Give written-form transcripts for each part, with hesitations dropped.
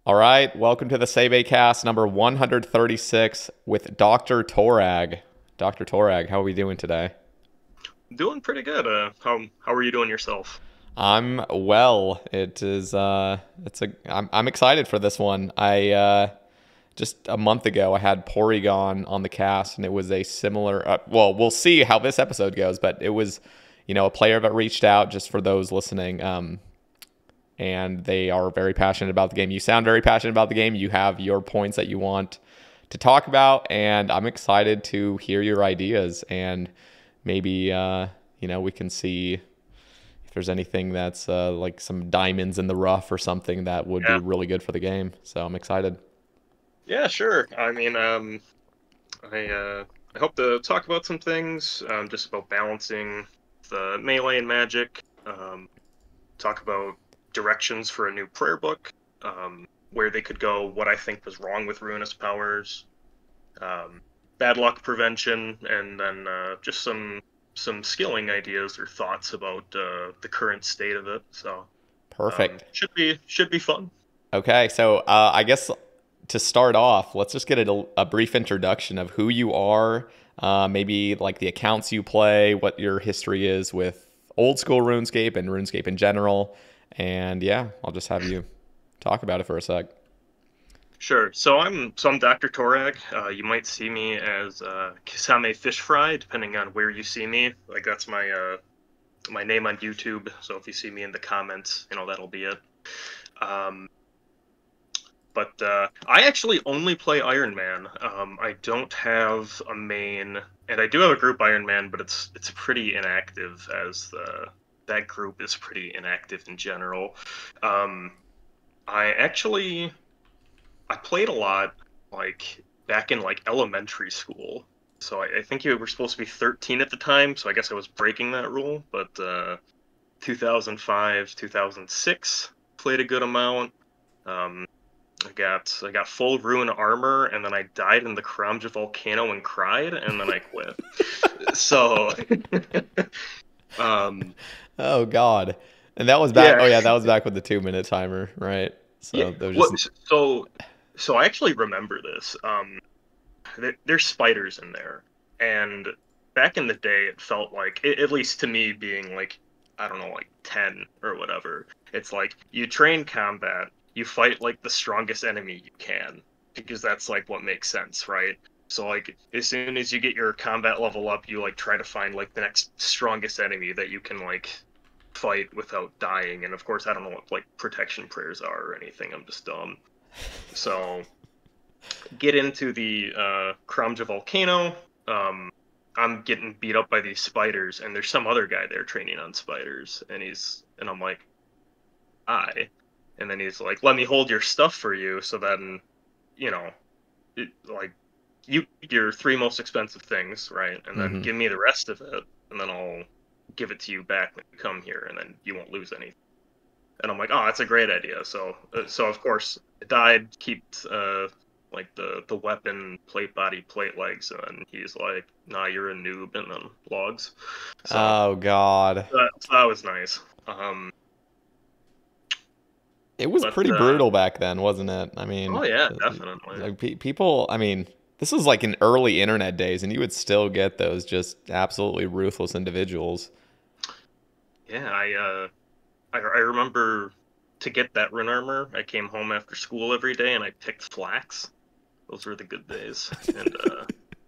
All right, welcome to the Sae Bae cast number 136 with DrTorag. Dr. Torag, how are we doing today? Doing pretty good. How are you doing yourself? I'm well. I'm excited for this one. I just a month ago I had Porygon on the cast and it was a similar well, we'll see how this episode goes, but it was, a player that reached out just for those listening. And they are very passionate about the game. You sound very passionate about the game. You have your points that you want to talk about, and I'm excited to hear your ideas. And maybe we can see if there's anything that's like some diamonds in the rough or something that would be Yeah. really good for the game. So I'm excited. Yeah, sure. I hope to talk about some things, just about balancing the melee and magic. Talk about directions for a new prayer book, where they could go, what I think was wrong with ruinous powers, um, bad luck prevention, and then just some skilling ideas or thoughts about the current state of it. So Perfect. should be fun. Okay, so I guess to start off, let's just get a brief introduction of who you are, maybe like the accounts you play, what your history is with old school RuneScape and RuneScape in general. And yeah, I'll just have you talk about it for a sec. Sure. So I'm Dr. Torag. You might see me as Kisame Fish Fry, depending on where you see me. Like that's my name on YouTube. So if you see me in the comments, that'll be it. Um, but I actually only play Iron Man. I don't have a main, and I do have a group Iron Man, but it's pretty inactive as that group is pretty inactive in general. Um, I actually I played a lot like back in like elementary school. So I think you were supposed to be 13 at the time, so I guess I was breaking that rule. But 2005, 2006 played a good amount. Um, I got full ruin armor, and then I died in the Kramja volcano and cried, and then I quit. So, um, Oh God. And that was back. yeah, Oh yeah, that was back with the 2 minute timer, right? yeah. So there was What? just So I actually remember this. There's spiders in there, and back in the day, it felt like, at least to me, being like, I don't know, like 10 or whatever. It's like you train combat, you fight like the strongest enemy you can, because that's like what makes sense, right? So like as soon as you get your combat level up, you like try to find like the next strongest enemy that you can like fight without dying. And of course, I don't know what like protection prayers are or anything. I'm just dumb. So get into the Kramja volcano. Um, I'm getting beat up by these spiders, and there's some other guy there training on spiders, and I'm like, and then he's like, let me hold your stuff for you, so then, you know, like your three most expensive things, right, and then hmm give me the rest of it, and then I'll give it to you back when you come here, and then you won't lose anything. And I'm like, oh, that's a great idea. So of course, I died, keep like the weapon, plate body, plate legs, and he's like, nah, you're a noob, and then logs. So Oh God. that was nice. It was But pretty brutal back then, wasn't it? I mean, oh yeah, definitely. like people, I mean, this was like in early internet days and you would still get those just absolutely ruthless individuals. Yeah, I remember to get that rune armor, I came home after school every day and I picked flax. Those were the good days, and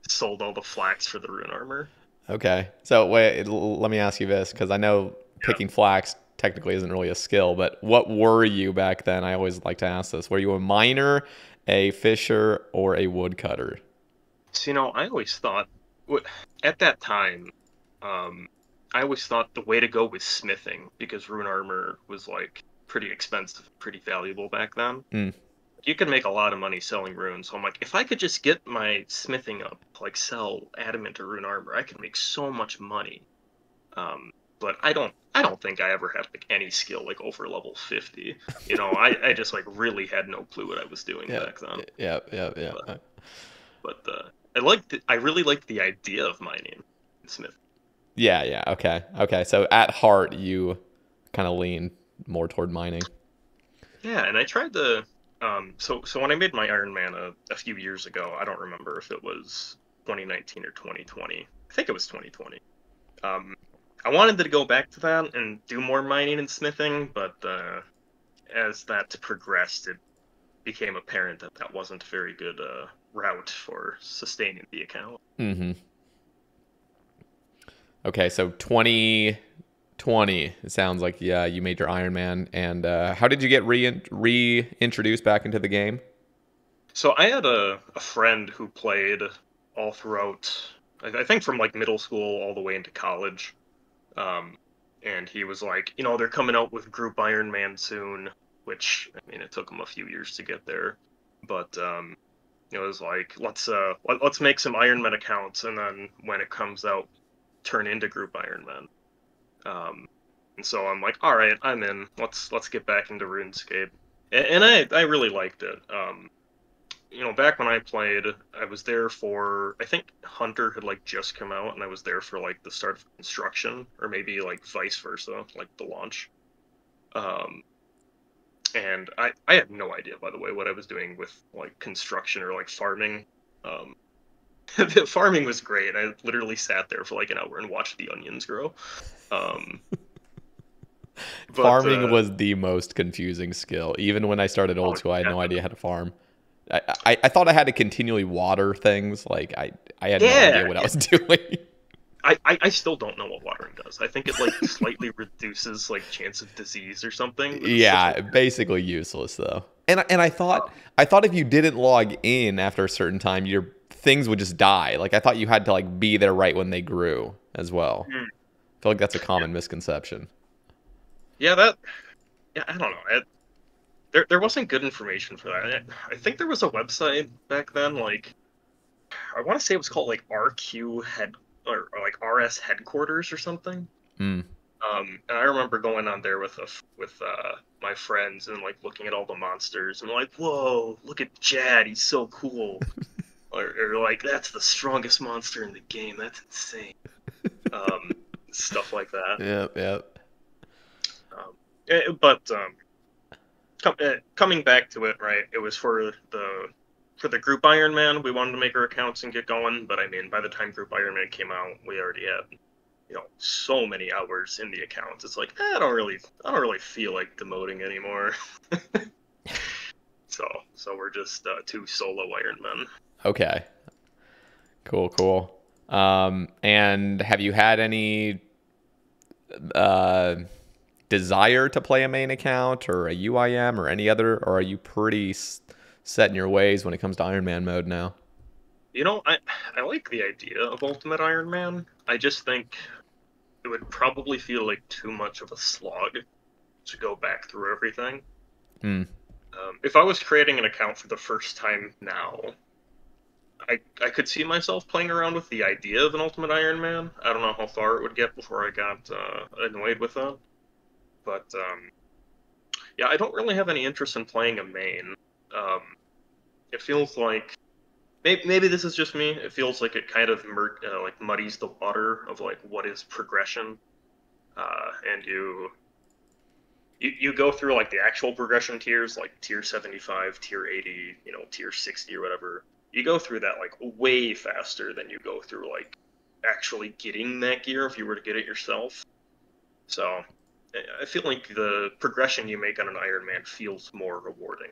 sold all the flax for the rune armor. Okay. So wait, let me ask you this because I know Yeah. picking flax technically isn't really a skill, but what were you back then? I always like to ask this. Were you a miner, a fisher, or a woodcutter? So, I always thought, at that time, um, I always thought the way to go was smithing because rune armor was like pretty expensive, pretty valuable back then. Hmm. You could make a lot of money selling runes. So I'm like, if I could just get my smithing up, like sell adamant or rune armor, I could make so much money. Um, but I don't think I ever had like any skill like over level 50. I just like really had no clue what I was doing Yeah. back then. Yeah. Yeah. But Yeah. but I really liked the idea of mining smith. Yeah. Yeah. Okay. Okay. So at heart, you kind of lean more toward mining. Yeah, and I tried to. So when I made my Ironman a few years ago, I don't remember if it was 2019 or 2020. I think it was 2020. Um, I wanted to go back to that and do more mining and smithing, but as that progressed, it became apparent that that wasn't a very good route for sustaining the account. Mm-hmm. Okay, so 2020. It sounds like, yeah, you made your Iron Man. And how did you get reintroduced back into the game? So I had a friend who played all throughout, I think from like middle school all the way into college. Um, and he was like, they're coming out with Group Iron Man soon, which I mean, it took him a few years to get there, but it was like, let's make some Iron Man accounts, and then when it comes out, turn into Group Iron Man. And so I'm like, all right, I'm in. Let's get back into RuneScape, and I really liked it. Back when I played, I was there for, I think Hunter had like just come out, and I was there for like the start of construction, or maybe like vice versa, like the launch. Um, and I had no idea, by the way, what I was doing with like construction or like farming. Um, the farming was great. I literally sat there for like an hour and watched the onions grow. Um, but Farming was the most confusing skill. Even when I started old oh, school, I had no idea definitely. how to farm. I thought I had to continually water things. Like I had no idea Yeah, what I yeah. was doing. I still don't know what watering does. I think it like slightly reduces like chance of disease or something, but it's such a Yeah, basically useless though. And um, I thought if you didn't log in after a certain time, your things would just die. Like I thought you had to like be there right when they grew as well. mm, I feel like that's a yeah, common misconception. yeah, that yeah, I don't know. There wasn't good information for that. I think there was a website back then, like I want to say it was called like RQ head or like RS headquarters or something. Hmm. And I remember going on there with my friends and like looking at all the monsters and like, whoa, look at Jad, he's so cool. Or like that's the strongest monster in the game. That's insane. Um, Stuff like that. Yep, yep. But coming back to it, right? It was for the group Iron Man. We wanted to make our accounts and get going, but I mean, by the time group Iron Man came out, we already had so many hours in the accounts. It's like I don't really feel like demoting anymore. So we're just two solo Iron Men. Okay. Cool, cool. And have you had any uh desire to play a main account or a UIM or any other, or are you pretty set in your ways when it comes to Iron Man mode now? I like the idea of Ultimate Iron Man. I just think it would probably feel like too much of a slog to go back through everything. Hmm. If I was creating an account for the first time now, I could see myself playing around with the idea of an Ultimate Iron Man. I don't know how far it would get before I got annoyed with it, but yeah, I don't really have any interest in playing a main. Um, it feels like maybe this is just me. It feels like it kind of like muddies the water of like what is progression, and you go through like the actual progression tiers, like tier 75, tier 80, tier 60 or whatever. You go through that like way faster than you go through like actually getting that gear if you were to get it yourself. So I feel like the progression you make on an Iron Man feels more rewarding.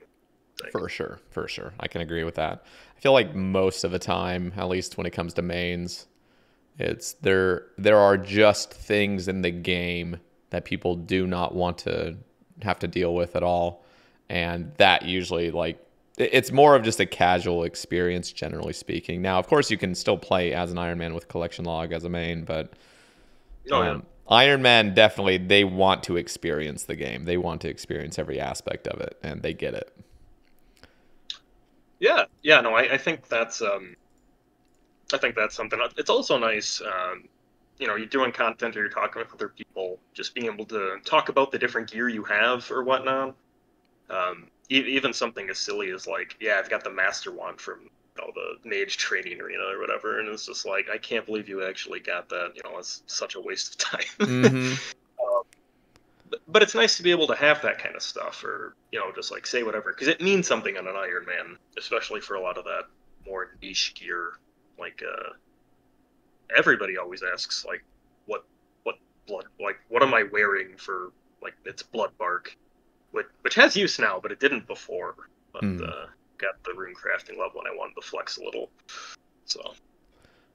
I think. For sure, for sure. I can agree with that. I feel like most of the time, at least when it comes to mains, it's there are just things in the game that people do not want to have to deal with at all. And that usually like it's more of just a casual experience generally speaking. Now, of course you can still play as an Iron Man with collection log as a main, but Oh yeah. Iron Man definitely they want to experience the game. They want to experience every aspect of it and they get it. Yeah, yeah, no, I think that's something. It's also nice, you're doing content or you're talking with other people, just being able to talk about the different gear you have or whatnot. Even something as silly as like, yeah, I've got the Master Wand from the Mage Training Arena or whatever, and it's just like, I can't believe you actually got that. It's such a waste of time. Mhm. but it's nice to be able to have that kind of stuff, or just like say whatever, because it means something on an Ironman, especially for a lot of that more niche gear. Like everybody always asks, like, what blood, like, what am I wearing for, like, it's blood bark, which has use now, but it didn't before. But got the rune crafting level, and I wanted to flex a little. So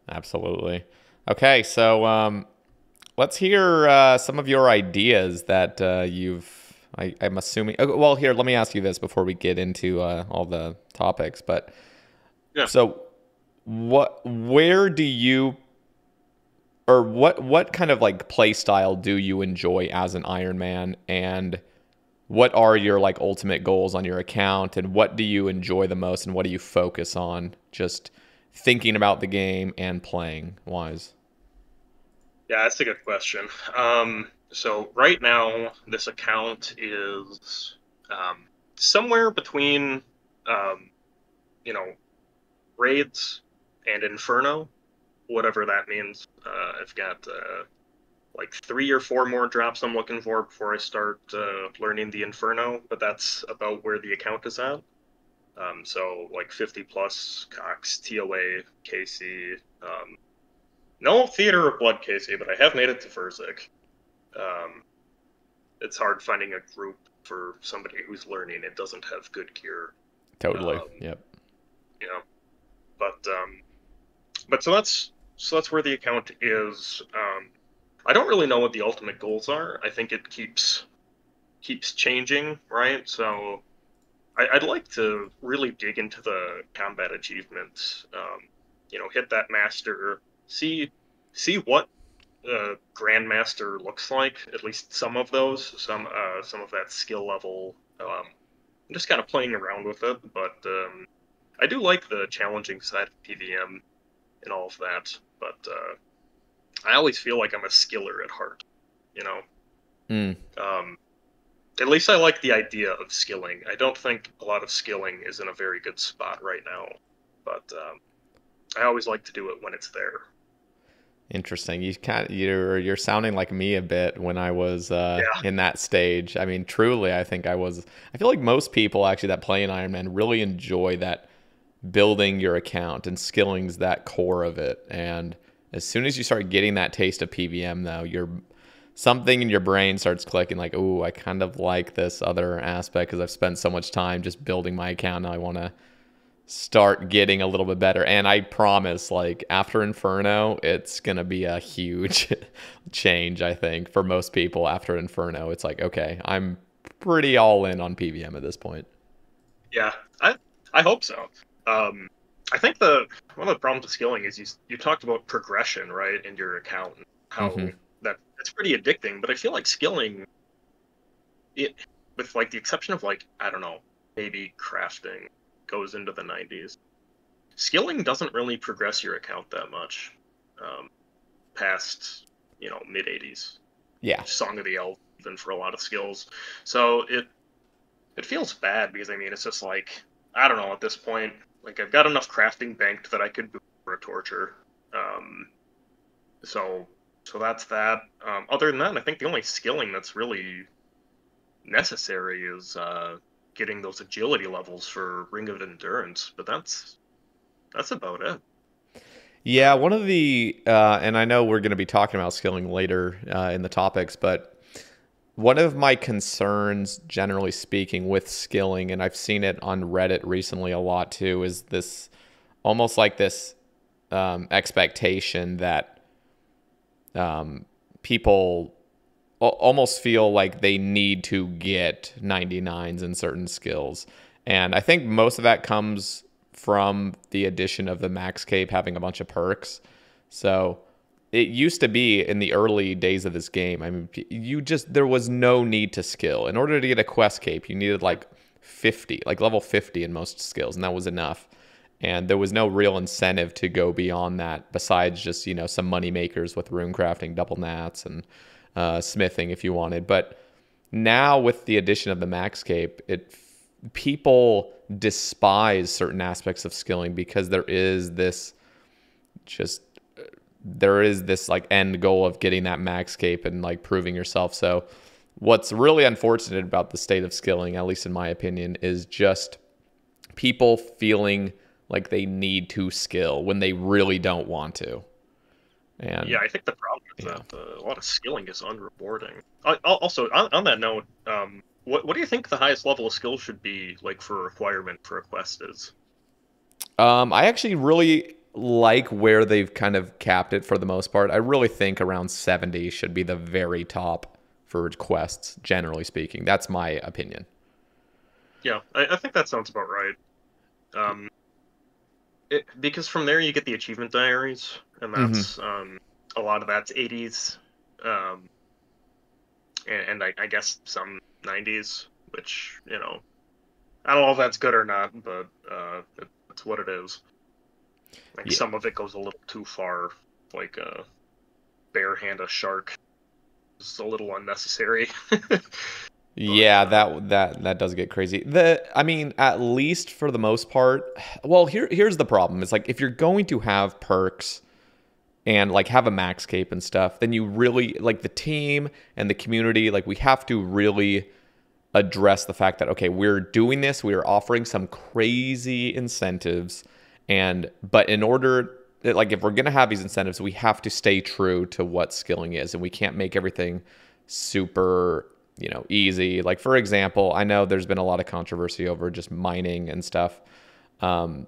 absolutely. Okay, so let's hear some of your ideas that I'm assuming. Well, here, let me ask you this before we get into all the topics. But yeah, so, where do you, or what kind of like play style do you enjoy as an Ironman, and what are your like ultimate goals on your account, and what do you enjoy the most, and what do you focus on? Just thinking about the game and playing wise. yeah, that's a good question. So right now, this account is somewhere between, um, you know, raids and Inferno, whatever that means. I've got like 3 or 4 more drops I'm looking for before I start learning the Inferno, but that's about where the account is at. So like 50 plus Cox, TOA, KC. No Theater of Blood KC, but I have made it to Furzik. Um, it's hard finding a group for somebody who's learning. It doesn't have good gear. Totally. Um, Yep. you know, but so that's where the account is. I don't really know what the ultimate goals are. I think it keeps changing, right? So I'd like to really dig into the combat achievements. Hit that master, see what grandmaster looks like. At least some of those, some of that skill level. I'm just kind of playing around with it, but I do like the challenging side of PVM and all of that. But I always feel like I'm a skiller at heart, you know. Mm. At least I like the idea of skilling. I don't think a lot of skilling is in a very good spot right now, but I always like to do it when it's there. Interesting. You're sounding like me a bit when I was Yeah, in that stage. I mean, truly, I think I was. I feel like most people actually that play in Ironman really enjoy that building your account, and skilling's that core of it. And as soon as you start getting that taste of PVM, though, something in your brain starts clicking like, "Ooh, I kind of like this other aspect because I've spent so much time just building my account. Now I want to start getting a little bit better." And I promise, like after Inferno, it's gonna be a huge change. I think for most people after Inferno, it's like, okay, I'm pretty all in on PVM at this point. yeah, I hope so. I think the one of the problems with skilling is you talked about progression, right, in your account, and how Hmm. that it's pretty addicting. But I feel like skilling, it with like the exception of like I don't know, maybe crafting goes into the 90s. Skilling doesn't really progress your account that much, um, past mid 80s. Yeah. Song of the Elf, even for a lot of skills. So it feels bad because I mean it's just like I don't know at this point. Like I've got enough crafting banked that I could boot for a torture. Um, so that's that. Other than that, I think the only skilling that's really necessary is getting those agility levels for Ring of Endurance. But that's about it. Yeah, one of the, and I know we're going to be talking about skilling later in the topics, but one of my concerns, generally speaking, with skilling, and I've seen it on Reddit recently a lot too, is this almost like this expectation that people almost feel like they need to get 99s in certain skills. And I think most of that comes from the addition of the max cape having a bunch of perks. So it used to be in the early days of this game, I mean, there was no need to skill. In order to get a quest cape, you needed like 50, like level 50 in most skills, and that was enough. And there was no real incentive to go beyond that besides just, some money makers with rune crafting, double nats, and smithing if you wanted. But now with the addition of the max cape, people despise certain aspects of skilling because just there is this like end goal of getting that max cape and like proving yourself. So What's really unfortunate about the state of skilling, at least in my opinion, is just people feeling like they need to skill when they really don't want to. Yeah, And I think the problem is yeah. that a lot of skilling is unrewarding. Also, on that note, what do you think the highest level of skill should be like for a requirement for a quest is? I actually really like where they've kind of capped it for the most part. I really think around 70 should be the very top for quests, generally speaking. That's my opinion. Yeah, I think that sounds about right. Um, because from there you get the achievement diaries, and Hmm. that's a lot of that's 80s, um, and I guess some 90s, which I don't know if that's good or not, but it's what it is. Like Yeah. some of it goes a little too far, like bare hand a shark is a little unnecessary. But Yeah, that does get crazy. I mean, at least for the most part, well, here's the problem. It's like if you're going to have perks and like have a max cape and stuff, then you really like the team and the community, like we have to really address the fact that okay, we're doing this, we are offering some crazy incentives, and but in order like if we're going to have these incentives, we have to stay true to what skilling is, and we can't make everything super, easy. Like for example, I know there's been a lot of controversy over just mining and stuff. Um,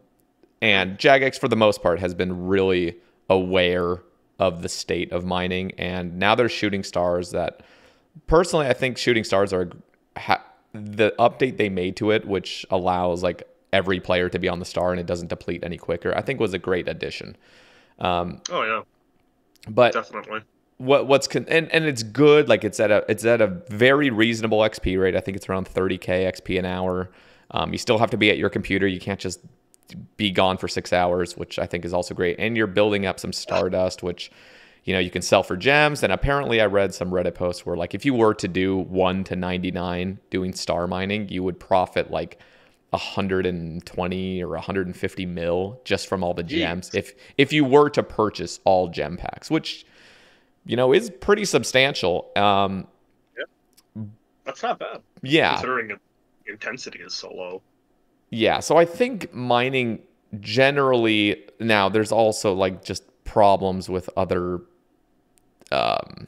and Jagex, for the most part, has been really aware of the state of mining. And now there's shooting stars that, personally, I think shooting stars are the update they made to it, which allows like every player to be on the star and it doesn't deplete any quicker, I think was a great addition. oh yeah, But definitely. and it's good. Like it's at a very reasonable XP rate. I think it's around 30k XP an hour. You still have to be at your computer. You can't just be gone for 6 hours, which I think is also great. And you're building up some Stardust, which you can sell for gems. And apparently, I read some Reddit posts where like if you were to do 1 to 99 doing star mining, you would profit like 120 or 150 mil just from all the gems Jeez. if you were to purchase all gem packs, which is pretty substantial. Yeah, that's not bad Yeah, considering the intensity is so low. yeah. So I think mining generally now there's also like just problems with other um,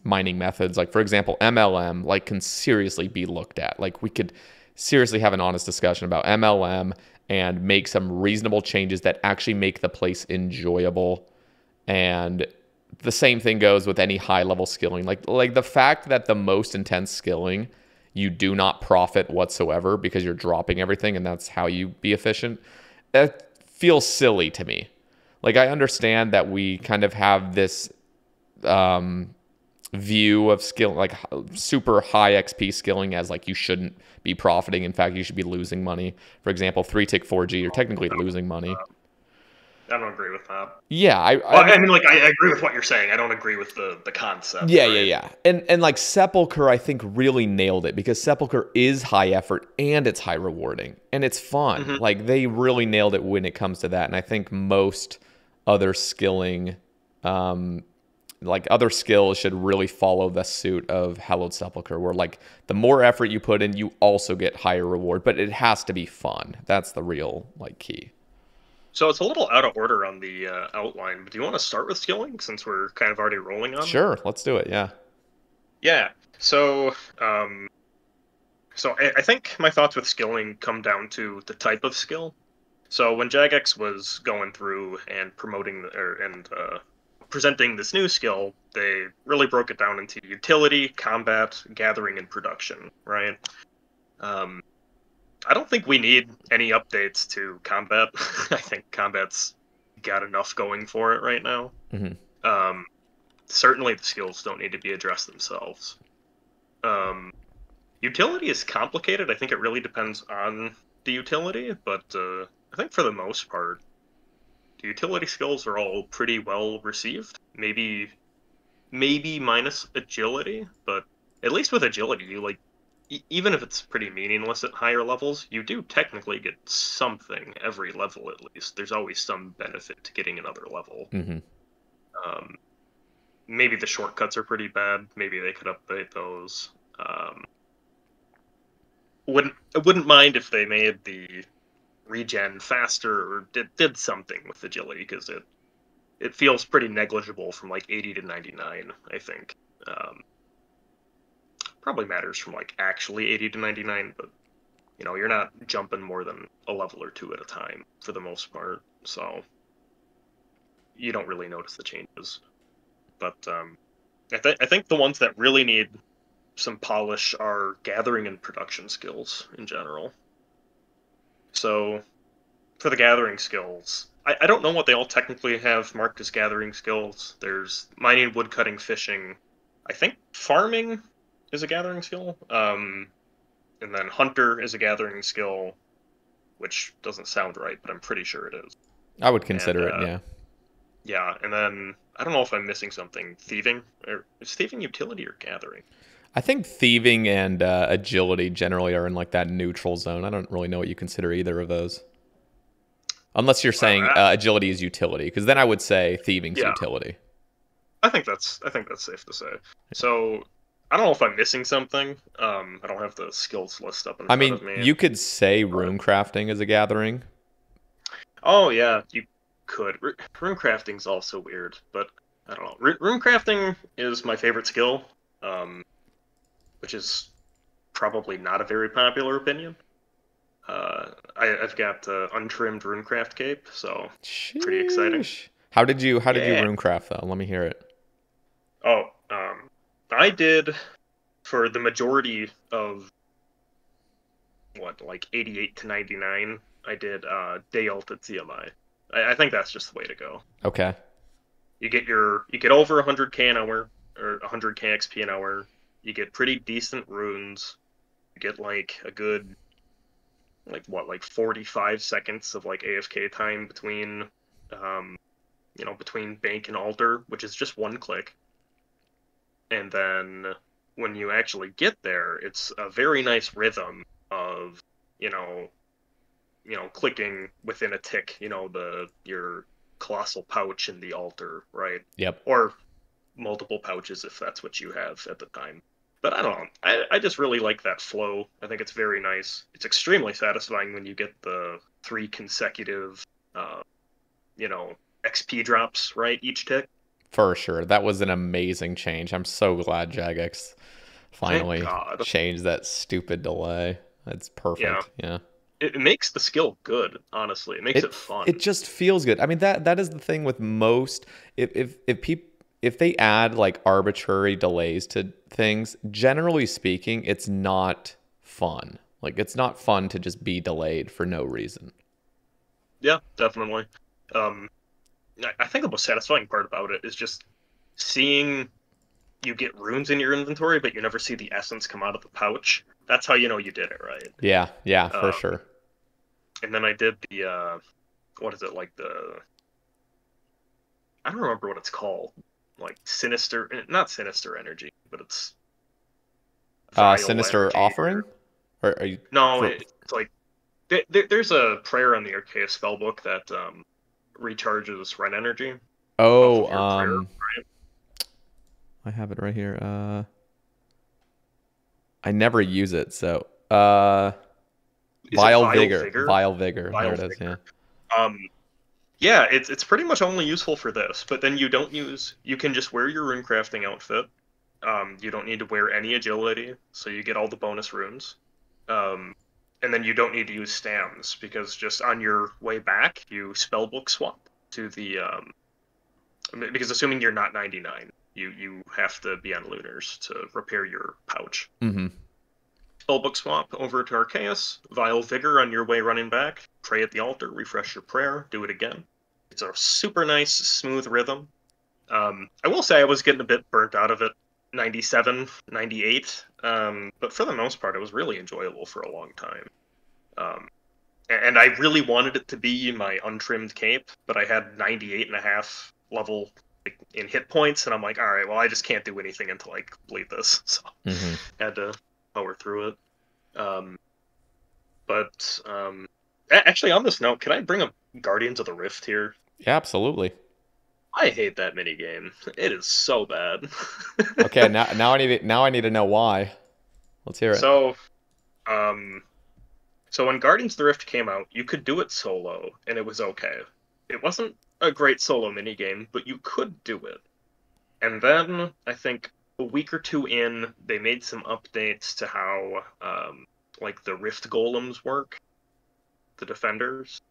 mining methods. Like for example, MLM like can seriously be looked at. Like we could seriously have an honest discussion about MLM and make some reasonable changes that actually make the place enjoyable. And the same thing goes with any high level skilling. Like the fact that the most intense skilling you do not profit whatsoever because you're dropping everything and that's how you be efficient. That feels silly to me. Like I understand that we kind of have this um, view of skill, like super high XP skilling as like you shouldn't be profiting. In fact, you should be losing money. For example, 3-tick 4G, you're technically losing money. I don't agree with that. Yeah, Well, I I mean, mean, like I agree with what you're saying. I don't agree with the concept, yeah, yeah, right? yeah. And like Sepulcher, I think really nailed it because Sepulcher is high effort and it's high rewarding and it's fun. Hmm. Like they really nailed it when it comes to that. And I think most other skilling, um, like other skills should really follow the suit of Hallowed Sepulcher, where like the more effort you put in, you also get higher reward, but it has to be fun. That's the real like key. So it's a little out of order on the outline, but do you want to start with skilling since we're kind of already rolling on it? Sure, let's do it. Yeah. Yeah. So I think my thoughts with skilling come down to the type of skill. So when Jagex was going through and promoting and presenting this new skill, they really broke it down into utility, combat, gathering, and production. Right. Um, I don't think we need any updates to combat. I think combat's got enough going for it right now. Hmm. Um, Certainly the skills don't need to be addressed themselves. Um, Utility is complicated. I think it really depends on the utility, but I think for the most part, the utility skills are all pretty well received. Maybe minus agility, but at least with agility, you like even if it's pretty meaningless at higher levels, you do technically get something every level at least. There's always some benefit to getting another level. Hmm. Um, Maybe the shortcuts are pretty bad. Maybe they could update those. Um, I wouldn't mind if they made the regen faster or did something with agility, because it feels pretty negligible from like 80 to 99, I think. Um, Probably matters from like actually 80 to 99, but you're not jumping more than a level or two at a time for the most part, so you don't really notice the changes. But I think the ones that really need some polish are gathering and production skills in general. So for the gathering skills, I don't know what they all technically have marked as gathering skills. There's mining, woodcutting, fishing. I think farming is a gathering skill. And then hunter is a gathering skill, which doesn't sound right, but I'm pretty sure it is. I would And consider it, yeah. yeah, and then I don't know if I'm missing something. Thieving, or is thieving utility or gathering? I think thieving and agility generally are in like that neutral zone. I don't really know what you consider either of those. Unless you're saying agility is utility, because then I would say thieving's Yeah, utility. I think that's safe to say. So I don't know if I'm missing something. I don't have the skills list up in I front mean, of me. you could say But rune crafting is a gathering. oh yeah, you could. Rune crafting's also weird, but I don't know. Rune crafting is my favorite skill, um, which is probably not a very popular opinion. I've got untrimmed runecraft cape, so pretty exciting. Sheesh. How did you Yeah. rune craft though? Let me hear it. Oh, I did for the majority of what, like 88 to 99. I did day ult at CMI. I think that's just the way to go. Okay. You get over 100k an hour or 100k XP an hour. You get pretty decent runes. You get like a good like 45 seconds of like AFK time between between bank and altar, which is just one click. And then when you actually get there, it's a very nice rhythm of you know clicking within a tick, your colossal pouch in the altar, right? Yep. Or multiple pouches if that's what you have at the time. But I don't know. I just really like that flow. I think it's very nice. It's extremely satisfying when you get the 3 consecutive, uh, XP drops, right, each tick. For sure. That was an amazing change. I'm so glad Jagex Thank finally God. changed that stupid delay. That's Yeah. perfect. Yeah. It makes the skill good, honestly. It makes It it fun. it just feels good. I mean that is the thing with most if they add like arbitrary delays to things, generally speaking, it's not fun. Like it's not fun to just be delayed for no reason. Yeah, definitely. Um, I think the most satisfying part about it is just seeing you get runes in your inventory, but you never see the essence come out of the pouch. That's how you know you did it right. Yeah, yeah, for Um, sure. and then I did the what is it, like I don't remember what it's called, like sinister, not sinister energy, but it's vile Sinister energy. offering? Or are you No, for it's like there's a prayer on the Arceus spellbook that recharges run energy off Oh, of your prayer. I have it right here. I never use it, so Is it Vile vile Vigor. vigor? Vile Vigor. There Vile it is, yeah. vigor. Um, yeah, it's pretty much only useful for this, but then you can just wear your rune crafting outfit. You don't need to wear any agility, so you get all the bonus runes. Um, and then you don't need to use stams, because just on your way back, you spellbook swap to the because assuming you're not 99, you have to be on lunars to repair your pouch. Mm-hmm. Spellbook swap over to Arceus, Vile Vigor on your way running back, pray at the altar, refresh your prayer, do it again. It's a super nice, smooth rhythm. I will say I was getting a bit burnt out of it 97, 98, but for the most part, it was really enjoyable for a long time. Um, and I really wanted it to be my untrimmed cape, but I had 98 and a half level in hit points, and I'm like, all right, well, I just can't do anything until I complete this, so Mm-hmm. had to power through it. Um, but actually, on this note, can I bring up Guardians of the Rift here? Yeah, absolutely. I hate that mini game. It is so bad. Okay, now I need to know why. Let's hear it. So, um, so when Guardians of the Rift came out, you could do it solo, and it was okay. It wasn't a great solo minigame, but you could do it. And then I think a week or two in, they made some updates to how like the Rift golems work, the defenders.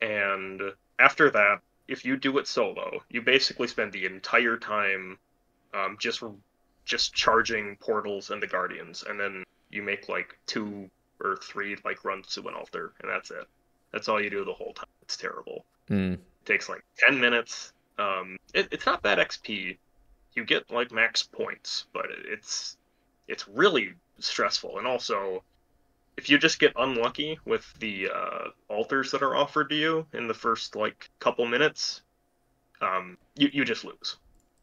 And after that, if you do it solo, you basically spend the entire time just charging portals and the guardians, and then you make like 2 or 3 like runs to an altar, and that's it. That's all you do the whole time. It's terrible. Mm. It takes like 10 minutes. It's not bad XP. You get like max points, but it's really stressful. And also, if you just get unlucky with the altars that are offered to you in the first like couple minutes, you just lose.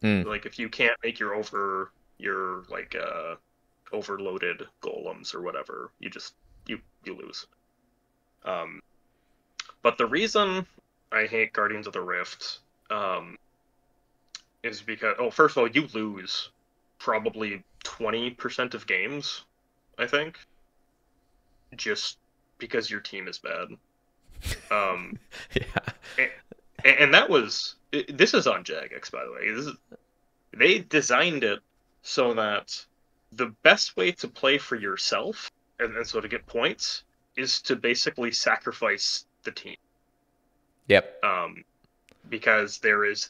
Mm. Like if you can't make your like overloaded golems or whatever, you lose. Um, but the reason I hate Guardians of the Rift is because, oh, first of all, you lose probably 20% of games, I think, just because your team is bad. Yeah. And that was, this is on Jagex, by the way. They designed it so that the best way to play for yourself, and so to get points, is to basically sacrifice the team. Yep. Because there's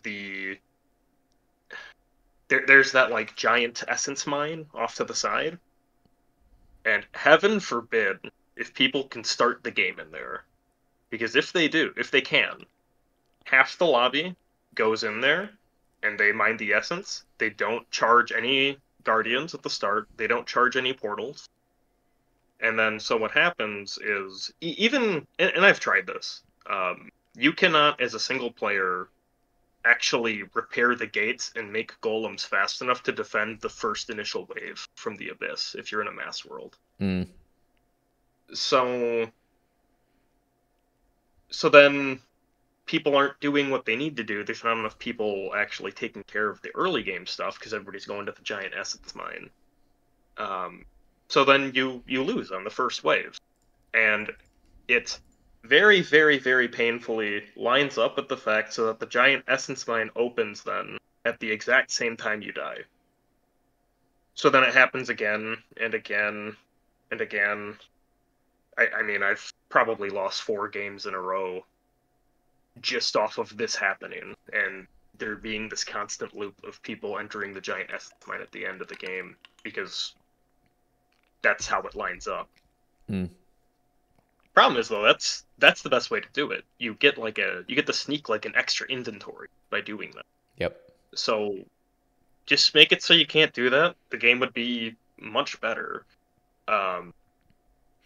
that like giant essence mine off to the side, and heaven forbid if people can start the game in there, because if they can, half the lobby goes in there and they mine the essence. They don't charge any guardians at the start. They don't charge any portals. And then so what happens is even, and I've tried this, you cannot as a single player actually repair the gates and make golems fast enough to defend the first initial wave from the abyss if you're in a mass world. Mm. So then people aren't doing what they need to do. There's not enough people actually taking care of the early game stuff because everybody's going to the giant essence mine. So then you lose on the first wave. And it very, very, very painfully lines up with the fact so that the giant essence mine opens then at the exact same time you die. So then it happens again and again and again. I mean, I've probably lost 4 games in a row just off of this happening, and there being this constant loop of people entering the giant essence mine at the end of the game, because that's how it lines up. Mm. Problem is though, that's the best way to do it. You get to sneak like an extra inventory by doing that. Yep. So just make it so you can't do that. The game would be much better.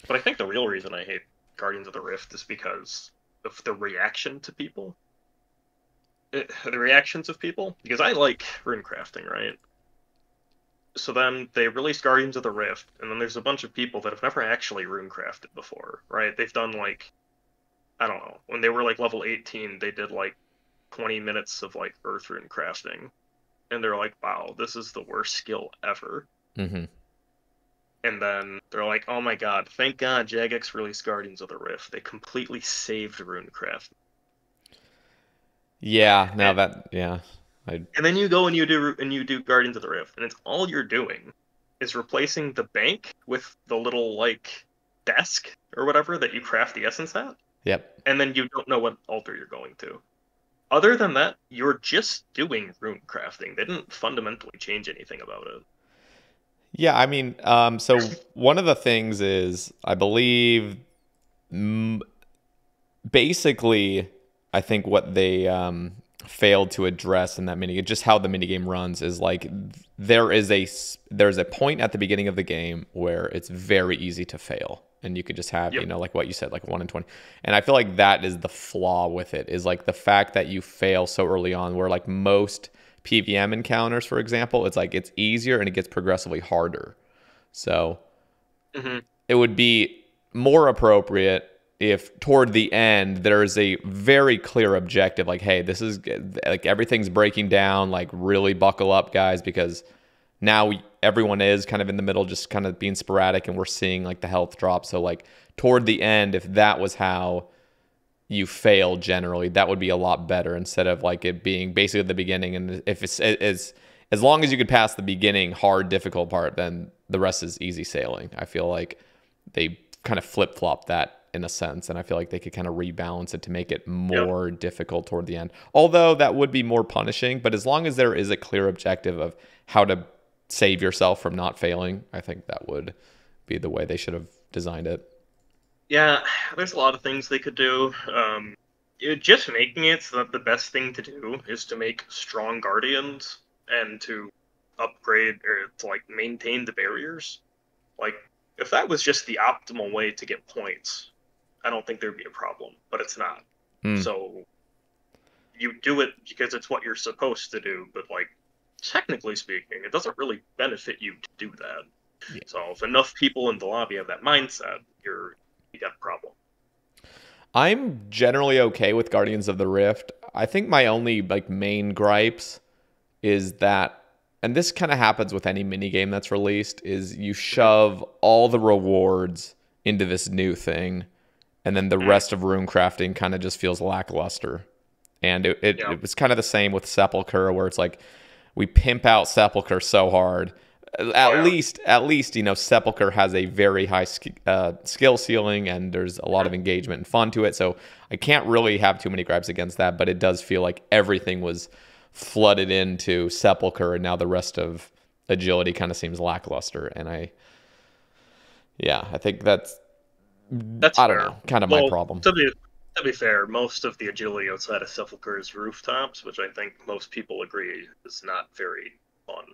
But I think the real reason I hate Guardians of the Rift is because of the reaction to people. The reactions of people, because I like runecrafting, right? So then they release Guardians of the Rift, and then there's a bunch of people that have never actually runecrafted before, right? They've done like, I don't know, when they were like level 18, they did like 20 minutes of like earth runecrafting, and they're like, wow, this is the worst skill ever. Mm-hmm. And then they're like, oh my god, thank god Jagex released Guardians of the Rift. They completely saved runecraft. Yeah. And then you go and you do Guardians of the Rift, and it's all you're doing is replacing the bank with the little like desk or whatever that you craft the essence at. Yep. And then you don't know what altar you're going to. Other than that, you're just doing rune crafting. They didn't fundamentally change anything about it. Yeah, I mean, so one of the things is, I believe, basically, I think what they failed to address in that minigame, just how the minigame runs, is like there's a point at the beginning of the game where it's very easy to fail, and you could just have, Yep. like what you said, like 1 in 20. And I feel like that is the flaw with it, is like the fact that you fail so early on, where like most PVM encounters, for example, it's like it's easier and it gets progressively harder. So it would be more appropriate if toward the end there is a very clear objective, like, hey, this is like everything's breaking down, like really buckle up, guys, because now everyone is kind of in the middle, just kind of being sporadic, and we're seeing like the health drop. So like toward the end, if that was how you fail generally, that would be a lot better instead of like it being basically at the beginning. And if it's as long as you could pass the beginning hard, difficult part, then the rest is easy sailing. I feel like they kind of flip flop that in a sense, and I feel like they could kind of rebalance it to make it more difficult toward the end. Although that would be more punishing, but as long as there is a clear objective of how to save yourself from not failing, I think that would be the way they should have designed it. Yeah, there's a lot of things they could do. Just making it so that the best thing to do is to make strong guardians and to upgrade or to like maintain the barriers. Like, if that was just the optimal way to get points, I don't think there'd be a problem, but it's not. So you do it because it's what you're supposed to do, but like technically speaking, it doesn't really benefit you to do that. Yeah. So if enough people in the lobby have that mindset, you got a problem. I'm generally okay with Guardians of the Rift. I think my only like main gripes is that, and this kind of happens with any mini game that's released, is you shove all the rewards into this new thing, and then the rest of rune crafting kind of just feels lackluster. And it was kind of the same with Sepulchre, where it's like we pimp out Sepulchre so hard. At least, Sepulchre has a very high skill ceiling, and there's a lot of engagement and fun to it. So I can't really have too many gripes against that, but it does feel like everything was flooded into Sepulchre, and now the rest of agility kind of seems lackluster. And I think that's I don't know, kind of my problem. To be fair, most of the agility outside of Sepulchre is rooftops, which I think most people agree is not very fun.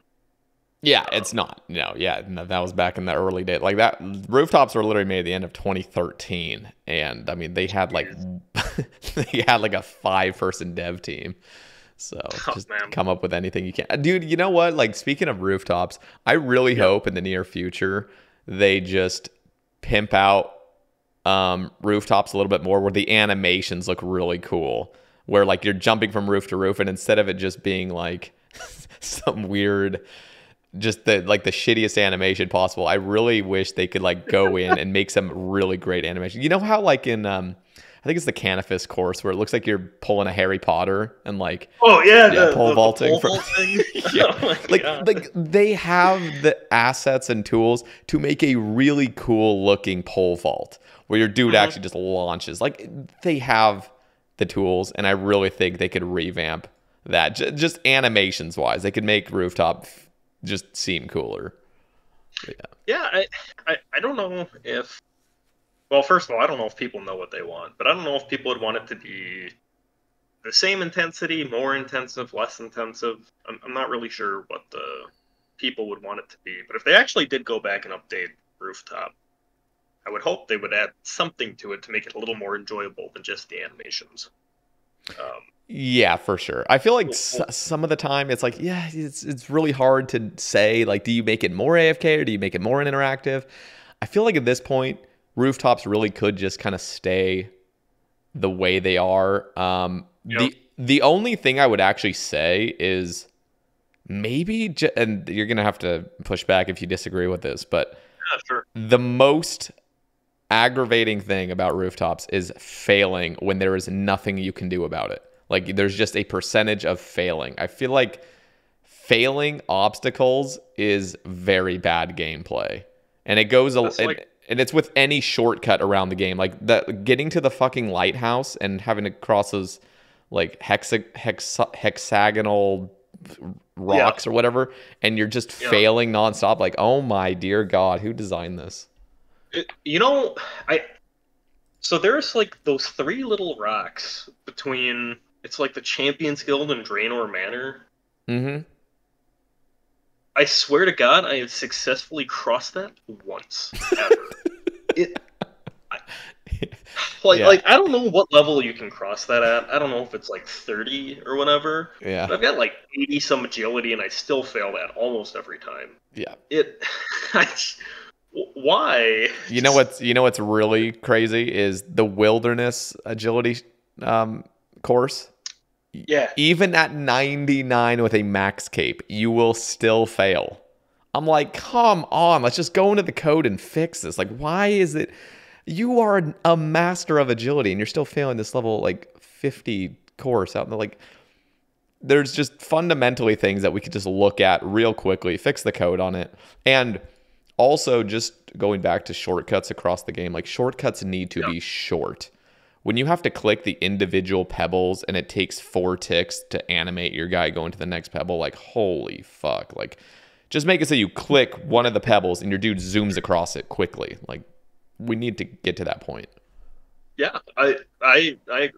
Yeah, it's not. No, that was back in the early days. Like that, rooftops were literally made at the end of 2013, and I mean they had like a 5-person dev team. So just come up with anything you can, dude. You know what? Like speaking of rooftops, I really hope in the near future they just pimp out rooftops a little bit more, where the animations look really cool, where like you're jumping from roof to roof, and instead of it just being like some weird, just the shittiest animation possible, I really wish they could like go in and make some really great animation. You know how like in I think it's the Canifis course where it looks like you're pulling a Harry Potter and like pole vaulting. The pole vaulting. Oh like they have the assets and tools to make a really cool looking pole vault where your dude actually just launches. Like they have the tools, and I really think they could revamp that just animations wise. They could make rooftop just seem cooler. I don't know if, well, first of all, I don't know if people know what they want, but I don't know if people would want it to be the same intensity, more intensive, less intensive. I'm not really sure what the people would want it to be, but if they actually did go back and update rooftop, I would hope they would add something to it to make it a little more enjoyable than just the animations. Yeah, for sure. I feel like some of the time it's like, it's really hard to say, like, do you make it more AFK or do you make it more interactive? I feel like at this point, rooftops really could just kind of stay the way they are. The only thing I would actually say is maybe, and you're going to have to push back if you disagree with this, but the most aggravating thing about rooftops is failing when there is nothing you can do about it. Like there's just a percentage of failing. I feel like failing obstacles is very bad gameplay, and it goes and it's with any shortcut around the game. Like getting to the fucking lighthouse and having to cross those like hexagonal rocks or whatever, and you're just failing nonstop. Like, oh my dear God, who designed this? So there's like those 3 little rocks between, it's like the Champions Guild and Draenor Manor. Mm-hmm. I swear to God, I have successfully crossed that once ever. Like I don't know what level you can cross that at. I don't know if it's like 30 or whatever. Yeah. But I've got like 80 some agility, and I still fail that almost every time. Yeah. Why? You know what's really crazy is the wilderness agility course. Yeah. Even at 99 with a max cape, you will still fail. I'm like, come on, let's just go into the code and fix this. Like, why is it? You are a master of agility, and you're still failing this level like 50 course out. Like, there's just fundamentally things that we could just look at real quickly, fix the code on it, and also just going back to shortcuts across the game. Like, shortcuts need to Yeah. be short. When you have to click the individual pebbles and it takes 4 ticks to animate your guy going to the next pebble, like, holy fuck. Like, just make it so you click one of the pebbles and your dude zooms across it quickly. Like, we need to get to that point. Yeah, I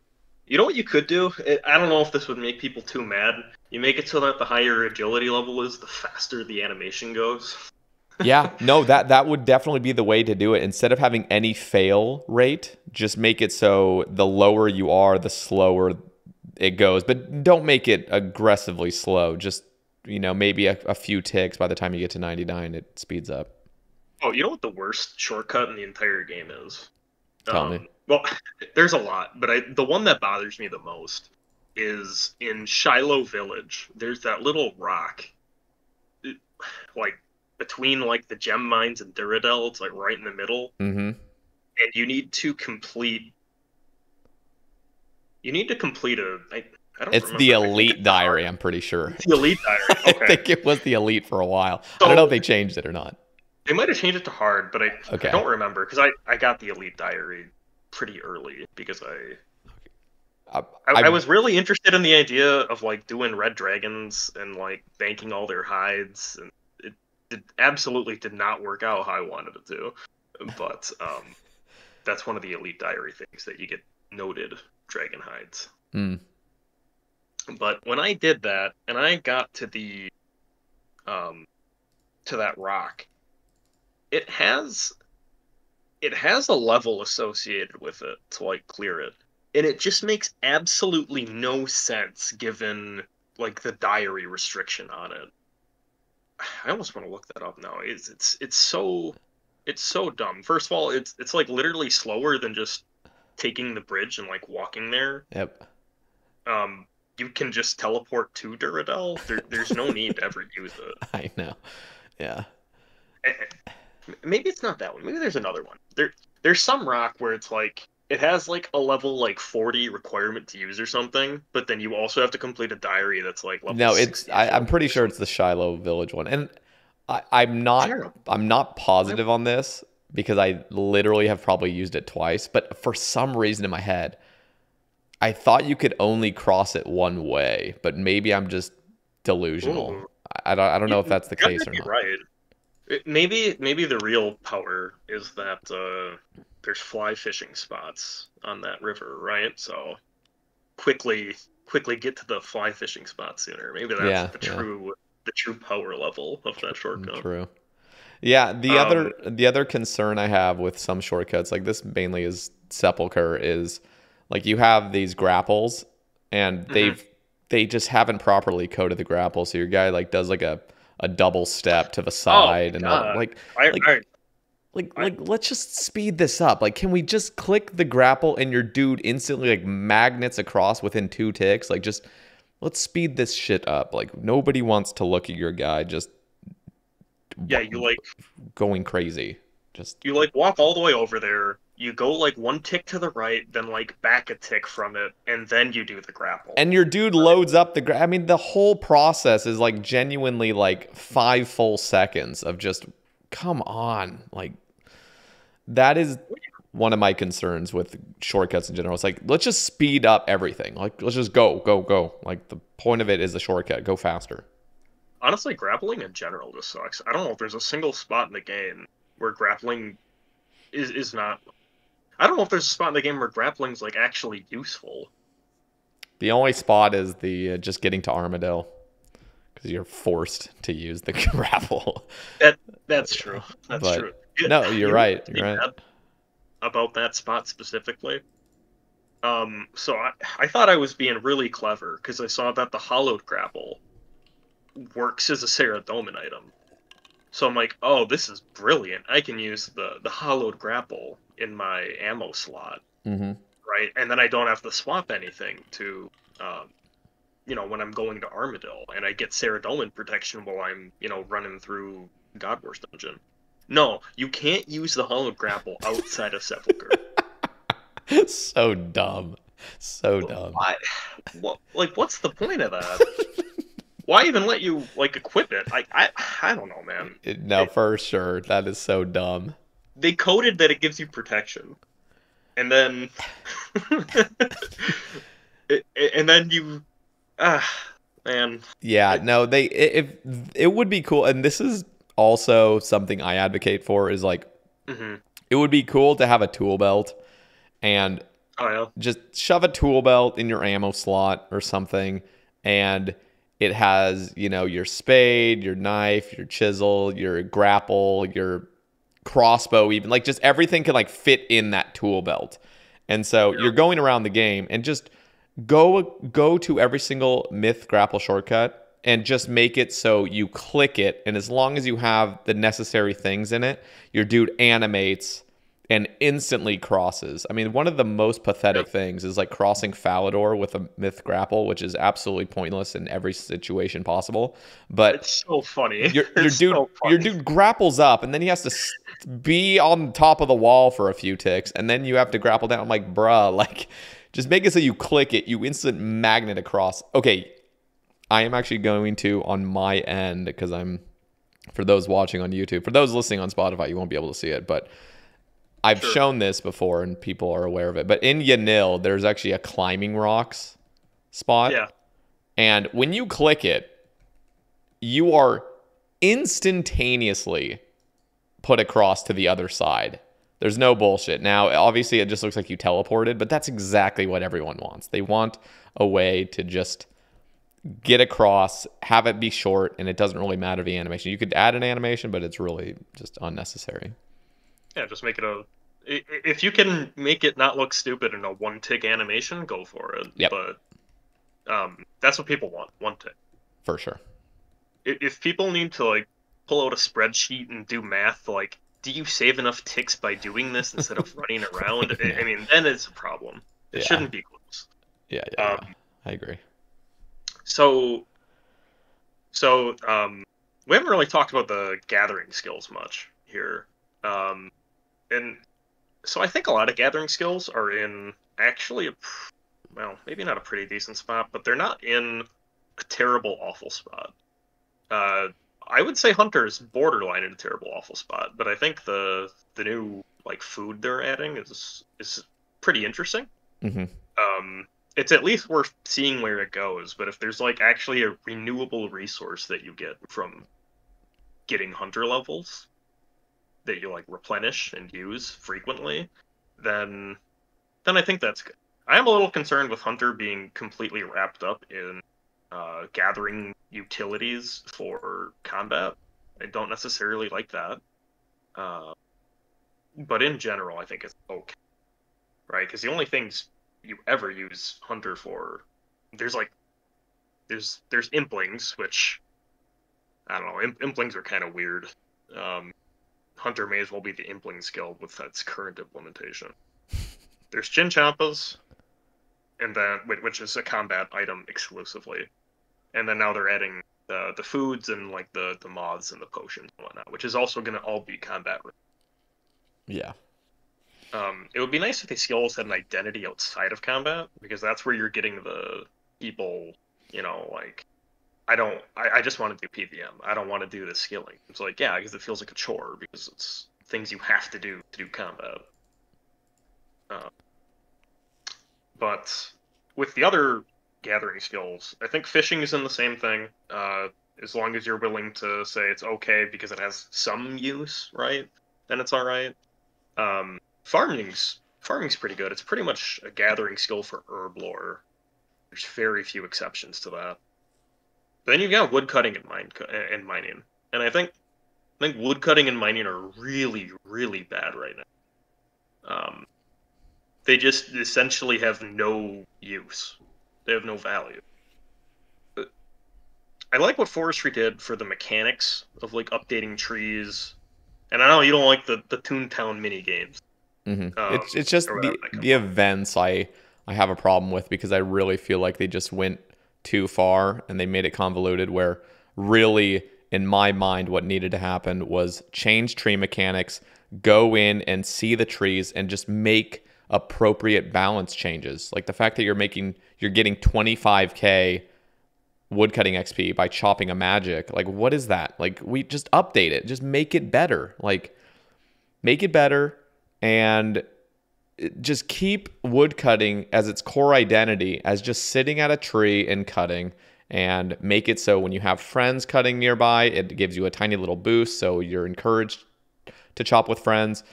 you know what you could do? I don't know if this would make people too mad. You make it so that the higher agility level is, the faster the animation goes. Yeah, no, that would definitely be the way to do it. Instead of having any fail rate, just make it so the lower you are, the slower it goes. But don't make it aggressively slow. Just, maybe a few ticks. By the time you get to 99, it speeds up. Oh, you know what the worst shortcut in the entire game is? Tell me. Well, there's a lot, but the one that bothers me the most is in Shiloh Village. There's that little rock, like between like the gem mines and Duradel. It's like right in the middle, Mm-hmm. and you need to complete. You need to complete I don't It's remember. the I think elite it's diary, I'm pretty sure. the elite diary. I Okay, think it was the elite for a while. I so don't know if they changed it or not. they might have changed it to hard, but I Okay. don't remember because I got the elite diary pretty early because I I was really interested in the idea of like doing red dragons and like banking all their hides, and it absolutely did not work out how I wanted it to. But that's one of the elite diary things that you get noted dragon hides. mm, But when I did that and I got to that rock, it has a level associated with it to like clear it. And it just makes absolutely no sense given like the diary restriction on it. I almost want to look that up now. It's so dumb. First of all, it's like literally slower than just taking the bridge and like walking there. yep. You can just teleport to Duradel. There's no need to ever use it. I know. Yeah. Eh, Maybe it's not that one. Maybe there's another one. There's some rock where it's like it has like a level like 40 requirement to use or something, but then you also have to complete a diary that's like level No, 60 I'm pretty sure it's the Shiloh Village one. And I'm not Terrible. I'm not positive on this because I literally have probably used it twice, but for some reason in my head, I thought you could only cross it one way, but maybe I'm just delusional. Ooh. I don't know if that's the That case might or be not. right. Maybe the real power is that there's fly fishing spots on that river, right? So quickly get to the fly fishing spot sooner. Maybe that's Yeah, yeah, the true power level of that shortcut. true. Yeah, the Um, other concern I have with some shortcuts, like this mainly is Sepulcher, is like you have these grapples and mhm. they just haven't properly coded the grapple. So your guy like does like a double step to the Oh side and my all god. I like I I let's just speed this up. Like, can we just click the grapple and your dude instantly like magnets across within 2 ticks? Like, just let's speed this shit up. Like, nobody wants to look at your guy just yeah, going crazy. Just you like walk all the way over there. You go like one tick to the right, then like back a tick from it, and then you do the grapple. and your dude loads up I mean, the whole process is like genuinely like 5 full seconds of just come on. Like, that is one of my concerns with shortcuts in general. It's like, let's just speed up everything. Like, let's just go, go, go. Like, the point of it is the shortcut. Go faster. Honestly, grappling in general just sucks. I don't know if there's a single spot in the game where grappling is not. I don't know if there's a spot in the game where grappling's like actually useful. The only spot is the just getting to Armadale because you're forced to use the grapple. That that's true. That's But true. no, you're You know right. what's You're right. bad about that spot specifically? So I thought I was being really clever because I saw that the hollowed grapple works as a Saradomin item. So I'm like, oh, this is brilliant. I can use the hollowed grapple in my ammo slot, Hmm. right? And then I don't have to swap anything to, when I'm going to Armadillo, and I get Saradomin protection while I'm, running through God Wars dungeon. No, you can't use the hollow grapple outside of Sepulchre. So dumb. So dumb. Why? What? Like, what's the point of that? Why even let you like equip it? I don't know, man. No, for sure. That is so dumb. They coded that it gives you protection, and then and then you ah man. Yeah, no, it would be cool, and this is also something I advocate for is like Mm-hmm. it would be cool to have a tool belt and Oh yeah. just shove a tool belt in your ammo slot or something, and it has, you know, your spade, your knife, your chisel, your grapple, your crossbow, even like just everything can like fit in that tool belt. And so you're going around the game and just go to every single myth grapple shortcut and just make it so you click it, and as long as you have the necessary things in it, your dude animates and instantly crosses. I mean, one of the most pathetic things is like crossing Falador with a myth grapple, which is absolutely pointless in every situation possible. But It's so funny. your It's dude so your funny. dude grapples up, and then he has to be on top of the wall for a few ticks, and then you have to grapple down. I'm like, bruh, like just make it so you click it, you instant magnet across. Okay, I am actually going to on my end, because I'm, for those watching on YouTube, for those listening on Spotify, you won't be able to see it, but I've shown this before and people are aware of it. But in Yanil, there's actually a climbing rocks spot. Yeah. And when you click it, you are instantaneously put across to the other side. There's no bullshit. Now, obviously, it just looks like you teleported, but that's exactly what everyone wants. They want a way to just get across, have it be short, and it doesn't really matter the animation. You could add an animation, but it's really just unnecessary. Yeah, just make it a. If you can make it not look stupid in a one tick animation, go for it. Yep. But that's what people want, one tick. For sure. If people need to like pull out a spreadsheet and do math, like, do you save enough ticks by doing this instead of running around? I mean, then it's a problem. It shouldn't be close. Yeah, I agree. So, we haven't really talked about the gathering skills much here. And so I think a lot of gathering skills are in actually well, maybe not a pretty decent spot, but they're not in a terrible, awful spot. I would say Hunter's borderline in a terrible, awful spot, but I think the new like food they're adding is pretty interesting. Mm-hmm. It's at least worth seeing where it goes, but if there's like actually a renewable resource that you get from getting Hunter levels that you like replenish and use frequently, then I think that's good. I am a little concerned with Hunter being completely wrapped up in gathering utilities for combat. I don't necessarily like that. But in general, I think it's okay. Right? Because the only things you ever use Hunter for, there's implings, which, I don't know, implings are kind of weird. Hunter may as well be the impling skill with its current implementation. There's Chinchompas, and then which is a combat item exclusively, and then now they're adding the foods and like the moths and the potions and whatnot, which is also going to all be combat. Yeah. It would be nice if the skills had an identity outside of combat, because that's where you're getting the people, you know, like, I just want to do PVM. I don't want to do the skilling. It's like, yeah, because it feels like a chore, because it's things you have to do combat. But with the other gathering skills, I think fishing is in the same thing. As long as you're willing to say it's okay because it has some use, right? Then it's all right. Farming's pretty good. It's pretty much a gathering skill for herb lore. There's very few exceptions to that. But then you've got woodcutting and mining, and I think woodcutting and mining are really, really bad right now. They just essentially have no use. They have no value. But I like what forestry did for the mechanics of like updating trees. And I know you don't like the Toontown mini games. Mm-hmm. It's just the events I have a problem with, because I really feel like they just went too far and they made it convoluted, where really in my mind, what needed to happen was change tree mechanics, go in and see the trees and just make appropriate balance changes. Like the fact that you're getting 25K woodcutting XP by chopping a magic. Like, what is that? Like, we just update it, just make it better. Like, make it better and just keep woodcutting as its core identity as just sitting at a tree and cutting, and make it so when you have friends cutting nearby, it gives you a tiny little boost. So you're encouraged to chop with friends.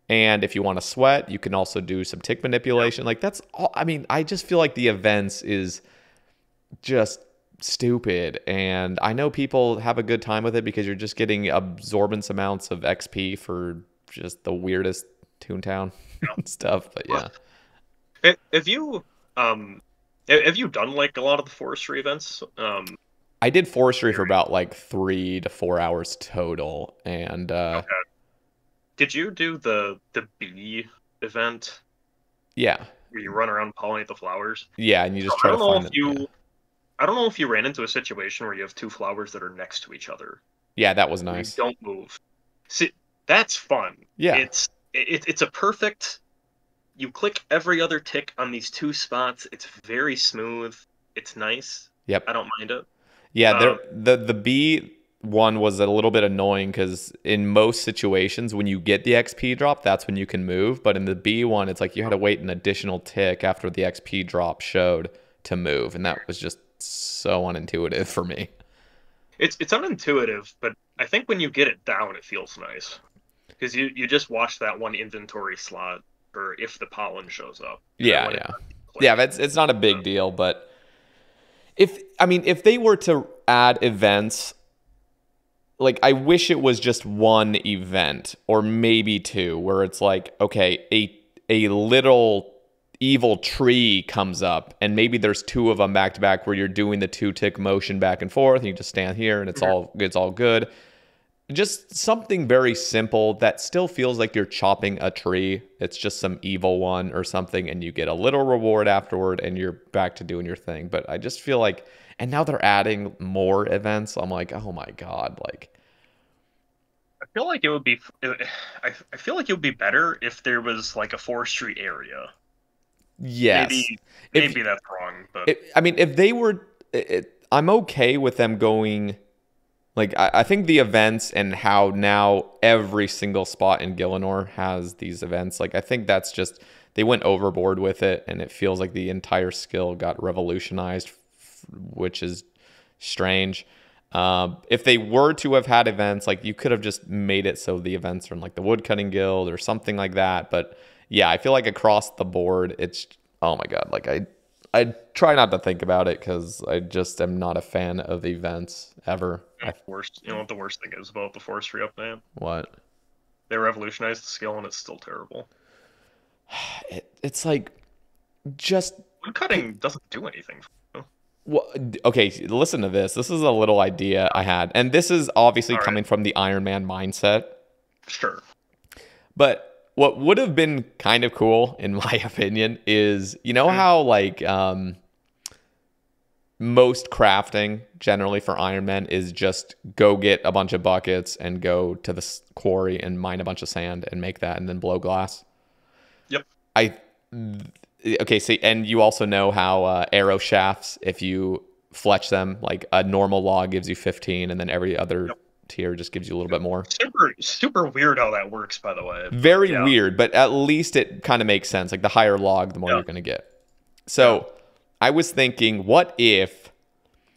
And if you want to sweat, you can also do some tick manipulation. Like that's all. I mean, I just feel like the events is just stupid. And I know people have a good time with it because you're just getting absorbent amounts of XP for just the weirdest Toontown stuff. But yeah. Have you done like a lot of the forestry events? I did forestry for about like 3 to 4 hours total. And okay. Did you do the bee event? Yeah. Where you run around and pollinate the flowers? Yeah, and you just try to find them. I don't know if you ran into a situation where you have two flowers that are next to each other. Yeah, that was nice. You don't move. See, that's fun. Yeah. It's a perfect. You click every other tick on these two spots. It's very smooth. It's nice. Yep. I don't mind it. Yeah, the bee one was a little bit annoying because in most situations when you get the XP drop, that's when you can move. But in the bee one, it's like you had to wait an additional tick after the XP drop showed to move, and that was just so unintuitive for me. It's unintuitive, but I think when you get it down, it feels nice because you just watch that one inventory slot for if the pollen shows up. Yeah. It's not a big deal, but if they were to add events, like I wish it was just one event or maybe two, where it's like, okay, a little evil tree comes up and maybe there's two of them back to back where you're doing the 2-tick motion back and forth and you just stand here and it's all good. Just something very simple that still feels like you're chopping a tree. It's just some evil one or something and you get a little reward afterward and you're back to doing your thing. But I just feel like, and now they're adding more events. I'm like, oh my God. Like, I feel like it would be, I feel like it would be better if there was like a forestry area. Yes. Maybe that's wrong, but if they were, I'm okay with them going. Like, I think the events and how now every single spot in Gielinor has these events, like, I think that's just, they went overboard with it, and it feels like the entire skill got revolutionized, which is strange. If they were to have had events, like, you could have just made it so the events are in, like, the Woodcutting Guild or something like that. But, yeah, I feel like across the board, it's, oh, my God, like, I try not to think about it because I just am not a fan of events ever. You know what the worst thing is about the forestry update? What? They revolutionized the skill and it's still terrible. It's like just woodcutting doesn't do anything. Well, okay, listen to this. This is a little idea I had, and this is obviously coming from the Ironman mindset. Sure. But what would have been kind of cool, in my opinion, is how like most crafting generally for Ironman is just go get a bunch of buckets and go to the quarry and mine a bunch of sand and make that and then blow glass. Yep. Okay, see, and you also know how arrow shafts, if you fletch them, like a normal log gives you 15 and then every other tier just gives you a little bit more. Super weird how that works, by the way. Very weird, but at least it kind of makes sense. Like the higher log, the more you're going to get. So I was thinking, what if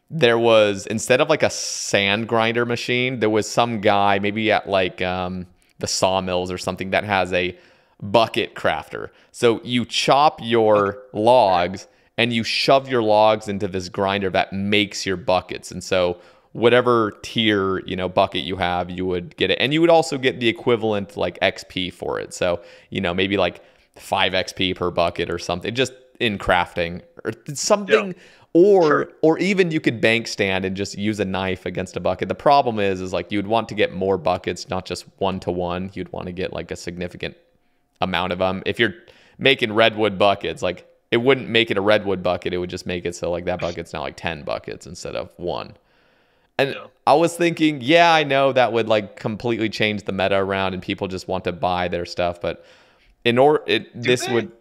there was, instead of like a sand grinder machine, there was some guy maybe at like the sawmills or something that has a bucket crafter. So you chop your logs and you shove your logs into this grinder that makes your buckets. And so whatever tier, bucket you have, you would get it. And you would also get the equivalent like XP for it. So, maybe like 5 XP per bucket or something, just in crafting or something. Or even you could bank stand and just use a knife against a bucket. The problem is like you'd want to get more buckets, not just 1-to-1. You'd want to get like a significant amount of them. If you're making redwood buckets, like it wouldn't make it a redwood bucket. It would just make it so like that bucket's now like 10 buckets instead of 1. And Yeah. I was thinking, yeah, I know that would like completely change the meta around and people just want to buy their stuff, but Do this they? would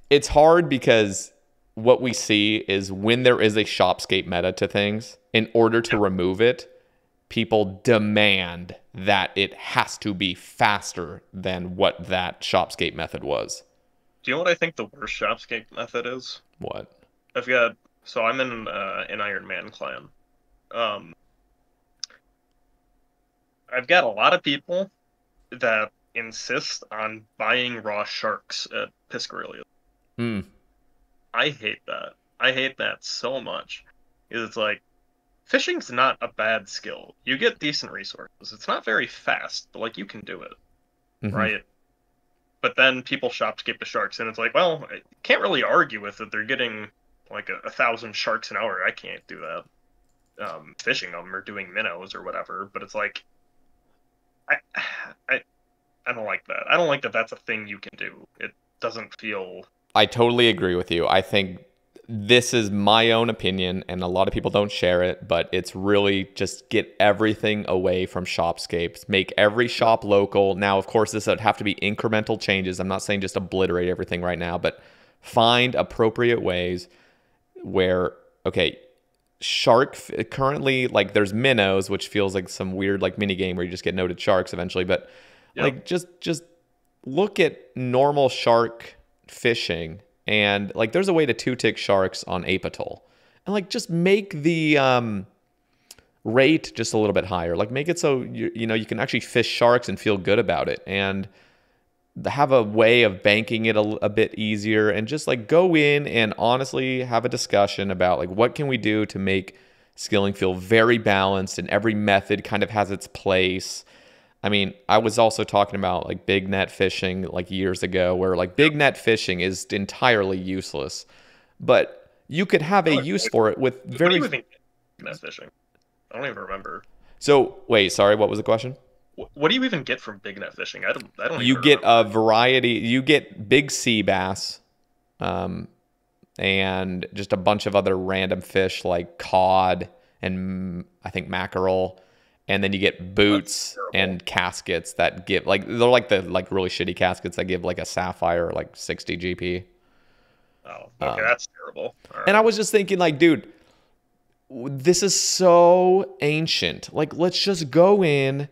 it's hard because what we see is when there is a shopscape meta to things, in order to Yeah. remove it, people demand that it has to be faster than what that shopscape method was. Do you know what I think the worst shopscape method is? What? I've got so I'm in an Iron Man clan. Um, I've got a lot of people that insist on buying raw sharks at Piscarillia. Hmm. I hate that. I hate that so much. 'Cause it's like fishing's not a bad skill. You get decent resources. It's not very fast, but like you can do it, Mm-hmm. right? But then people shopscape the sharks, and it's like, well, I can't really argue with it. They're getting like 1,000 sharks an hour. I can't do that. Fishing them or doing minnows or whatever. But it's like, I, I, I don't like that. I don't like that. That's a thing you can do. It doesn't feel. I totally agree with you. I think this is my own opinion, and a lot of people don't share it, but it's really just get everything away from shopscapes. Make every shop local. Now, of course, this would have to be incremental changes. I'm not saying just obliterate everything right now, but find appropriate ways where, okay, currently, like there's minnows, which feels like some weird like mini game where you just get noted sharks eventually, but Yep. like just look at normal shark fishing, and like there's a way to two-tick sharks on Ape Atoll, and like just make the rate just a little bit higher, like make it so you know you can actually fish sharks and feel good about it, and have a way of banking it a bit easier, and just like go in and honestly have a discussion about like what can we do to make skilling feel very balanced, and every method kind of has its place. I mean, I was also talking about like big net fishing like years ago, where like big net fishing is entirely useless, but you could have a Oh, use for it with what do very. you even get from that fishing? I don't even remember. So wait, sorry, what was the question? What do you even get from big net fishing? I don't You even get a remember. variety. You get big sea bass, um, and just a bunch of other random fish like cod and I think mackerel. And then you get That's boots terrible. and caskets that give like they're like the like really shitty caskets that give like a sapphire like 60 GP. Oh, okay, Um, that's terrible. All and I right. was just thinking like, dude, this is so ancient. Like, let's just go in,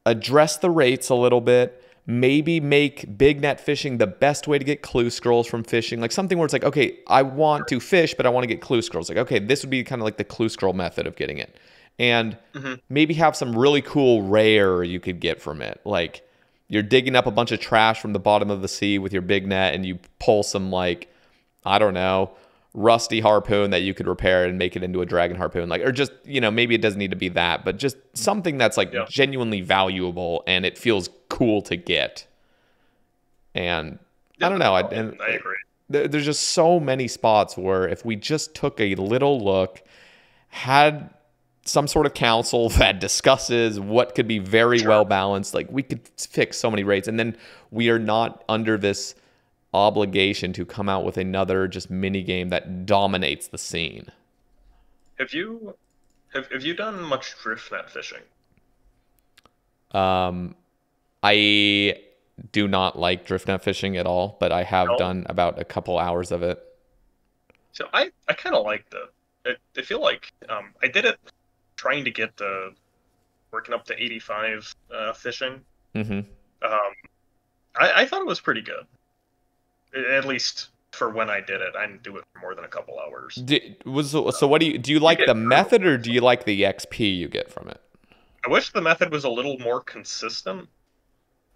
address the rates a little bit, maybe make big net fishing the best way to get clue scrolls from fishing. Like something where it's like, okay, I want to fish, but I want to get clue scrolls. Like, okay, this would be kind of like the clue scroll method of getting it. And Hmm. maybe have some really cool rare you could get from it. Like you're digging up a bunch of trash from the bottom of the sea with your big net and you pull some like, I don't know, rusty harpoon that you could repair and make it into a dragon harpoon, like, or just, you know, maybe it doesn't need to be that, but just something that's like Yeah. genuinely valuable and it feels cool to get. And I Yeah. don't know, No, I agree. there's just so many spots where if we just took a little look, had some sort of council that discusses what could be very Sure. well balanced, like we could fix so many rates, and then we are not under this obligation to come out with another just mini game that dominates the scene. Have you have you done much drift net fishing? Um, I do not like drift net fishing at all, but I have No. done about a couple hours of it. So I kind of liked it. I feel like I did it trying to get working up to 85 fishing. Hmm. Um, I thought it was pretty good. At least for when I did it. I didn't do it for more than a couple hours. So what do you You like get the method or do you like the XP you get from it? I wish the method was a little more consistent.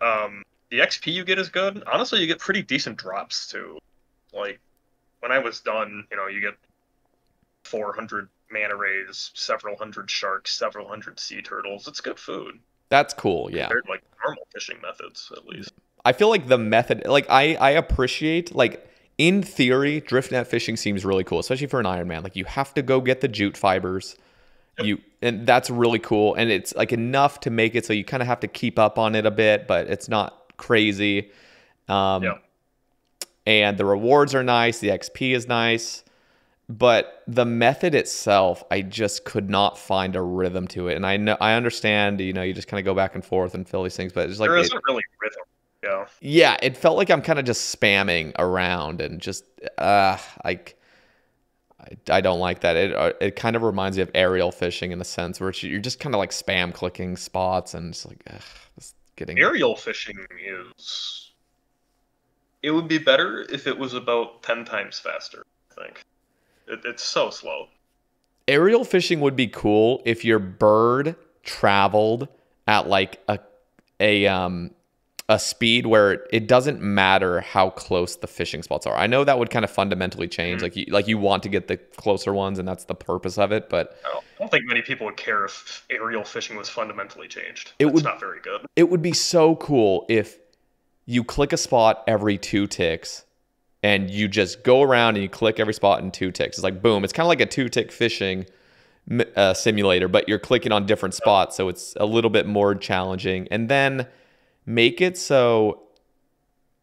The XP you get is good. Honestly, you get pretty decent drops too. Like when I was done, you get 400 manta rays, several hundred sharks, several hundred sea turtles. It's good food That's cool, yeah. compared to like normal fishing methods, at least. I feel like the method, like I appreciate, like in theory, drift net fishing seems really cool, especially for an Ironman. Like you have to go get the jute fibers, Yep. and that's really cool, and it's like enough to make it so you kind of have to keep up on it a bit, but it's not crazy. Yeah. And the rewards are nice, the XP is nice. but the method itself, I just could not find a rhythm to it. And I understand, you just kind of go back and forth and fill these things, but it's like There isn't really rhythm. Yeah. yeah, it felt like I'm kind of just spamming around and just like I don't like that. It kind of reminds me of aerial fishing in a sense where you're just kind of like spam clicking spots and it's like it's getting Aerial fishing is. It would be better if it was about 10 times faster, I think. It's so slow. aerial fishing would be cool if your bird traveled at like a speed where it doesn't matter how close the fishing spots are. I know that would kind of fundamentally change. Mhm. Like you want to get the closer ones, and that's the purpose of it. But I don't think many people would care if aerial fishing was fundamentally changed. it It's would not very good. it would be so cool if you click a spot every 2 ticks, and you just go around and you click every spot in 2 ticks. It's like boom. It's kind of like a 2-tick fishing simulator, but you're clicking on different spots, so it's a little bit more challenging. And then make it so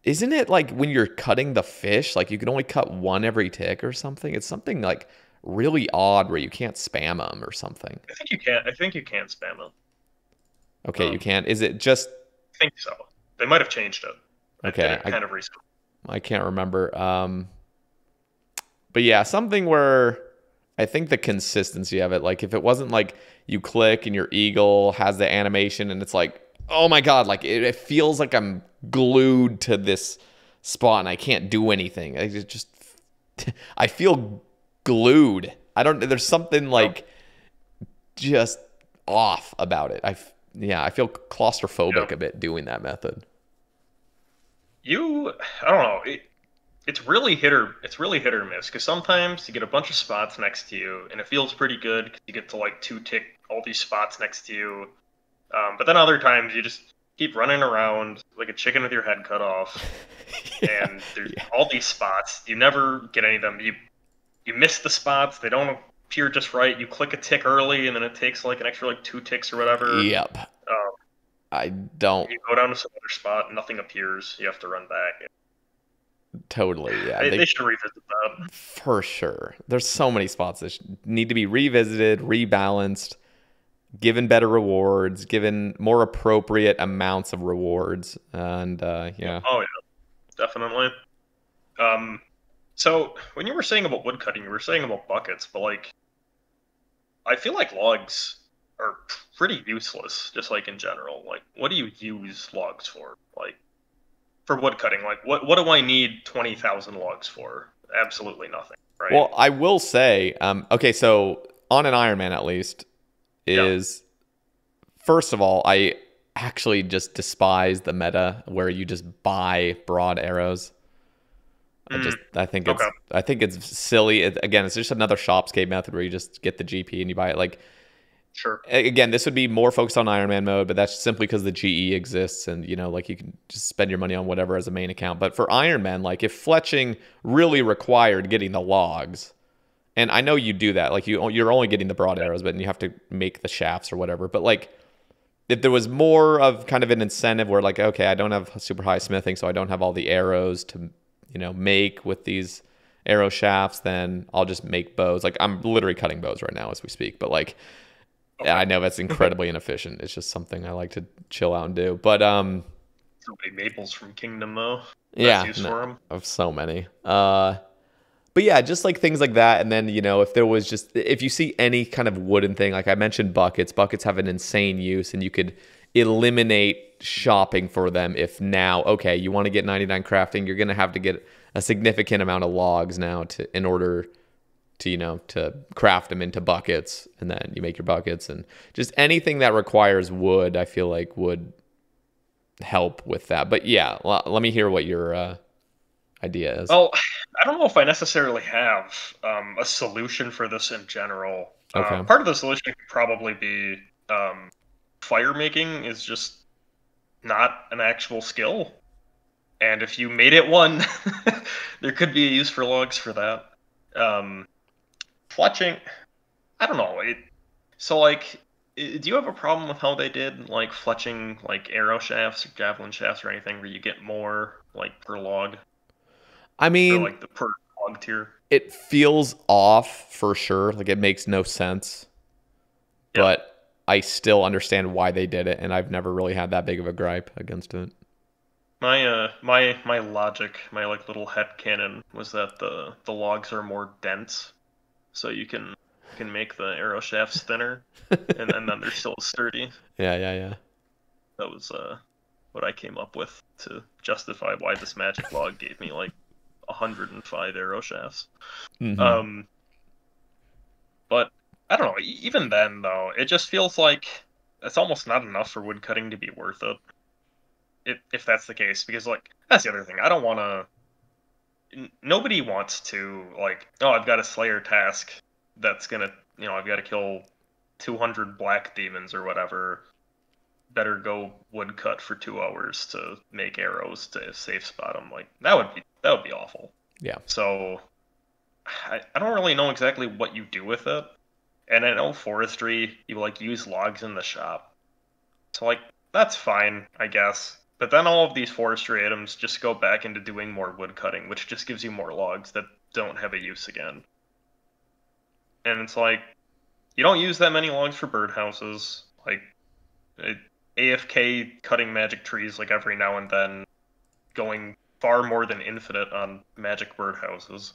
isn't it like when you're cutting the fish, like you can only cut one every tick or something? It's something like really odd where you can't spam them or something. I think you can. I think you can spam them. Okay, you can't. Is it just I think so. They might have changed it. okay? Kind of recently. I can't remember. But yeah, something where I think the consistency of it, like if it wasn't like you click and your eagle has the animation and it's like, oh my God, like it feels like I'm glued to this spot and I can't do anything. I feel glued. There's something like just off about it. I feel claustrophobic Yeah. a bit doing that method. I don't know. It's really hit or miss because sometimes you get a bunch of spots next to you and it feels pretty good because you get to like 2-tick all these spots next to you. But then other times you just keep running around like a chicken with your head cut off, Yeah, and there's yeah. all these spots. You never get any of them. You miss the spots. They don't appear just right. You click a tick early, and then it takes like an extra like 2 ticks or whatever. Yep. Um, I don't you go down to some other spot, nothing appears. You have to run back. totally. Yeah, They should revisit that. for sure. There's so many spots that need to be revisited, rebalanced, given better rewards, given more appropriate amounts of rewards, and yeah. Oh yeah, definitely. Um, so when you were saying about woodcutting, you were saying about buckets, but like I feel like logs are pretty useless, just like in general. Like, what do you use logs for? Like for woodcutting, like what do I need 20,000 logs for? Absolutely nothing, right? Well, I will say, okay, so on an Ironman at least, Yeah. is first of all, I actually just despise the meta where you just buy broad arrows. Mm, It's okay. I think it's silly. Again, it's just another shopscape method where you just get the GP and you buy it. Like Sure. again, this would be more focused on Ironman mode, but that's simply because the GE exists and like you can just spend your money on whatever as a main account. But for Ironman, like if fletching really required getting the logs, and I know you do that, like you're only getting the broad arrows, but you have to make the shafts or whatever. But like if there was more of kind of an incentive where like, okay, I don't have super high smithing, so I don't have all the arrows to, make with these arrow shafts, then I'll just make bows. Like I'm literally cutting bows right now as we speak, but like, yeah, Okay. I know that's incredibly inefficient. It's just something I like to chill out and do. But So many maples from Kingdom though. That's yeah, used no, for them. of so many. But yeah, just like things like that. And then, if there was if you see any kind of wooden thing, like I mentioned buckets have an insane use and you could eliminate shopping for them if now, okay, you want to get 99 crafting, you're going to have to get a significant amount of logs now in order to, to craft them into buckets, and then you make your buckets, and just anything that requires wood, I feel like would help with that. But yeah, let me hear what your idea is. Well, I don't know if I necessarily have a solution for this in general. Okay. Part of the solution could probably be fire making is just not an actual skill. And if you made it one, there could be a use for logs for that. Um, Fletching, I don't know. So, like, do you have a problem with how they did, like, fletching, like, arrow shafts or javelin shafts or anything where you get more, like, per log? I Or, mean, like, the per log tier. It feels off for sure. Like it makes no sense, Yeah. but I still understand why they did it, and I've never really had that big of a gripe against it. My logic, my like little headcanon was that the logs are more dense, so you can make the arrow shafts thinner, and then they're still sturdy. Yeah, yeah, yeah. That was what I came up with to justify why this magic log gave me like 105 arrow shafts. Hmm. Um, but I don't know. Even then, though, it just feels like it's almost not enough for woodcutting to be worth it. If that's the case, because like that's the other thing. I don't want to. Nobody wants to like. Oh, I've got a Slayer task that's gonna. I've got to kill 200 black demons or whatever. Better go woodcut for 2 hours to make arrows to safe spot them. Like that would be awful. Yeah. So I don't really know exactly what you do with it. And I know forestry, you like use logs in the shop. So like that's fine, I guess. But then all of these forestry items just go back into doing more wood cutting, which just gives you more logs that don't have a use again. And it's like you don't use that many logs for birdhouses. Like AFK cutting magic trees like every now and then, going far more than infinite on magic birdhouses.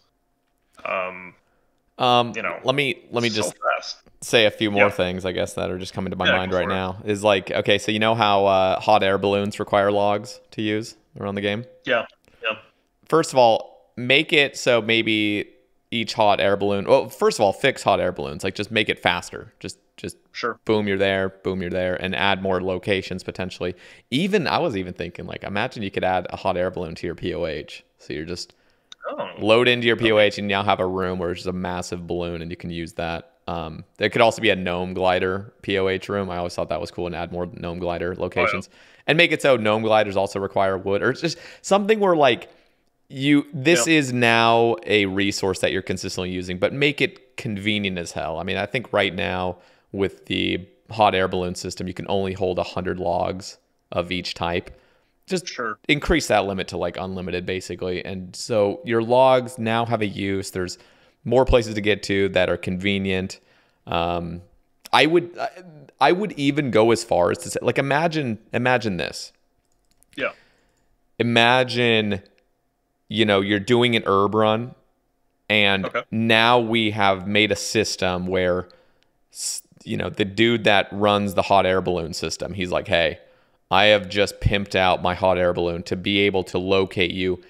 Um, Let me so just fast. say a few more Yeah, things, I guess, that are just coming to my yeah, mind go right for it. now. Is like, okay, so you know how hot air balloons require logs to use around the game? Yeah, yeah, First of all, make it so maybe each hot air balloon. Well, first of all, fix hot air balloons. Like, just make it faster. Just sure. boom, you're there, and add more locations potentially. Even I was even thinking, like, imagine you could add a hot air balloon to your POH. So you're just Oh, load into your okay. POH and you now have a room where it's just a massive balloon and you can use that. There could also be a gnome glider POH room. I always thought that was cool, and add more gnome glider Oh yeah, locations and make it so gnome gliders also require wood, or it's just something where like this yeah, is now a resource that you're consistently using, but make it convenient as hell. I mean, I think right now with the hot air balloon system, you can only hold 100 logs of each type. Just sure. increase that limit to like unlimited basically. And so your logs now have a use. There's more places to get to that are convenient. Um, I would I would even go as far as to say, like, imagine this. Yeah, Imagine, you're doing an herb run, and okay. now we have made a system where, the dude that runs the hot air balloon system, he's like, hey, I have just pimped out my hot air balloon to be able to locate you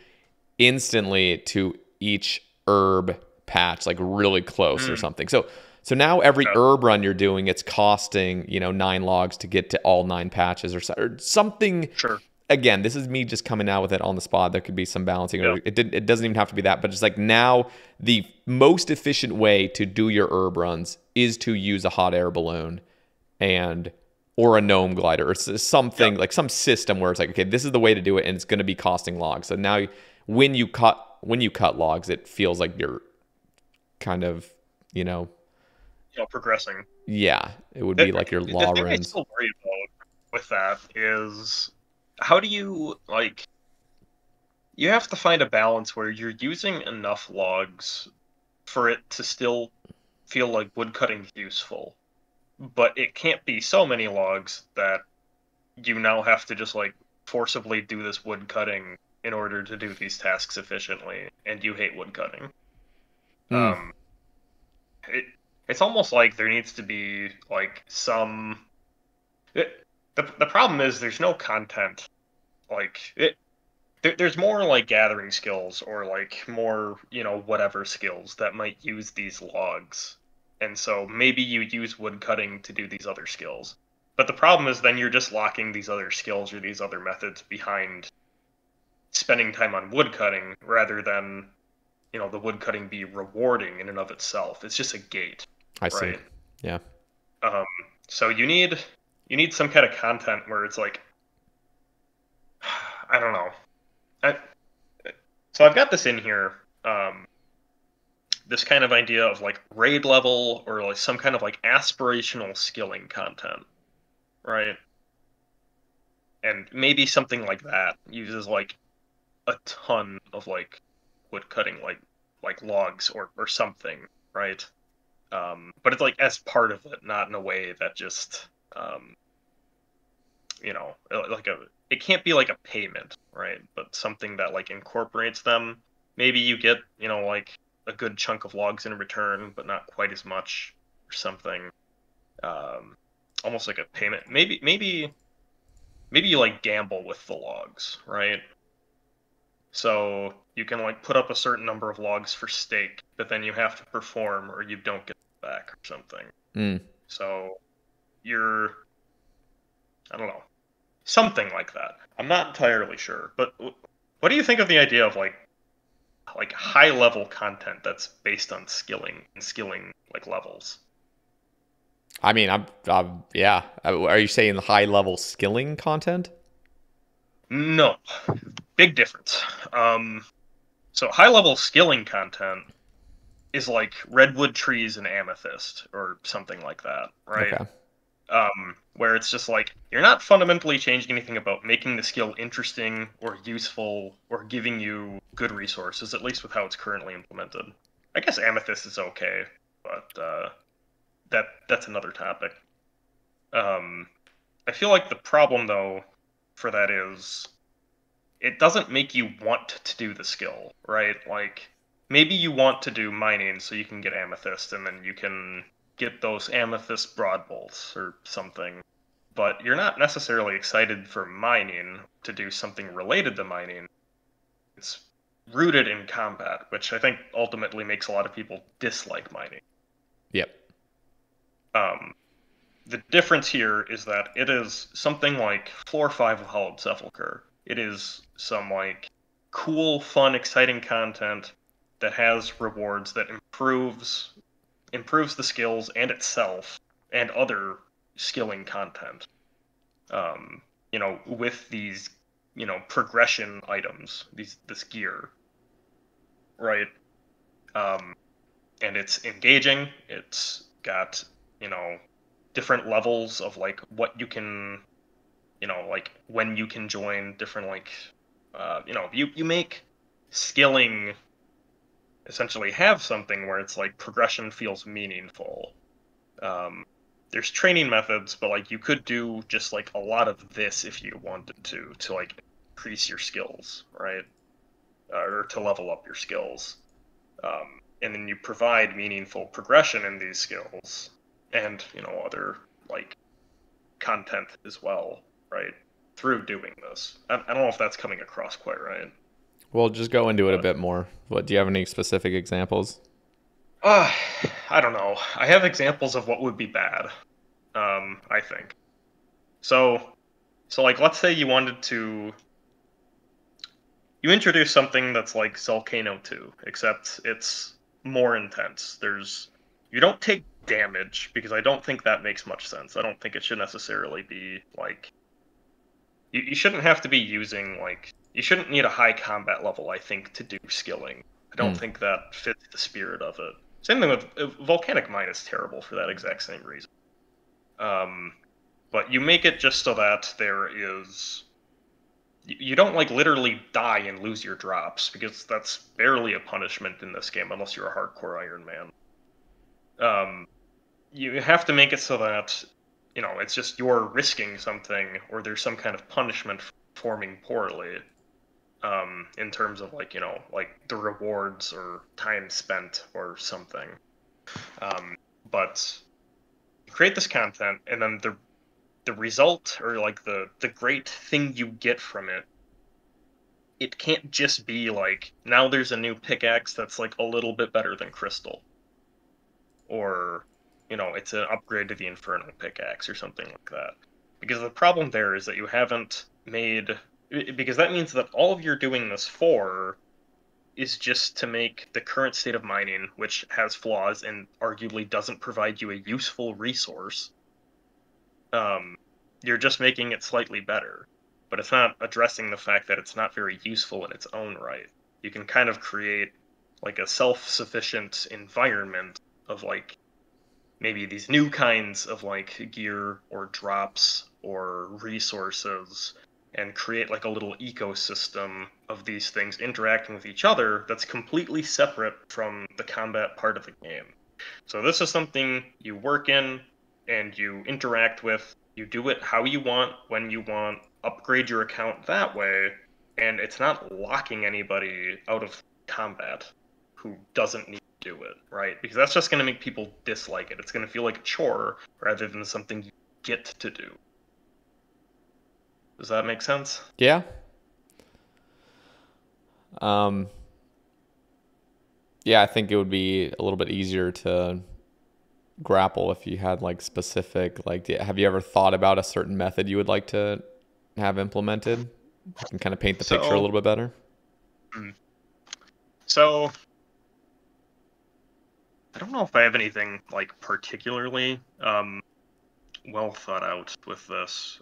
instantly to each herb patch, like really close or Mm, something. So now every okay. herb run you're doing, it's costing 9 logs to get to all 9 patches, or something. Sure. Again, this is me just coming out with it on the spot. There could be some balancing, Yeah. or it doesn't even have to be that, but just like now the most efficient way to do your herb runs is to use a hot air balloon and or a gnome glider, or Yeah. something like some system where it's like, okay, this is the way to do it, and it's going to be costing logs. So now when you cut logs, it feels like you're kind of, you know Progressing. yeah, it would The, be like your the law thing I runes. still worry about with that is how do you like you have to find a balance where you're using enough logs for it to still feel like woodcutting useful, but it can't be so many logs that you now have to just like forcibly do this woodcutting in order to do these tasks efficiently, and you hate woodcutting. Mm, Um, it, it's almost like there needs to be like some. The problem is there's no content. There's more like gathering skills or like more whatever skills that might use these logs, and so maybe you use woodcutting to do these other skills. But the problem is then you're just locking these other skills or these other methods behind spending time on woodcutting rather than the woodcutting be rewarding in and of itself. It's just a gate, I see. right? Yeah. Um, so you need some kind of content where it's like I don't know. I, so I've got this in here. This kind of idea of like raid level or like some kind of like aspirational skilling content, right? And maybe something like that uses like a ton of like wood cutting, like like logs or something, right? But it's like as part of it, not in a way that just like it can't be like a payment, right? But something that like incorporates them. Maybe you get, like a good chunk of logs in return, but not quite as much or something. Um, Almost like a payment. Maybe you like gamble with the logs, right? So you can like put up a certain number of logs for stake, but then you have to perform or you don't get it back or something. Mm. So you're, I don't know, something like that. I'm not entirely sure, but what do you think of the idea of like high level content that's based on skilling like levels? I mean, yeah. Are you saying high level skilling content? No, big difference. Um, so high level skilling content is like redwood trees and amethyst or something like that, right? Okay. Where it's just like you're not fundamentally changing anything about making the skill interesting or useful or giving you good resources, at least with how it's currently implemented. I guess amethyst is okay, but that's another topic. Um, I feel like the problem though for that is it doesn't make you want to do the skill, right? Like maybe you want to do mining so you can get amethyst and then you can get those amethyst broad bolts or something. But you're not necessarily excited for mining to do something related to mining. It's rooted in combat, which I think ultimately makes a lot of people dislike mining. Yep. Um, the difference here is that it is something like floor 5 of Hollowed Sepulchre. It is some like cool, fun, exciting content that has rewards that improves the skills and itself and other skilling content. Um, with these, progression items, this gear, right? Um, and it's engaging. It's got, you know, different levels of like what you can, like when you can join different like, you make skilling essentially have something where it's like progression feels meaningful. Um, there's training methods, but like you could do just like a lot of this if you wanted to like increase your skills, right? Or to level up your skills. And then you provide meaningful progression in these skills and, other like content as well, right? Through doing this. I don't know if that's coming across quite right. Well, just go into it a But bit more. What do you have any specific examples? uh I don't know. I have examples of what would be bad, I think. So like let's say you introduce something that's like Volcano 2, except it's more intense. You don't take damage because I don't think that makes much sense. I don't think it should necessarily be like you shouldn't have to be using like you shouldn't need a high combat level, I think, to do skilling. I don't Hmm. think that fits the spirit of it. Same thing with Volcanic Mine is terrible for that exact same reason. Um, but you make it just so that there is you don't like literally die and lose your drops because that's barely a punishment in this game unless you're a hardcore Iron Man. Um, you have to make it so that it's just you're risking something or there's some kind of punishment for performing poorly. In terms of like like the rewards or time spent or something. Um, but you create this content and then the result or like the great thing you get from it can't just be like now there's a new pickaxe that's like a little bit better than crystal or it's an upgrade to the infernal pickaxe or something like that, because the problem there is that you haven't made because that means that all of you're doing this for is just to make the current state of mining, which has flaws and arguably doesn't provide you a useful resource. um, you're just making it slightly better, but it's not addressing the fact that it's not very useful in its own right. You can kind of create like a self-sufficient environment of like maybe these new kinds of like gear or drops or resources, and create like a little ecosystem of these things interacting with each other that's completely separate from the combat part of the game. So this is something you work in and you interact with. You do it how you want, when you want, upgrade your account that way, and it's not locking anybody out of combat who doesn't need to do it, right? Because that's just going to make people dislike it. It's going to feel like a chore rather than something you get to do. Does that make sense? Yeah. Um, yeah, I think it would be a little bit easier to grapple if you had like specific, like, have you ever thought about a certain method you would like to have implemented? You can kind of paint the picture a So, little bit better. mm, so I don't know if I have anything like particularly well thought out with this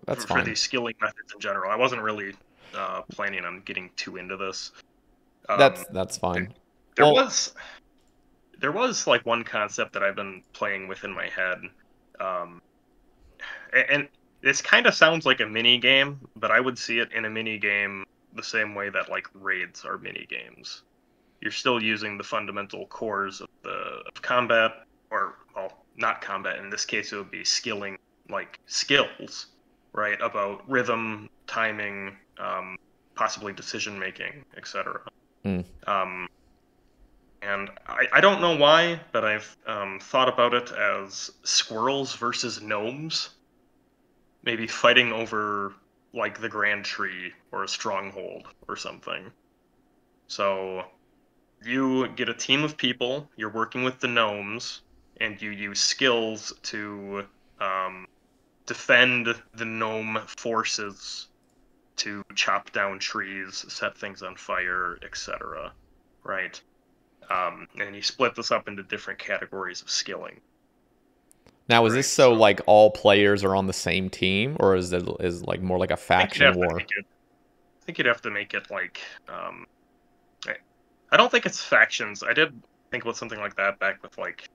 That's for fine. these skilling methods in general. I wasn't really planning on getting too into this. That's There, fine. there Well, was there was like one concept that I've been playing with in my head, um, and this kind of sounds like a mini game, but I would see it in a mini game the same way that like raids are mini games. You're still using the fundamental cores of the of combat, or well, not combat. In this case, it would be skilling, like skills, right? About rhythm, timing, possibly decision making, etc. mm, Um, and I don't know why, but I've thought about it as squirrels versus gnomes, maybe fighting over like the Grand Tree or a stronghold or something. So you get a team of people, you're working with the gnomes, and you use skills to um, defend the gnome forces to chop down trees, set things on fire, etc. Right? And you split this up into different categories of skilling. now, is this Right. so So like all players are on the same team, or is like more like a I think you'd faction have to war? make it. I think you'd have to make it like. I, I don't think it's factions. I did think about something like that back with like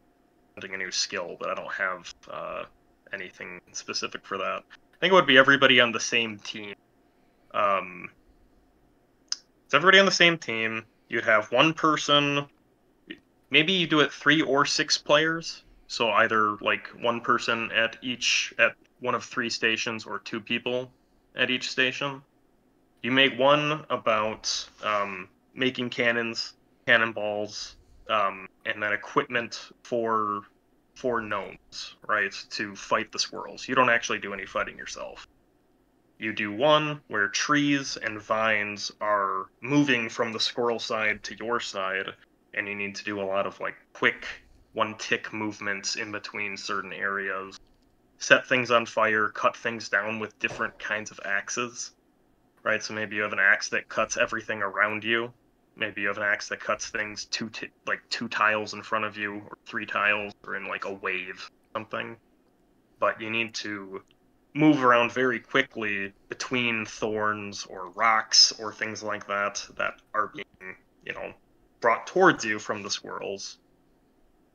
a new skill, but I don't have anything specific for that. I think it would be everybody on the same team. Um, it's everybody on the same team. You'd have one person. Maybe you do it 3 or 6 players. So either like one person at one of 3 stations, or 2 people at each station. You make one about making cannons, cannonballs, and then equipment for gnomes, right, to fight the squirrels. You don't actually do any fighting yourself. You do one where trees and vines are moving from the squirrel side to your side, and you need to do a lot of like quick one tick movements in between certain areas. Set things on fire, cut things down with different kinds of axes, right? So maybe you have an axe that cuts everything around you. Maybe you have an axe that cuts things like 2 tiles in front of you, or 3 tiles, or in like a wave, something. But you need to move around very quickly between thorns or rocks or things like that are being, brought towards you from the squirrels.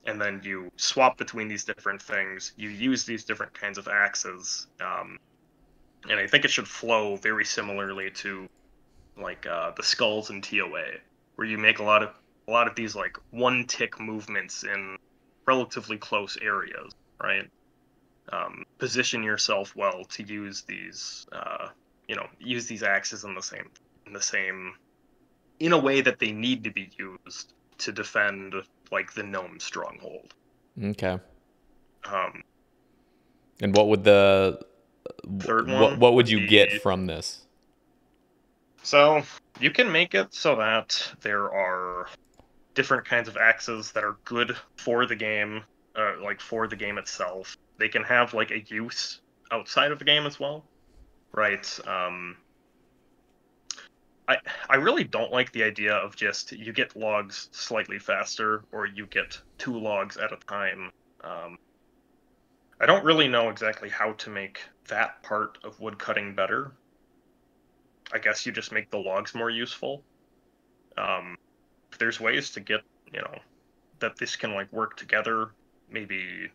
And then you swap between these different things. You use these different kinds of axes, and I think it should flow very similarly to like the skulls in TOA, where you make a lot of these like one tick movements in relatively close areas, right? Position yourself well to use these axes in the same in a way that they need to be used to defend like the gnome stronghold. Okay. Um, And what would the Third what one what would would you get be, from this? so you can make it so that there are different kinds of axes that are good for the game, like for the game itself. They can have like a use outside of the game as well, right? I I really don't like the idea of just you get logs slightly faster, or you get 2 logs at a time. Um, I don't really know exactly how to make that part of woodcutting better. I guess you just make the logs more useful. Um, if there's ways to get, you know, that this can like work together, maybe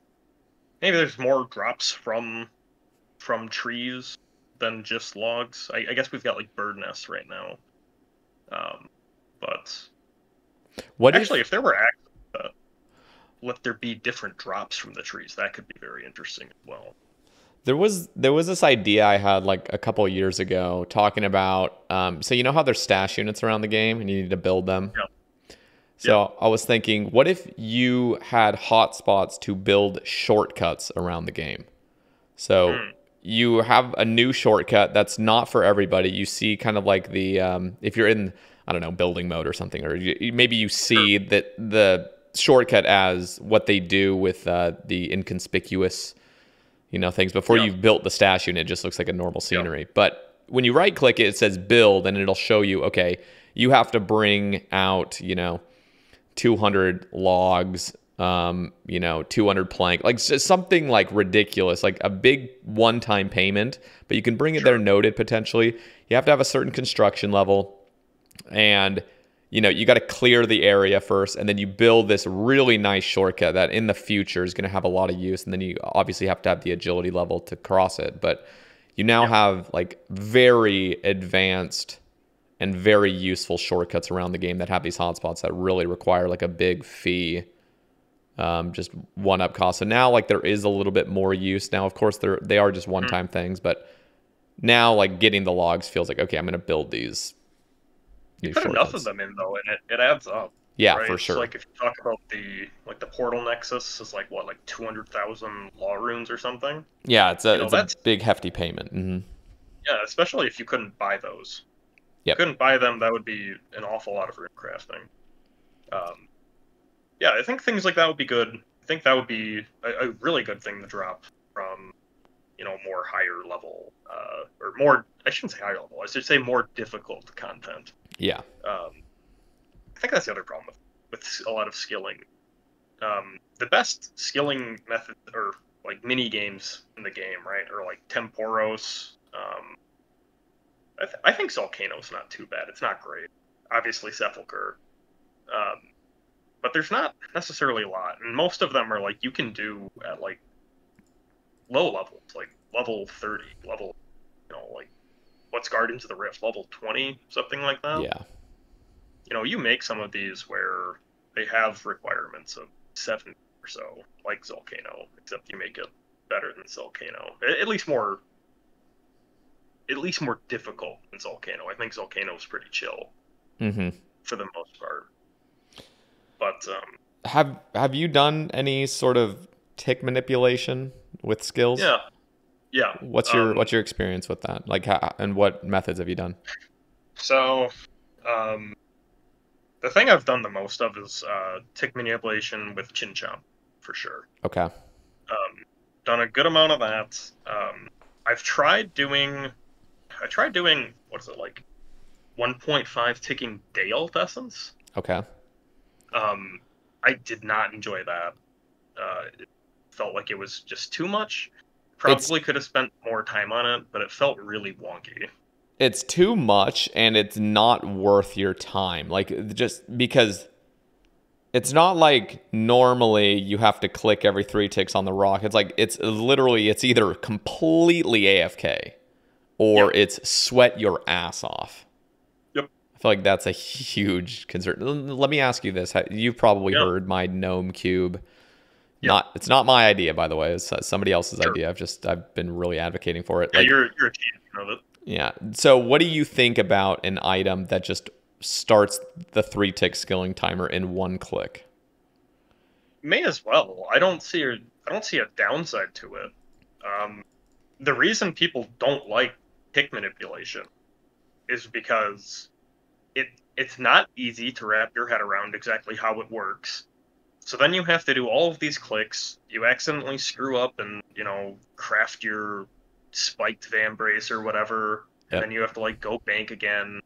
there's more drops from trees, than just logs. I guess we've got like bird nests right now. But What actually, if if there were let there be different drops from the trees, that could be very interesting as well. there was this idea I had like a couple of years ago talking about so you know how there's stash units around the game and you need to build them. Yeah. So I was thinking, what if you had hotspots to build shortcuts around the game? So Mm, you have a new shortcut that's not for everybody. You see kind of like the if you're in, I don't know, building mode or something, or maybe you sure. see that the shortcut as what they do with the inconspicuous, things before Yeah. you've built the stash unit. It just looks like a normal Yeah. scenery. But when you right click it, it says build, and it'll show you, okay, you have to bring out, 200 logs, 200 plank, like just something like ridiculous, like a big one-time payment, but you can bring it there Sure. noted potentially. You have to have a certain construction level, and you got to clear the area first, and then you build this really nice shortcut that in the future is going to have a lot of use, and then you obviously have to have the agility level to cross it. But you now Yeah. have like very advanced and very useful shortcuts around the game that have these hotspots that really require like a big fee, just one up cost. So now like there is a little bit more use. Now, of course, they are just one Mm. time things, but now like getting the logs feels like, okay, I'm going to build these You new put enough of shortcuts. them in though, and it adds up, Yeah, for right? So sure. like if you talk about the portal nexus is like what, like 200,000 law runes or something. Yeah, it's You a know, it's a that's big hefty payment. yeah, especially if you couldn't buy those. If you Yep. couldn't buy them, that would be an awful lot of rune crafting. Um, yeah, I think things like that would be good. I think that would be a really good thing to drop from, more higher level, or more, I shouldn't say higher level, I should say more difficult content. Yeah. Um, I think that's the other problem with a lot of skilling. The best skilling method, or like mini games in the game, right, or like Temporos. I think Volcano's not too bad. It's not great. Obviously, Sepulcher. Um, but there's not necessarily a lot, and most of them are like you can do at like low levels, like level 30, level, like what's Guardians of the Rift, level 20, something like that. Yeah. You make some of these where they have requirements of 70 or so, like Volcano, except you make it better than Volcano. At least more difficult than Volcano. I think Volcano's pretty chill hmm for the most part. But Have you done any sort of tick manipulation with skills? yeah, yeah. What's your experience with that? Like, and what methods have you done? So um, the thing I've done the most of is tick manipulation with Chin Chomp, for sure. Okay. Done a good amount of that. I've tried doing. I tried doing, what is it, like 1.5 ticking Dale Essence. Okay. I did not enjoy that. It felt like it was just too much. It's Probably could have spent more time on it, but it felt really wonky. it's too much and it's not worth your time. Like just because it's not like normally you have to click every 3 ticks on the rock. It's like it's either completely AFK or Yep. it's sweat your ass off. Yep. I feel like that's a huge concern. Let me ask you this. You've probably Yeah. heard my gnome cube. Yep. It's not my idea, by the way. It's somebody else's Sure. idea. I've been really advocating for it. Yeah, Like, you're a champion of it. yeah. So what do you think about an item that just starts the 3 tick skilling timer in one click? May as well. I don't see a downside to it. Um, the reason people don't like tick manipulation is because it's not easy to wrap your head around exactly how it works. So then you have to do all of these clicks. You accidentally screw up and, craft your spiked Vambrace or whatever, and then Yep. you have to like go bank again.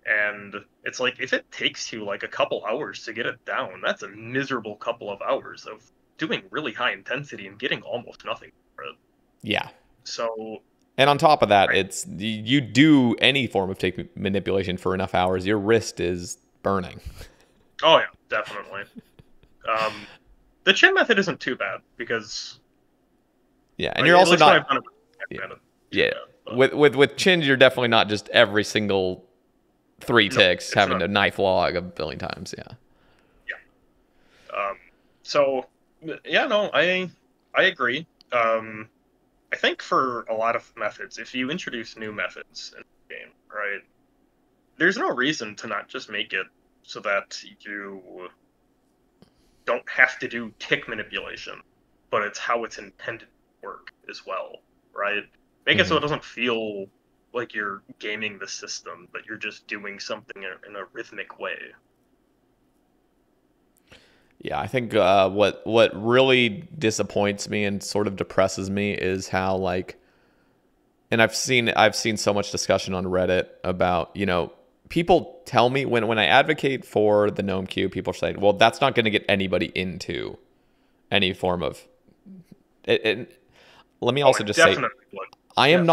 And it's like if it takes you like a couple hours to get it down, that's a miserable couple of hours of doing really high intensity and getting almost nothing for it. Yeah. So, And on top of that, right. it's you do any form of tick manipulation for enough hours, your wrist is burning. Oh yeah, definitely. Um, the chin method isn't too bad because, Yeah, and like, you're at also least when I've not. done it, I've Yeah, done it too yeah. bad. With chins, you're definitely not just every single 3 ticks having not. to knife log a billion times. Yeah. So yeah, no, I agree. I think for a lot of methods, if you introduce new methods in the game, right, there's no reason to not just make it so that you don't have to do tick manipulation, but it's how it's intended to work as well, right? Make it so it doesn't feel like you're gaming the system, but you're just doing something in a rhythmic way. Yeah, I think what really disappoints me and sort of depresses me is how, like, and I've seen so much discussion on Reddit about, people tell me when I advocate for the gnome cube, people are saying, well, that's not going to get anybody into any form of it. Let me also just say, I am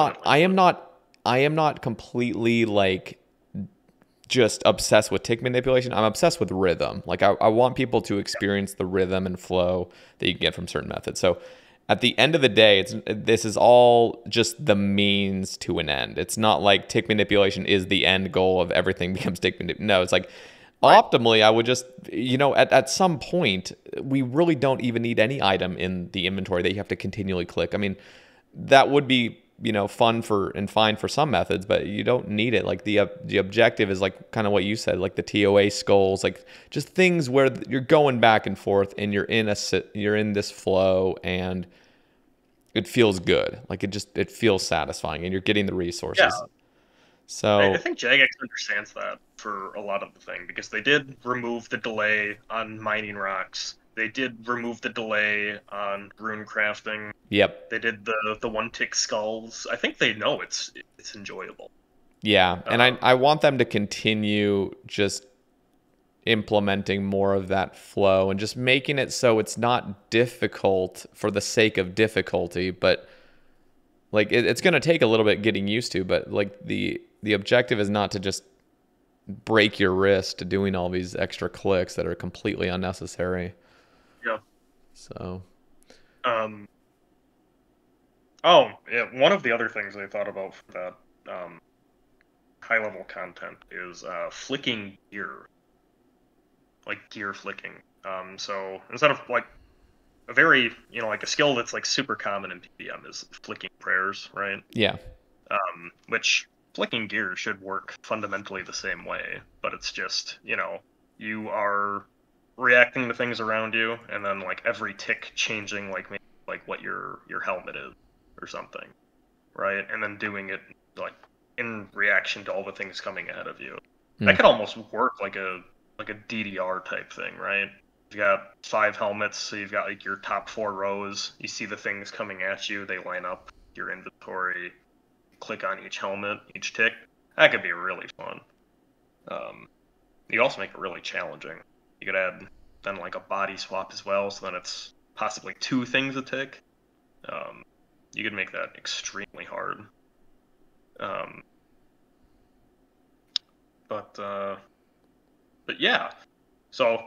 not completely like just obsessed with tick manipulation. I'm obsessed with rhythm. Like I want people to experience the rhythm and flow that you get from certain methods. So at the end of the day, this is all just the means to an end. It's not like tick manipulation is the end goal of everything becomes tick manipulation. No, it's like optimally, I would just, at some point, we really don't even need any item in the inventory that you have to continually click. I mean, that would be, fun and fine for some methods, but you don't need it. Like the objective is like kind of what you said, like the TOA skulls, like just things where you're going back and forth and you're in this flow and it feels good. Like it feels satisfying and you're getting the resources. Yeah. So I think Jagex understands that for a lot of the thing, because they did remove the delay on mining rocks. They did remove the delay on rune crafting. Yep. They did the one tick skulls. I think they know it's enjoyable. Yeah, and I want them to continue just implementing more of that flow and just making it so it's not difficult for the sake of difficulty, but like it's going to take a little bit getting used to, but like the objective is not to just break your wrist doing all these extra clicks that are completely unnecessary. Yeah. So oh, yeah, one of the other things I thought about for that high level content is flicking gear. Like gear flicking. So instead of like a very, like a skill that's like super common in PvM is flicking prayers, right? Yeah. Which flicking gear should work fundamentally the same way, but it's just, you are reacting to things around you, and then like every tick changing like maybe like what your helmet is or something, right? And then doing it like in reaction to all the things coming ahead of you. That could almost work like a DDR type thing, right? You've got 5 helmets, so you've got like your top 4 rows. You see the things coming at you, they line up your inventory. Click on each helmet, each tick. That could be really fun. You also make it really challenging. You could add then like a body swap as well, so then it's possibly 2 things a tick. You could make that extremely hard. But yeah, so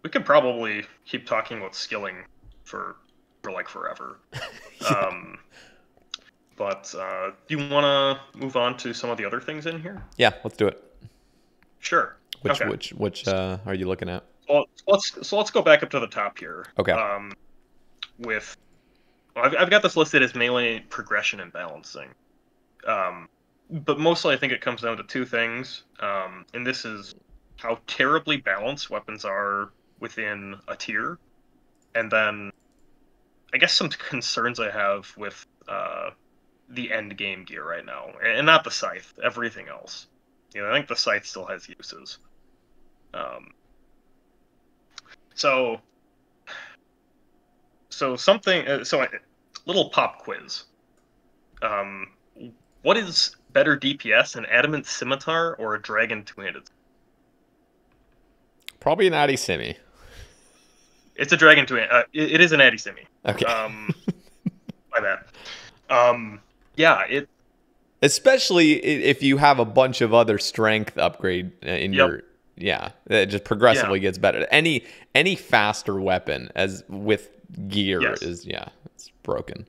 we could probably keep talking about skilling for like forever. But do you want to move on to some of the other things in here? Yeah, let's do it. Sure. Which are you looking at? Well, let's go back up to the top here. Okay. I've got this listed as melee progression and balancing. But mostly I think it comes down to 2 things. And this is how terribly balanced weapons are within a tier. And then I guess some concerns I have with the end game gear right now. And not the scythe, everything else. I think the scythe still has uses. So a little pop quiz. What is better DPS, an adamant scimitar or a dragon two-handed? Probably an Addy Simi. It's a dragon two-handed. It is an Addy Simi. Okay. My bad. Yeah. Especially if you have a bunch of other strength upgrade in your. Yeah, it just progressively gets better. Any faster weapon as with gear is it's broken.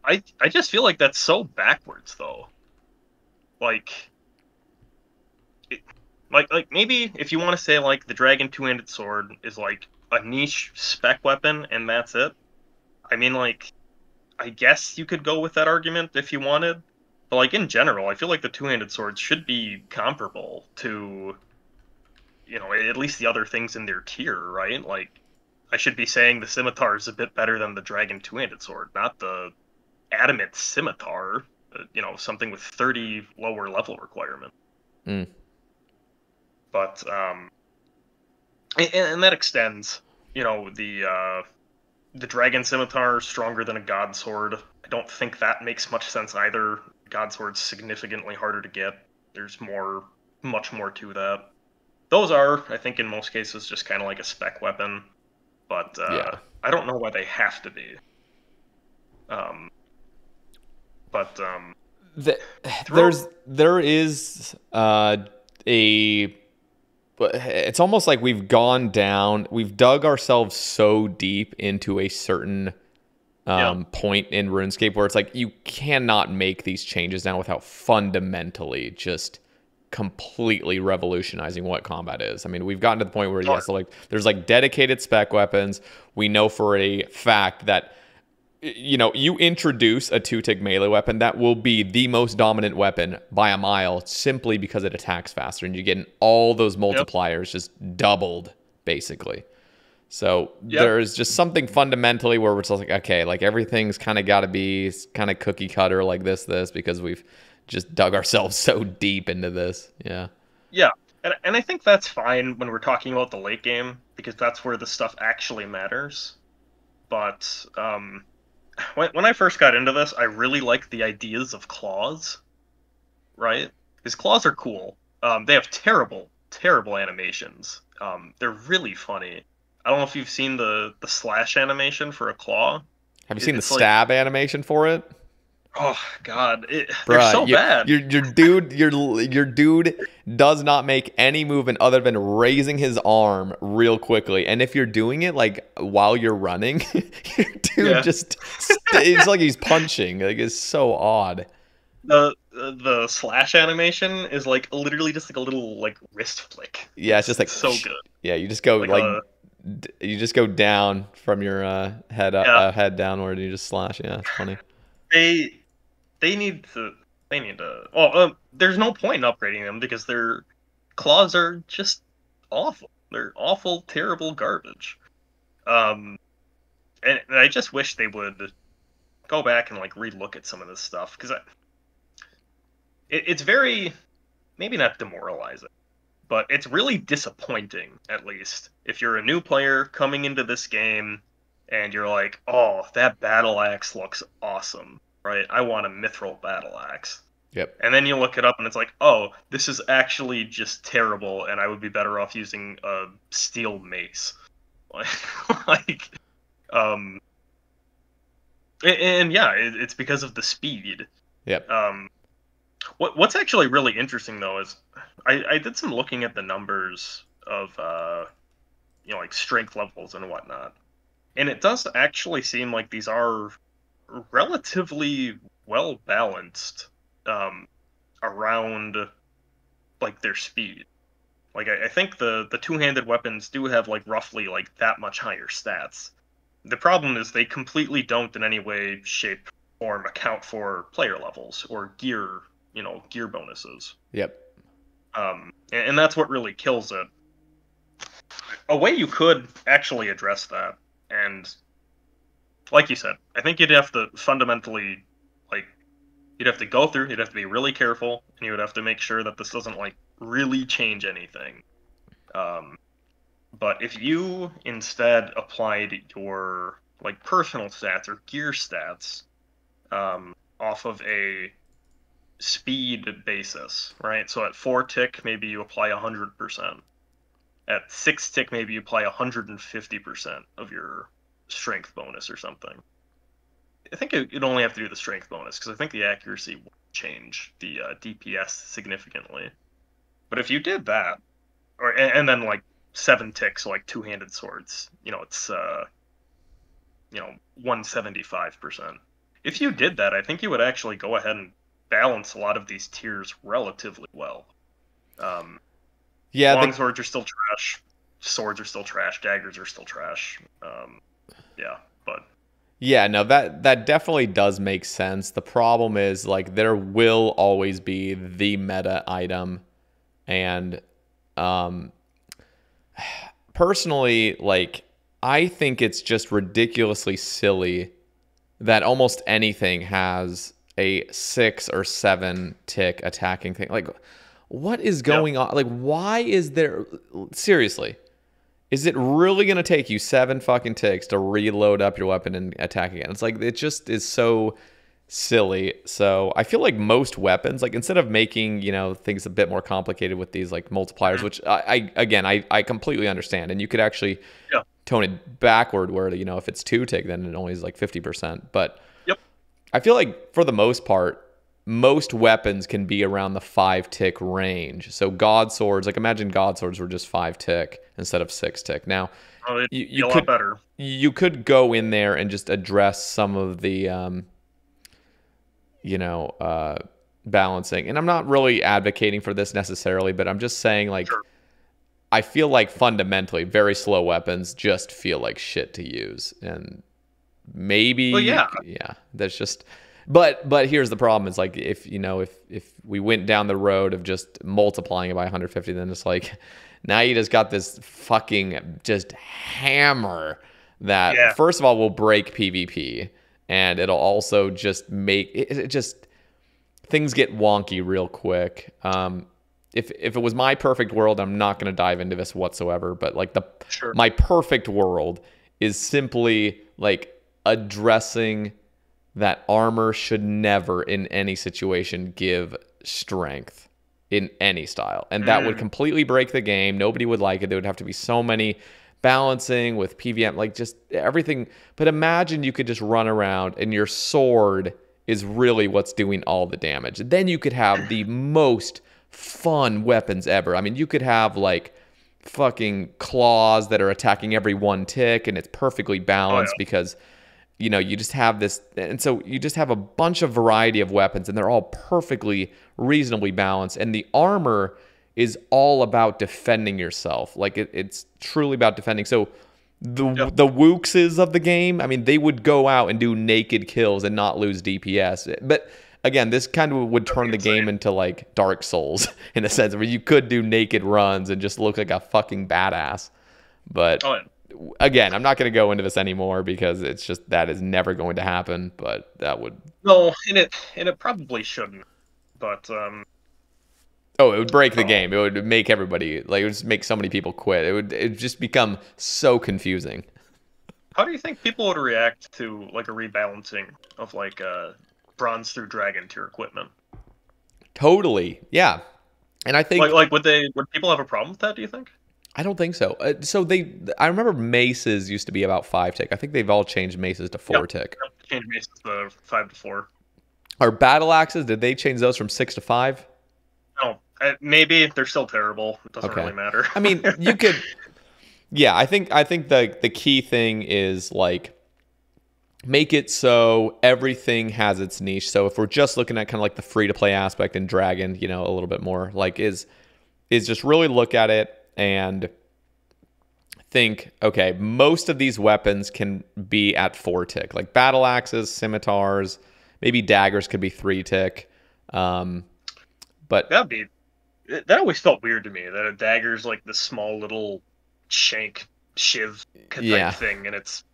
I just feel like that's so backwards though. Like, it, like maybe if you want to say like the dragon two-handed sword is like a niche spec weapon and that's it. I mean, like, I guess you could go with that argument if you wanted, but like in general, I feel like the two-handed swords should be comparable to, at least the other things in their tier, right? Like, I should be saying the scimitar is a bit better than the dragon two-handed sword, not the adamant scimitar. Something with 30 lower level requirement. Mm. But and that extends, the dragon scimitar is stronger than a god sword. I don't think that makes much sense either. God sword's significantly harder to get. There's much more to that. Those are, I think, in most cases, just kind of like a spec weapon, but Yeah. I don't know why they have to be. Um, but The, throw, there is a but it's almost like we've dug ourselves so deep into a certain yeah, point in RuneScape where it's like you cannot make these changes now without fundamentally just completely revolutionizing what combat is. I mean, we've gotten to the point where oh, yes, like there's like dedicated spec weapons. We know for a fact that you introduce a two-tick melee weapon that will be the most dominant weapon by a mile simply because it attacks faster and you're getting all those yep, multipliers just doubled basically. So yep, there's just something fundamentally where we're just like, okay, like everything's kind of got to be kind of cookie cutter like this because we've just dug ourselves so deep into this. Yeah. yeah, and I think that's fine when we're talking about the late game because that's where the stuff actually matters. But when I first got into this, I really liked the ideas of claws, right? Because claws are cool. They have terrible animations. They're really funny. I don't know if you've seen the slash animation for a claw. Have you seen the It's like, stab animation for it? oh god, they're Bruh, so bad. your dude does not make any movement other than raising his arm real quickly. And if you're doing it like while you're running, your dude Yeah. just it's like he's punching. Like it's so odd. The slash animation is like literally just like a little like wrist flick. Yeah, it's It's just it's like so good. yeah, you just go Like like you just go down from your yeah, head downward and you just slash. Yeah, it's funny. they they need to well, there's no point in upgrading them because their claws are just awful. They're awful, terrible garbage. Um, and I just wish they would go back and like relook at some of this stuff because it's very maybe not demoralizing, but it's really disappointing. At least if you're a new player coming into this game and you're like, "Oh, that battle axe looks awesome." Right? I want a mithril battle axe. Yep. And then you look it up and it's like, oh, this is actually just terrible, and I would be better off using a steel mace. Like, um, and yeah, it's because of the speed. Yep. Um, what's actually really interesting though is I did some looking at the numbers of like strength levels and whatnot, and it does actually seem like these are relatively well balanced. Um, Around like their speed. Like I think the two-handed weapons do have like roughly like that much higher stats. The problem is they completely don't in any way, shape, form account for player levels or gear bonuses. Yep. And that's what really kills it. A way you could actually address that, and like you said, I think you'd have to fundamentally like you'd have to go through, you'd have to be really careful, and you would have to make sure that this doesn't like really change anything. Um, but if you instead applied your like personal stats or gear stats off of a speed basis, right? So at 4 tick, maybe you apply 100%. At 6 tick, maybe you apply 150% of your strength bonus or something. I think you'd only have to do the strength bonus because I think the accuracy will change the DPS significantly. But if you did that, and then like 7 ticks, so like two-handed swords, it's 175%. if you did that, I think you would actually go ahead and balance a lot of these tiers relatively well. Um, Yeah, Long swords are still trash. Swords are still trash. Daggers are still trash. Yeah, but yeah, no, that definitely does make sense. The problem is like there will always be the meta item, and um, personally, like I think it's just ridiculously silly that almost anything has a 6 or 7 tick attacking thing. Like, what is yeah, going on? Like, why is there? Seriously, is it really going to take you 7 fucking ticks to reload up your weapon and attack again? It's like it just is so silly. So I feel like most weapons, like instead of making things a bit more complicated with these like multipliers, mhm, which I completely understand, and you could actually yeah, tone it backward where if it's 2 tick, then it only is like 50%. But yep, I feel like for the most part, most weapons can be around the 5 tick range. So god swords, like imagine god swords were just 5 tick instead of 6 tick. Now it'd you, be you a lot could better. you could go in there and just address some of the you know balancing. And I'm not really advocating for this necessarily, but I'm just saying like Sure. I feel like fundamentally very slow weapons just feel like shit to use. And Well, maybe yeah, yeah, that's just but here's the problem is like if we went down the road of just multiplying it by 150, then it's like now you just got this fucking just hammer that yeah, first of all will break PvP, and it'll also just make it just things get wonky real quick. If it was my perfect world, I'm not going to dive into this whatsoever, but like the sure. my perfect world is simply like addressing that armor should never in any situation give strength in any style. And that would Mm, completely break the game. Nobody would like it. There would have to be so many balancing with PVM, like just everything. But imagine you could just run around and your sword is really what's doing all the damage. Then you could have the most fun weapons ever. I mean, you could have like fucking claws that are attacking every 1 tick and it's perfectly oh balanced yeah, because you just have this, and so you just have a bunch of variety of weapons and they're all perfectly reasonably balanced, and the armor is all about defending yourself. Like it's truly about defending. So yeah, the wookses of the game, I mean, they would go out and do naked kills and not lose DPS. But again, this kind of would that'd be turn the game insane. into like Dark Souls in a sense where you could do naked runs and just look like a fucking badass. But Oh yeah. again, I'm not going to go into this anymore because it's just that is never going to happen. But that would, No, and it probably shouldn't. But oh, it would break the oh, game. It would make everybody like it would just make so many people quit. It would just become so confusing. how do you think people would react to like a rebalancing of like bronze through dragon tier equipment? Totally, yeah. And I Like think like would people have a problem with that? Do you think? I don't think so. I remember maces used to be about 5 tick. I think they've all changed maces to Yep. 4 tick. Yep. Change bases to 5 to 4. Our battle axes, did they change those from 6 to 5? No, maybe they're still terrible. It doesn't Okay. really matter. I mean, you could. Yeah, I think the key thing is like make it so everything has its niche. So if we're just looking at kind of like the free to play aspect in Dragon, a little bit more like is just really look at it and think, okay, most of these weapons can be at 4 tick, like battle axes, scimitars, maybe daggers could be 3 tick. Um, but That'd be that always felt weird to me that a dagger's like the small little shank shiv type yeah, thing, and it's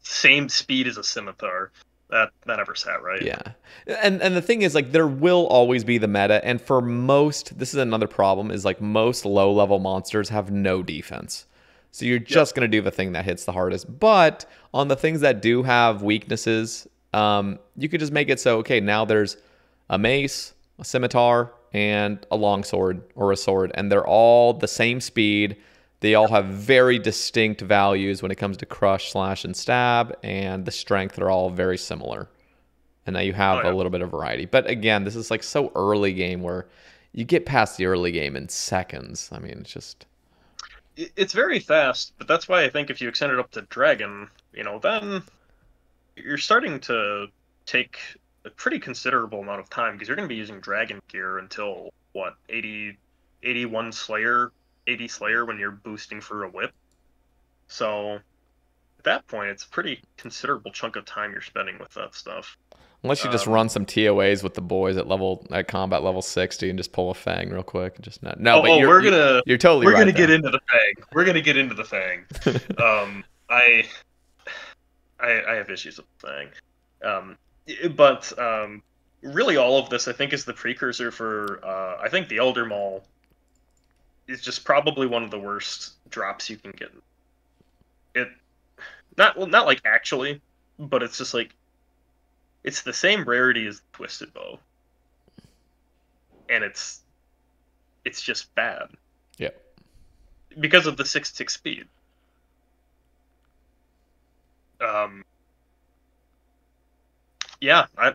same speed as a scimitar. That never sat right. yeah. And the thing is like there will always be the meta, and for most, this is another problem is like most low level monsters have no defense. So you're Yep. just going to do the thing that hits the hardest. But on the things that do have weaknesses, you could just make it so, okay, now there's a mace, a scimitar, and a longsword or a sword, and they're all the same speed. They all have very distinct values when it comes to crush, slash, and stab, and the strength are all very similar. And now you Oh have a yeah. little bit of variety. But again, this is like so early game where you get past the early game in seconds. I mean, it's just It's very fast, but that's why I think if you extend it up to dragon, then you're starting to take a pretty considerable amount of time because you're going to be using dragon gear until what, 81 Slayer, 80 Slayer when you're boosting for a whip. So at that point, it's a pretty considerable chunk of time you're spending with that stuff. Unless you just run some TOAs with the boys at combat level 60 and just pull a Fang real quick. Just not. No, but you're totally right. We're gonna get into the Fang. We're gonna get into the Fang. I have issues with the Fang. But really all of this I think is the precursor for I think the Elder Maul is just probably one of the worst drops you can get. It not like actually, but it's just like it's the same rarity as the Twisted Bow. And it's just bad. Yeah. Because of the 6-tick speed. Yeah, I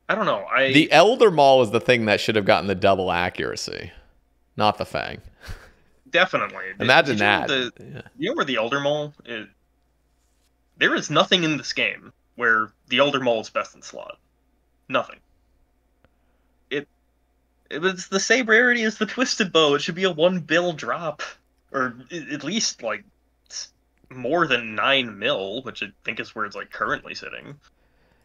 don't know. The Elder Maul is the thing that should have gotten the double accuracy, not the Fang. Definitely. Imagine that. You know where the Elder Maul is? There is nothing in this game where the Elder Maul is best in slot. Nothing. It's the same rarity as the Twisted Bow. It should be a 1 bill drop. Or at least, like, more than 9 mil, which I think is where it's, like, currently sitting.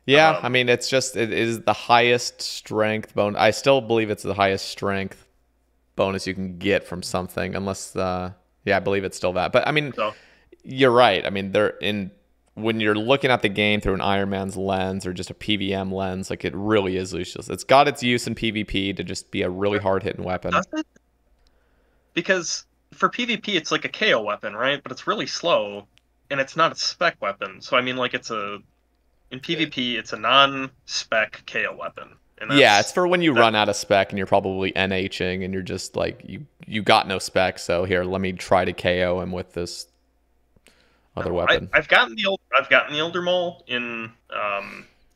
Yeah, I mean, it is the highest strength bonus. I still believe it's the highest strength bonus you can get from something, unless, I believe it's still that. But, I mean, you're right. I mean, when you're looking at the game through an Ironman's lens or just a PVM lens, like, it really is useless. It's got its use in PvP to just be a really hard-hitting weapon. Does it? Because for PvP, it's like a KO weapon, right? But it's really slow, and it's not a spec weapon. So, I mean, like, in PvP, it's a non-spec KO weapon. And it's for when you run out of spec and you're probably NHing and you're just like, you got no spec, so here, let me try to KO him with this other weapon. I've gotten the Elder Maul in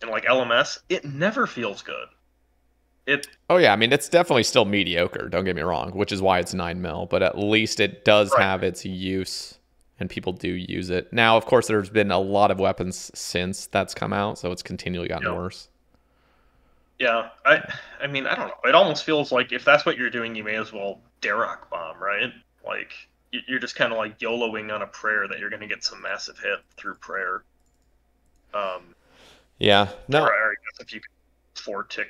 like LMS. It never feels good. Oh yeah, I mean, it's definitely still mediocre, don't get me wrong, which is why it's 9 mil, but at least it does have its use and people do use it. Now, of course, there's been a lot of weapons since that's come out, so it's continually gotten worse. Yeah, I mean, I don't know. It almost feels like if that's what you're doing, you may as well DrTorag bomb, right? Like, you're just kind of like YOLOing on a prayer that you're going to get some massive hit through prayer. Yeah, no. Or I guess if you could 4-tick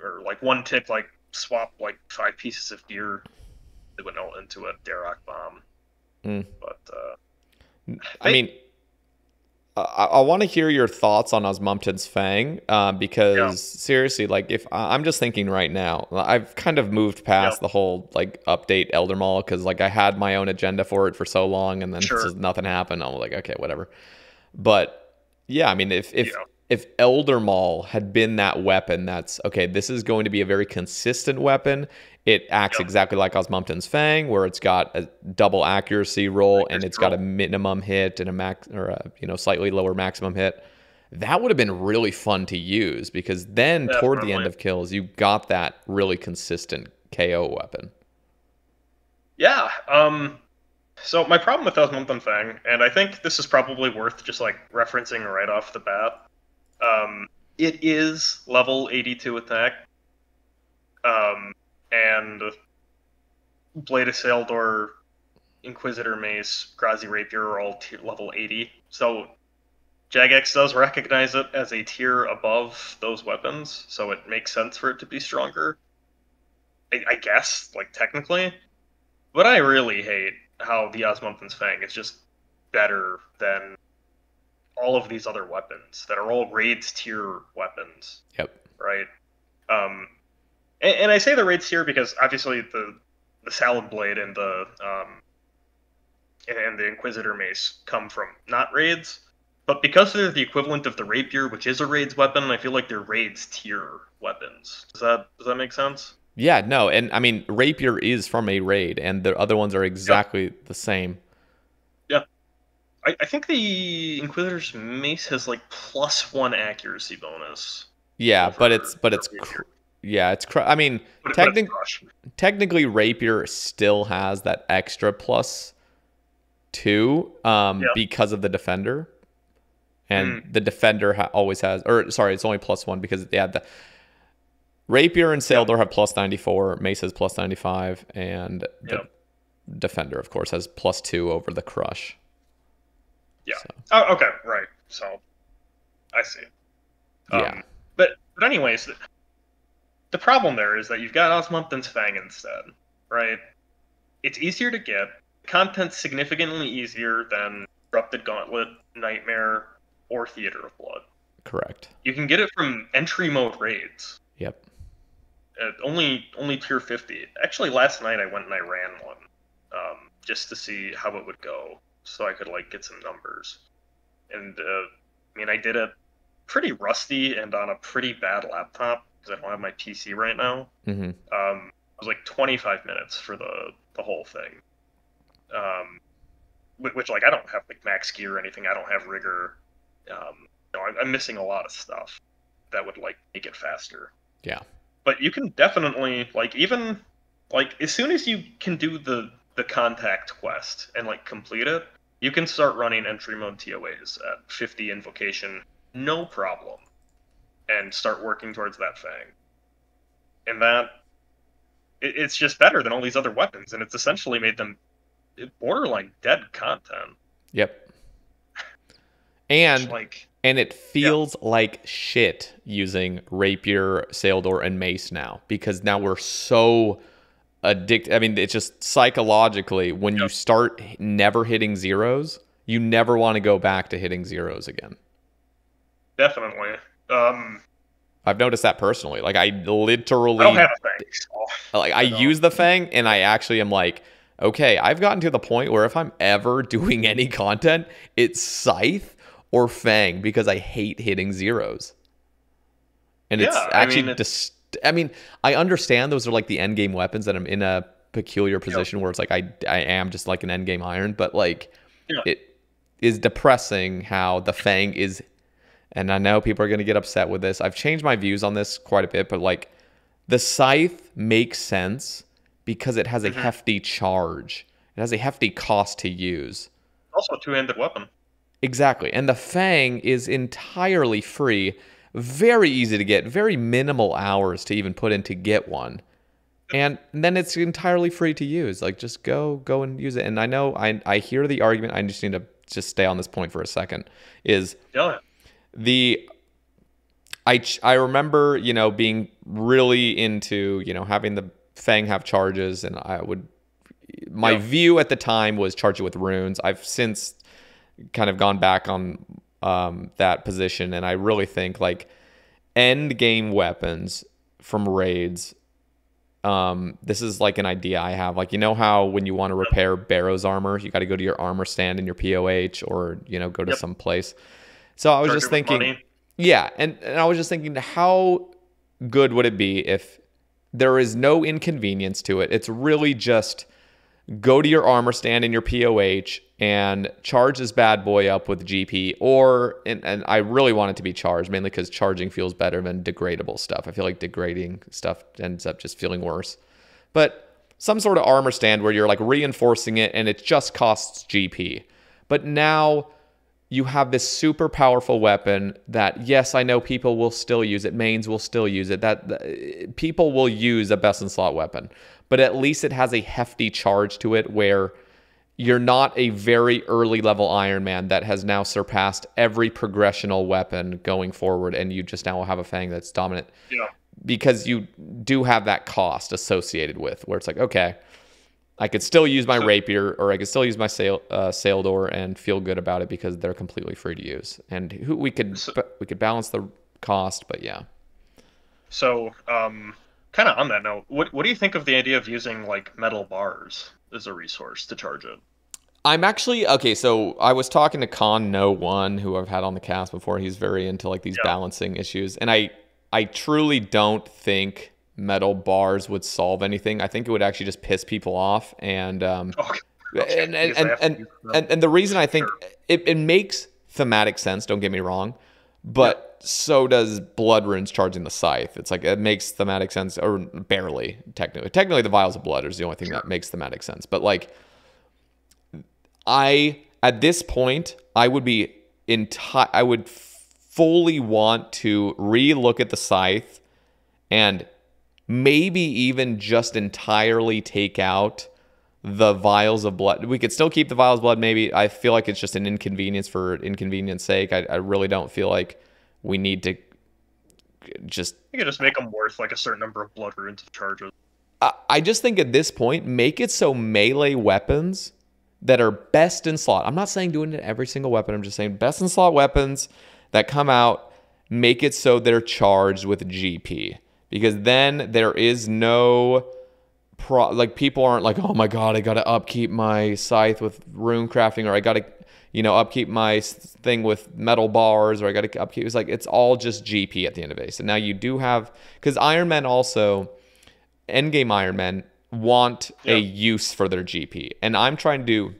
or like 1-tick, like swap like 5 pieces of gear, it would ult into a DrTorag bomb. But I mean, I want to hear your thoughts on Osmumten's Fang because seriously, like, if I'm just thinking right now, I've kind of moved past the whole like update Elder Maul because like I had my own agenda for it for so long, and then nothing happened. I'm like, okay, whatever. But yeah, I mean, if Elder Maul had been that weapon, that's okay. This is going to be a very consistent weapon. It acts exactly like Osmumten's Fang, where it's got a double accuracy roll and it's got a minimum hit and a slightly lower maximum hit. That would have been really fun to use because then toward the end of kills, you got that really consistent KO weapon. Yeah. So my problem with Osmumten Fang, and I think this is probably worth just like referencing right off the bat. It is level 82 attack. And Blade of Saeldor, Inquisitor Mace, Grazi Rapier are all level 80. So Jagex does recognize it as a tier above those weapons, so it makes sense for it to be stronger. I guess, like, technically. But I really hate how the Osmumten's Fang is just better than all of these other weapons that are all raids tier weapons. Yep. Right? And I say the raids tier because obviously the Salad Blade and the Inquisitor Mace come from not raids, but because they're the equivalent of the Rapier, which is a raids weapon, I feel like they're raids tier weapons. Does that make sense? Yeah, no, and I mean Rapier is from a raid, and the other ones are exactly the same. Yeah, I think the Inquisitor's Mace has like +1 accuracy bonus. Yeah, but it's I mean, technically Rapier still has that extra +2 because of the Defender. and the defender always has, or sorry, it's only +1 because they had the rapier and saildor have +94, mace has +95, and the defender, of course, has +2 over the crush. Yeah. So. Oh, okay, right. So I see. Yeah. But anyways, the problem there is that you've got Osmumten's Fang instead, right? It's easier to get. Content's significantly easier than Corrupted Gauntlet, Nightmare, or Theater of Blood. Correct. You can get it from entry mode raids. Yep. Only tier 50. Actually, last night I went and I ran one, just to see how it would go, so I could like get some numbers. And I mean, I did it pretty rusty and on a pretty bad laptop because I don't have my PC right now. Mm-hmm. It was like 25 minutes for the whole thing. Which like I don't have like max gear or anything. I don't have rigor. I'm missing a lot of stuff that would like make it faster. Yeah. But you can definitely like even like as soon as you can do the contact quest and like complete it, you can start running entry mode TOAs at 50 invocation, no problem, and start working towards that Fang. And that it's just better than all these other weapons, and it's essentially made them borderline dead content. Yep. And it feels like shit using rapier, saildor, and mace now, because now we're so addicted. I mean, it's just psychologically, when you start never hitting zeros, you never want to go back to hitting zeros again. Definitely. I've noticed that personally. Like, I literally... I don't have a Fang. So I use the Fang, and I actually am like, okay, I've gotten to the point where if I'm ever doing any content, it's Scythe or Fang, because I hate hitting zeros. And it's actually I mean, I understand those are like the end game weapons that I'm in a peculiar position where it's like I am just like an end game iron, but like it is depressing how the Fang is, and I know people are going to get upset with this. I've changed my views on this quite a bit, but like the Scythe makes sense because it has a hefty charge. It has a hefty cost to use. Also a two-handed weapon. Exactly. And the Fang is entirely free, very easy to get, very minimal hours to even put in to get one. And then it's entirely free to use. Like, just go and use it. And I know I hear the argument. I just need to just stay on this point for a second. I remember, being really into, having the Fang have charges, and my view at the time was charge it with runes. I've since kind of gone back on that position, and I really think like end game weapons from raids, this is like an idea I have. Like, how when you want to repair Barrow's armor, you got to go to your armor stand in your POH, or go to some place. So I was just thinking, and I was just thinking, how good would it be if there is no inconvenience to it? It's really just go to your armor stand in your POH and charge this bad boy up with GP, and I really want it to be charged, mainly because charging feels better than degradable stuff. I feel like degrading stuff ends up just feeling worse. But some sort of armor stand where you're like reinforcing it and it just costs GP. But now you have this super powerful weapon that, yes, I know people will still use it. Mains will still use it. That people will use a best in slot weapon. But at least it has a hefty charge to it where you're not a very early level Iron Man that has now surpassed every progressional weapon going forward, and you just now have a Fang that's dominant. Yeah. Because you do have that cost associated with, where it's like, okay, I could still use my rapier, or I could still use my saildor and feel good about it because they're completely free to use. And we could balance the cost, but yeah. So, kind of on that note, what do you think of the idea of using like metal bars as a resource to charge it? I'm actually so I was talking to Con No One, who I've had on the cast before. He's very into like these balancing issues, and I truly don't think metal bars would solve anything. I think it would actually just piss people off, and and the reason I think it makes thematic sense, don't get me wrong, but so does Blood Runes charging the Scythe. It's like it makes thematic sense, or barely. Technically the Vials of Blood is the only thing that makes thematic sense. But like, at this point, I would be I would fully want to re-look at the scythe and maybe even just entirely take out the vials of blood. We could still keep the vials of blood. Maybe I feel like it's just an inconvenience for inconvenience sake. I really don't feel like we need to just. You could just make them worth like a certain number of blood runes of charges. I just think at this point, make it so melee weapons that are best in slot. I'm not saying doing it to every single weapon. I'm just saying best in slot weapons that come out, make it so they're charged with GP. Because then there is no like people aren't like, oh my god, I gotta upkeep my scythe with rune crafting, or I gotta upkeep my thing with metal bars, or I gotta upkeep. It's like it's all just GP at the end of it. So now you do have, because Ironmen also, endgame Ironmen want a use for their GP, and I'm trying to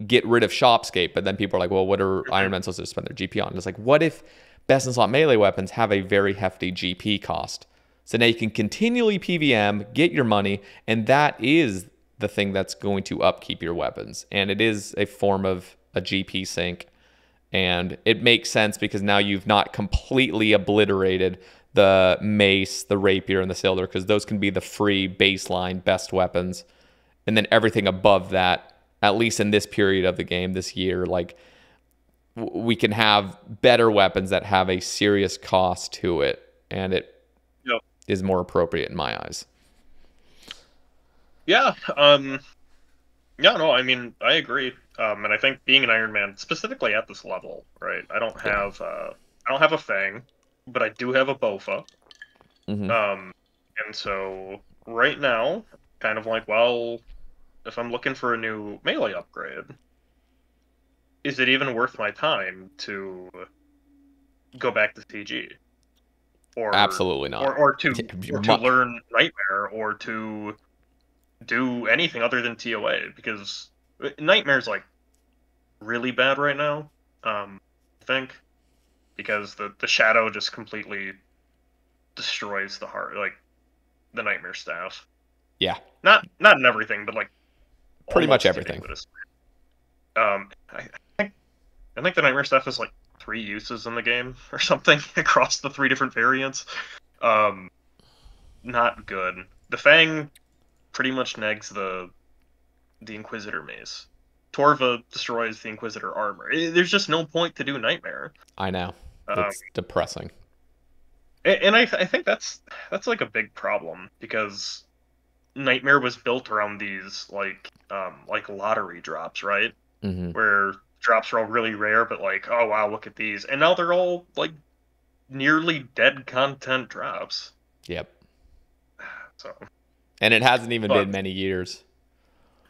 get rid of Shopscape, but then people are like, well, what are Ironmen supposed to spend their GP on? And it's like, what if best in slot melee weapons have a very hefty GP cost? So now you can continually PVM, get your money, and that is the thing that's going to upkeep your weapons. And it is a form of a GP sink. And it makes sense because now you've not completely obliterated the mace, the rapier, and the sailor, because those can be the free baseline best weapons. And then everything above that, at least in this period of the game, this year, like we can have better weapons that have a serious cost to it. And it is more appropriate in my eyes. Yeah. Yeah, no, I mean, I agree. And I think being an Iron Man, specifically at this level, right? I don't have a Fang, but I do have a Bofa. And so right now, kind of like, well, if I'm looking for a new melee upgrade, is it even worth my time to go back to CG? Or absolutely not. Or to learn Nightmare, or to do anything other than TOA, because Nightmare's like really bad right now. I think because the shadow just completely destroys the heart, like the Nightmare staff. Yeah. Not in everything, but like pretty much everything. I think the Nightmare staff is like 3 uses in the game or something across the 3 different variants. Not good. The Fang pretty much negs the Inquisitor mace. Torva destroys the Inquisitor armor. There's just no point to do Nightmare. I know. It's depressing. And I think that's like a big problem, because Nightmare was built around these like lottery drops, right? Where drops are all really rare, but like, oh wow, look at these. And now they're all like nearly dead content drops. Yep. So. And it hasn't even been many years.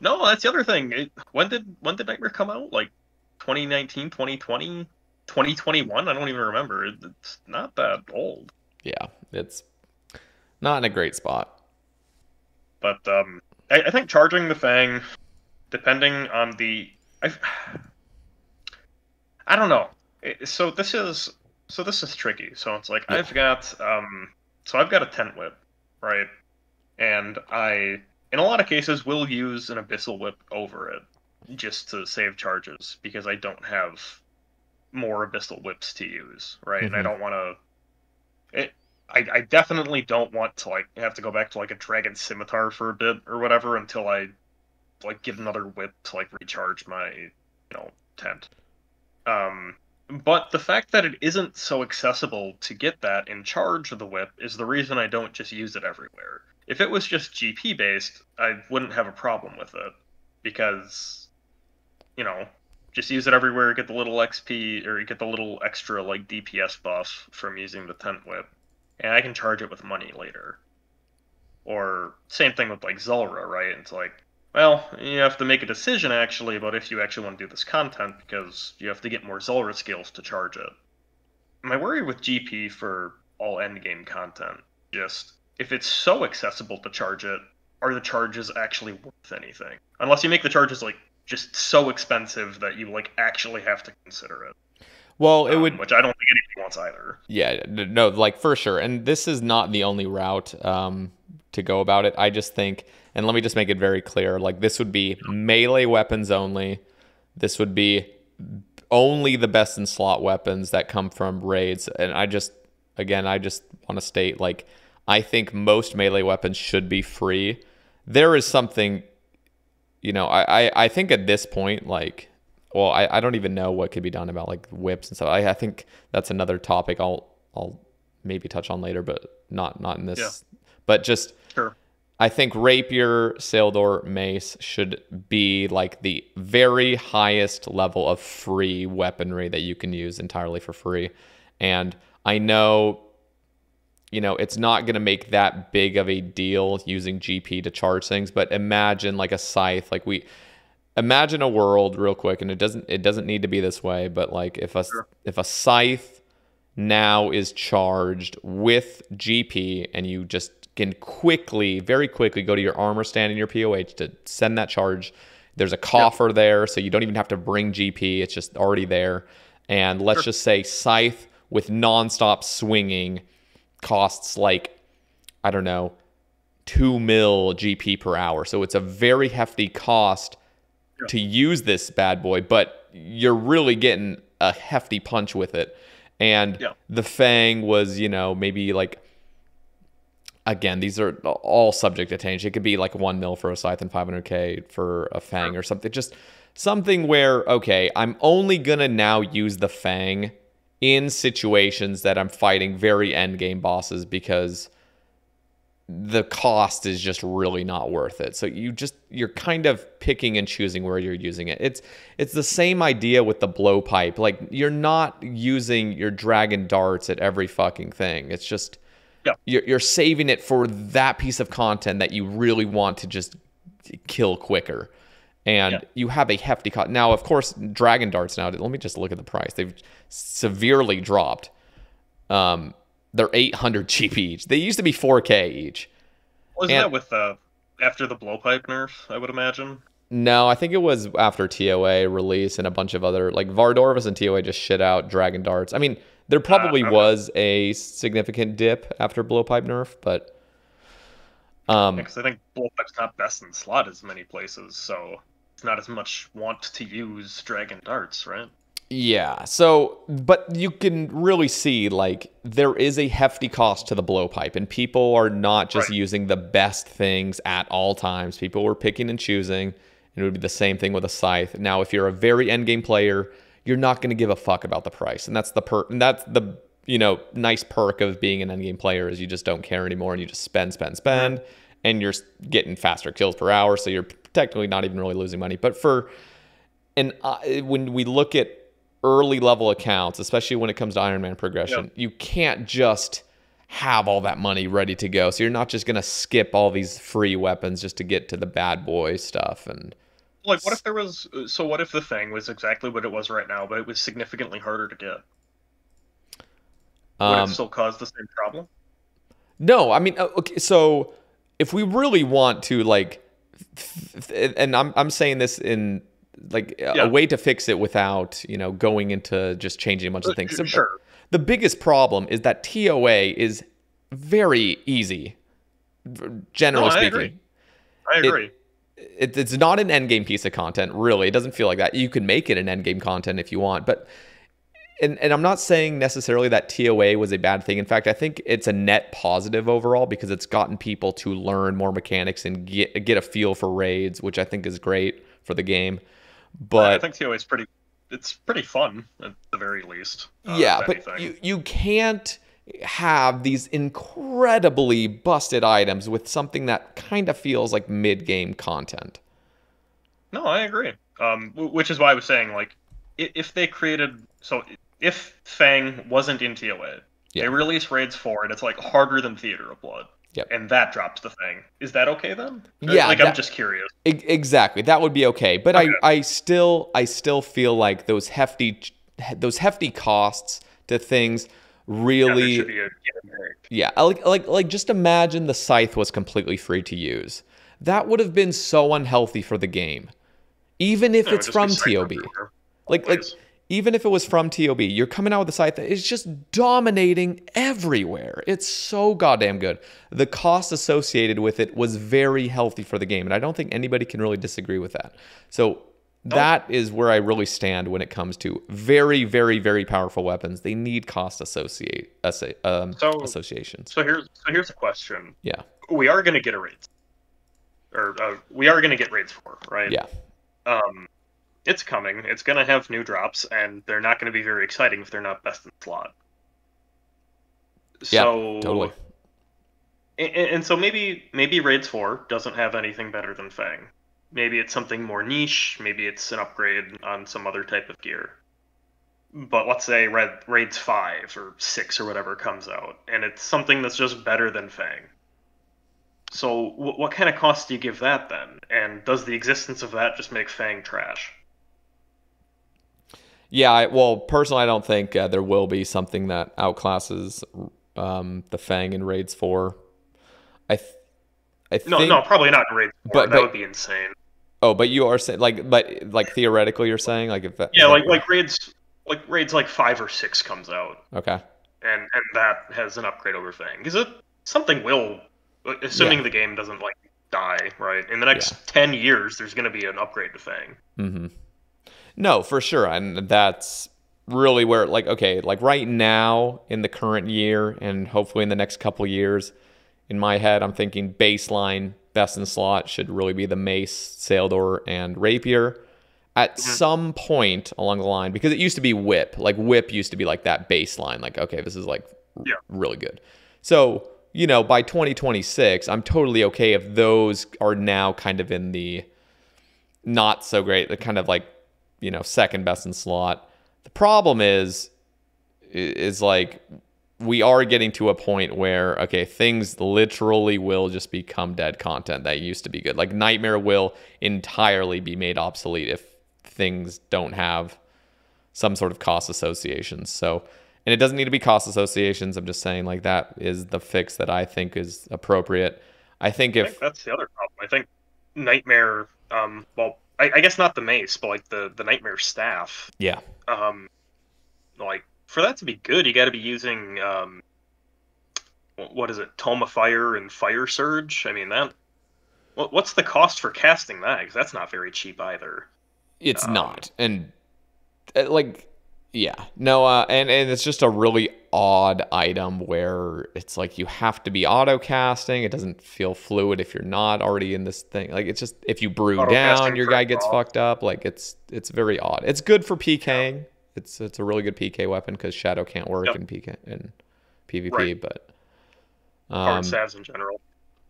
No, that's the other thing. When did Nightmare come out? Like 2019, 2020, 2021? I don't even remember. It's not that old. Yeah, it's not in a great spot. But I think charging the Fang, depending on the... I don't know. So this is tricky. So it's like, I've got a tent whip, right? And I, in a lot of cases, will use an abyssal whip over it just to save charges, because I don't have more abyssal whips to use, right? And I don't want to. I definitely don't want to like have to go back to like a dragon scimitar for a bit or whatever until I like get another whip to like recharge my tent. But the fact that it isn't so accessible to get that in charge of the whip is the reason I don't just use it everywhere. If it was just GP based, I wouldn't have a problem with it, because, just use it everywhere, get the little XP, or get the little extra like DPS buff from using the tent whip, and I can charge it with money later. Or same thing with like Zulrah, right? It's like, well, you have to make a decision actually about if you actually want to do this content, because you have to get more Zulrah skills to charge it. My worry with GP for all endgame content, just if it's so accessible to charge it, are the charges actually worth anything? Unless you make the charges like just so expensive that you like actually have to consider it. Well, it would, which I don't think anybody wants either. Yeah, no, like for sure. And this is not the only route to go about it. I just think, and let me just make it very clear, like this would be melee weapons only. This would be only the best in slot weapons that come from raids. And I just want to state, like, I think most melee weapons should be free. There is something, you know, I think at this point, like, well, I don't even know what could be done about like whips and stuff. I think that's another topic I'll maybe touch on later, but not in this. Yeah. But just sure. I think rapier, saildor, mace should be like the very highest level of free weaponry that you can use entirely for free. And I know, you know, it's not going to make that big of a deal using GP to charge things, but imagine like a scythe. Like imagine a world real quick, and it doesn't need to be this way, but like if a scythe now is charged with GP, and you just can very quickly go to your armor stand in your POH to send that charge. There's a coffer there, so you don't even have to bring GP. It's just already there. And let's just say scythe with nonstop swinging costs like, I don't know, 2 mil GP per hour. So it's a very hefty cost to use this bad boy, but you're really getting a hefty punch with it. And the Fang was, you know, maybe like, again, these are all subject to change. It could be like 1 mil for a scythe and 500k for a Fang or something. Just something where, okay, I'm only going to now use the Fang in situations that I'm fighting very endgame bosses because the cost is just really not worth it. So you're kind of picking and choosing where you're using it. It's the same idea with the blowpipe. Like, you're not using your dragon darts at every fucking thing. It's just you're saving it for that piece of content that you really want to just kill quicker. And you have a hefty cost. Now, of course, dragon darts now, let me just look at the price. They've severely dropped. They're 800 GP each. They used to be 4K each. Wasn't that with after the blowpipe nerf, I would imagine? No, I think it was after TOA release and a bunch of other, like Vardorvis and TOA just shit out dragon darts. I mean, there probably was a significant dip after blowpipe nerf, but because I think blowpipe's not best in slot as many places, so it's not as much want to use dragon darts, right? Yeah, so, but you can really see, like, there is a hefty cost to the blowpipe, and people are not just using the best things at all times. People were picking and choosing, and it would be the same thing with a scythe. Now, if you're a very endgame player, you're not going to give a fuck about the price, and that's the you know, nice perk of being an endgame player is you just don't care anymore, and you just spend, and you're getting faster kills per hour, so you're technically not even really losing money. But when we look at early level accounts, especially when it comes to Ironman progression, you can't just have all that money ready to go. So you're not just going to skip all these free weapons just to get to the bad boy stuff. And like, what if what if the Fang was exactly what it was right now, but it was significantly harder to get? Would it still cause the same problem? No, I mean, okay, so if we really want to, like, and I'm saying this in like a way to fix it without, you know, going into just changing a bunch of things. So the biggest problem is that TOA is very easy, generally speaking. I agree. It's not an endgame piece of content, really. It doesn't feel like that. You can make it an endgame content if you want, but and I'm not saying necessarily that TOA was a bad thing. In fact, I think it's a net positive overall because it's gotten people to learn more mechanics and get a feel for raids, which I think is great for the game. But I think TOA is pretty fun at the very least. But you can't have these incredibly busted items with something that kind of feels like mid-game content. No, I agree. Which is why I was saying, like, if they created, so if Fang wasn't in TOA, they release raids for it, it's like harder than Theater of Blood. And that drops the Fang. Is that okay then? Yeah, I'm just curious. Exactly, that would be okay. But I still feel like those hefty costs to things really. Should be like just imagine the scythe was completely free to use. That would have been so unhealthy for the game, even if it's from TOB. Like even if it was from TOB, you're coming out with a scythe that is just dominating everywhere. It's so goddamn good. The cost associated with it was very healthy for the game, and I don't think anybody can really disagree with that. So Nope. that is where I really stand when it comes to very, very, very powerful weapons. They need cost So associations. so here's a question. Yeah. We are gonna get a raids, or we are gonna get raids 4, right? Yeah. Um, it's coming. It's gonna have new drops, and they're not gonna be very exciting if they're not best in slot. Yeah. So Totally. and so maybe raids 4 doesn't have anything better than Fang. Maybe it's something more niche. Maybe it's an upgrade on some other type of gear. But let's say raids 5 or 6 or whatever comes out, and it's something that's just better than Fang. So what kind of cost do you give that then? And does the existence of that just make Fang trash? Yeah. Well, personally, I don't think there will be something that outclasses the Fang in Raids 4. I th- I No, think, no, probably not in raids 4. That would be insane. but you are saying but theoretically, you're saying like if that, Yeah, like raids like 5 or 6 comes out, okay. and that has an upgrade over Fang. Because something will, assuming Yeah. the game doesn't like die, right? In the Yeah. next 10 years, there's going to be an upgrade to Fang. Mm-hmm. No, for sure. And that's really where, like, okay, like right now in the current year and hopefully in the next couple years, in my head, I'm thinking baseline best in slot should really be the Mace, Saildor, and Rapier. At some point along the line, because it used to be Whip. Like, Whip used to be like that baseline. Like, okay, this is like Yeah. really good. So, by 2026, I'm totally okay if those are now kind of in the not so great, the kind of like, second best in slot. The problem is like we are getting to a point where, okay, things literally will just become dead content that used to be good. Like Nightmare will entirely be made obsolete if things don't have some sort of cost associations. So, and it doesn't need to be cost associations. I'm just saying like that is the fix that I think is appropriate. I think I think that's the other problem. I think Nightmare, well, I guess not the Mace, but like the Nightmare staff, yeah. like for that to be good, you got to be using what is it, Tome of Fire and Fire Surge? I mean that. What's the cost for casting that? Because that's not very cheap either. It's not. And like, yeah, no, and it's just a really odd item where it's like you have to be auto casting. It doesn't feel fluid if you're not already in this thing. Like it's just if you brew down, Auto-casting your for guy gets draw. fucked up. Like it's very odd. It's good for PKing. It's a really good PK weapon because Shadow can't work Yep. in PK in PvP. Right. But Powered stabs in general.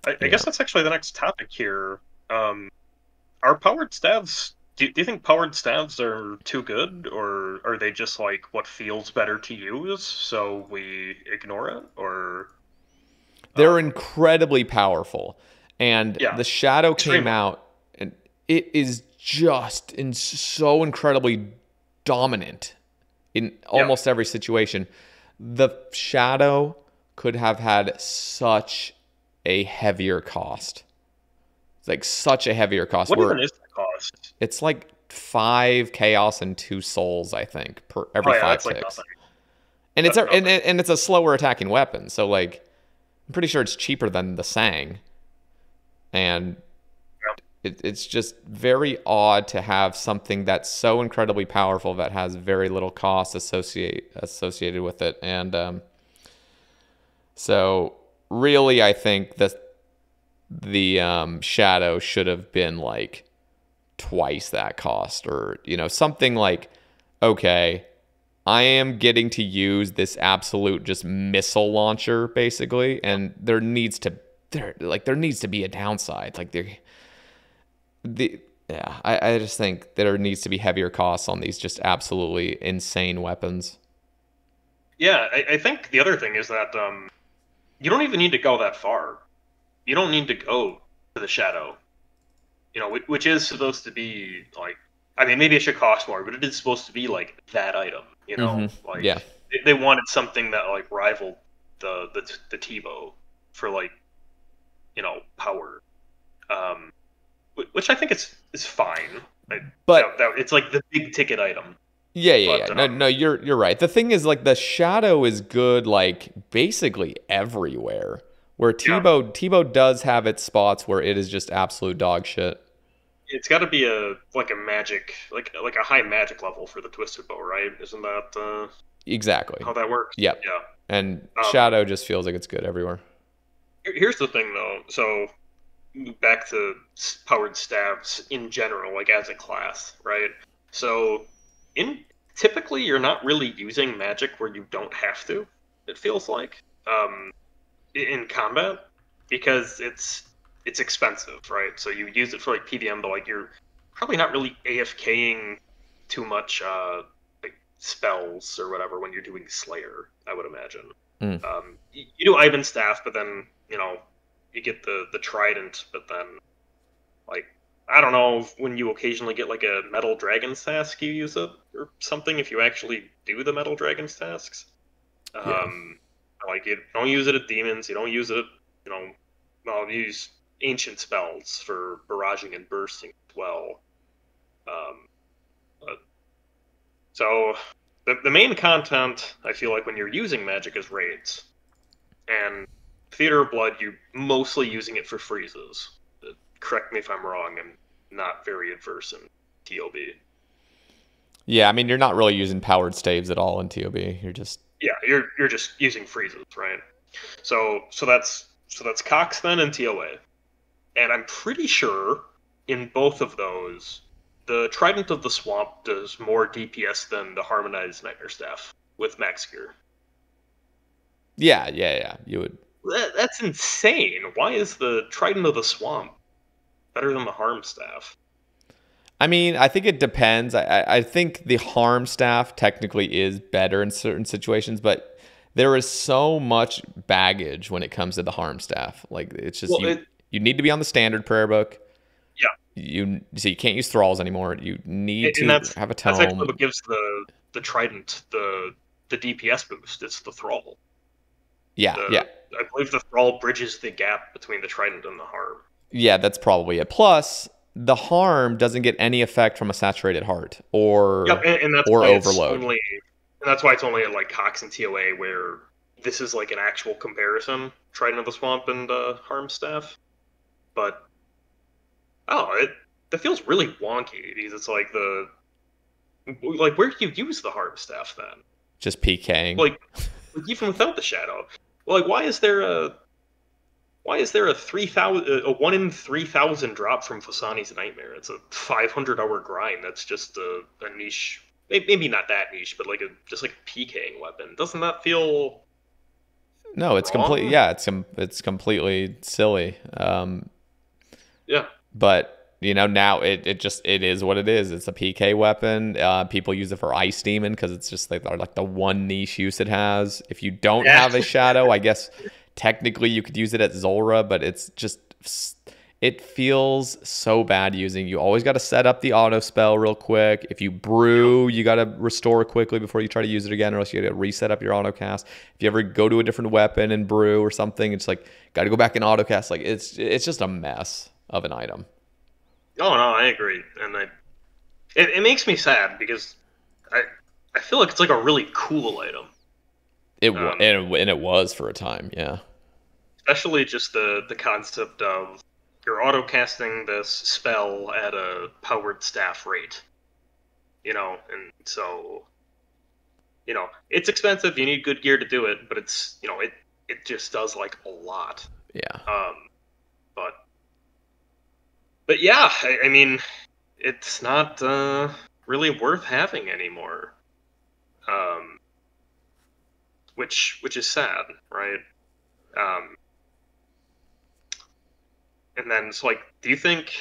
I yeah. guess that's actually the next topic here. Are powered stabs? Do you think powered stabs are too good, or are they just like what feels better to use, so we ignore it? Or They're incredibly powerful. And Yeah, the Shadow came extremely. out, and it is just so incredibly dominant in almost every situation. The Shadow could have had such a heavier cost. It's like such a heavier cost. What Where even is the cost? it's like 5 chaos and 2 souls, I think, per Oh every yeah, 5 that's like ticks. nothing. And it's That's a, and, nothing. and it's a slower attacking weapon. So like I'm pretty sure it's cheaper than the Sang. And it's just very odd to have something that's so incredibly powerful that has very little cost associated with it. And so really, I think that the Shadow should have been like twice that cost, or something like, okay, I am getting to use this absolute just missile launcher basically, and there needs to be a downside. Like I just think there needs to be heavier costs on these just absolutely insane weapons. Yeah, I think the other thing is that you don't even need to go that far. You don't need to go to the Shadow. Which is supposed to be like, I mean, maybe it should cost more, but it is supposed to be like that item. Like Yeah. they wanted something that like rivaled the T-bow for like, power. Which I think is fine. But It's like the big ticket item. yeah. But, No, you're right. The thing is, like, the Shadow is good, like, basically everywhere. Where T-bow does have its spots where it is just absolute dog shit. it's got to be a like a magic, like a high magic level for the twisted bow, right? Isn't that Exactly. how that works? Yep. Yeah. And Um, Shadow just feels like it's good everywhere. Here's the thing though. So back to powered staves in general, like as a class, right? So in typically you're not really using magic where you don't have to. It feels like in combat because it's expensive, right? So you use it for like PVM, but like you're probably not really AFKing too much like spells or whatever when you're doing Slayer. I would imagine. Mm. You do Ivan Staff, but then you get the Trident, but then like I don't know when you occasionally get like a Metal Dragon's task, you use it or something if you actually do the Metal Dragon's tasks. Yeah. Like you don't use it at demons, you don't use it, you know, well, you use ancient spells for barraging and bursting as well. Um, but, so the main content I feel like when you're using magic is raids, and Theater of Blood you're mostly using it for freezes. Correct me if I'm wrong. I'm not very adverse in TOB. Yeah, I mean, you're not really using powered staves at all in TOB. You're just Yeah, you're just using freezes, right? So that's Cox then and TOA. And I'm pretty sure in both of those, the Trident of the Swamp does more DPS than the Harmonized Nightmare Staff with Max Gear. yeah. You would. That's insane. Why is the Trident of the Swamp better than the Harm Staff? I mean, I think it depends. I think the harm staff technically is better in certain situations, but there is so much baggage when it comes to the harm staff. Like it's just Well, you need to be on the standard prayer book. yeah, You can't use thralls anymore. You need and to have a that's actually tome. what gives the Trident the DPS boost. It's the Thrall. Yeah. I believe the Thrall bridges the gap between the Trident and the Harm. Yeah, that's probably it. Plus, the harm doesn't get any effect from a saturated heart Yep, and that's or why it's overload. only at like Cox and TOA where this is like an actual comparison, Trident of the Swamp and Harm Staff. But that feels really wonky because it's like where do you use the Harm Staff then? Just PKing. Like even without the shadow. Well, like why is there a 3,000 a 1 in 3,000 drop from Fasani's Nightmare? It's a 500-hour grind. That's just a niche, maybe not that niche, but like just like a PKing weapon. Doesn't that feel No, it's wrong? complete. Yeah, it's completely silly. Yeah. But now it is what it is. It's a PK weapon. People use it for Ice Demon because it's just like the one niche use it has. If you don't have a shadow, I guess technically you could use it at Zulra, but it feels so bad using. You always got to set up the auto spell real quick. If you brew, you got to restore quickly before you try to use it again, or else you got to reset up your auto cast. If you ever go to a different weapon and brew or something, it's like got to go back and auto cast. Like it's just a mess of an item. Oh no, I agree, and it makes me sad because I feel like it's like a really cool item. And it was for a time, yeah. Especially just the concept of you're auto casting this spell at a powered staff rate. And so it's expensive, you need good gear to do it, but it's it just does like a lot. Yeah. But yeah, I mean it's not really worth having anymore. Which is sad, right? And then it's like, do you think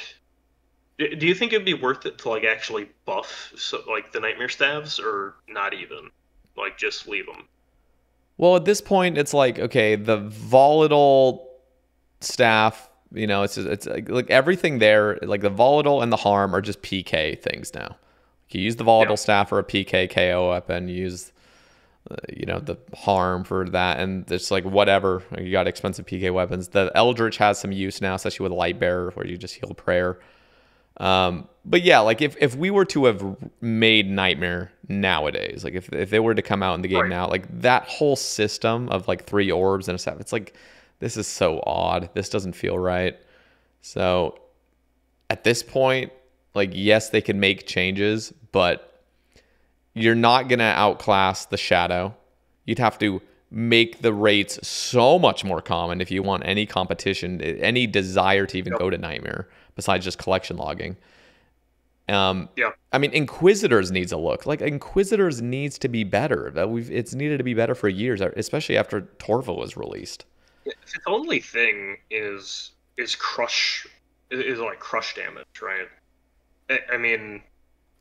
it'd be worth it to like actually buff like the Nightmare Staves or not even? Like just leave them. Well, at this point, it's like, okay, the volatile staff, it's like everything there, like the volatile and the harm are just PK things now. You use the volatile staff for a PK KO weapon, you use the harm for that, and it's like whatever. You got expensive PK weapons. The Eldritch has some use now, especially with Light Bearer, where you just heal prayer. But yeah, like if we were to have made Nightmare nowadays, like if they were to come out in the game now, like that whole system of like 3 orbs and a staff, it's like this is so odd. This doesn't feel right. So at this point, Like, yes, they can make changes, but you're not going to outclass the Shadow. You'd have to make the rates so much more common if you want any competition, any desire to even Yep. go to Nightmare besides just collection logging. Yeah. I mean, Inquisitors needs a look. Like, Inquisitors needs to be better. It's needed to be better for years, especially after Torva was released. Its only thing is crush is like crush damage, right? I mean,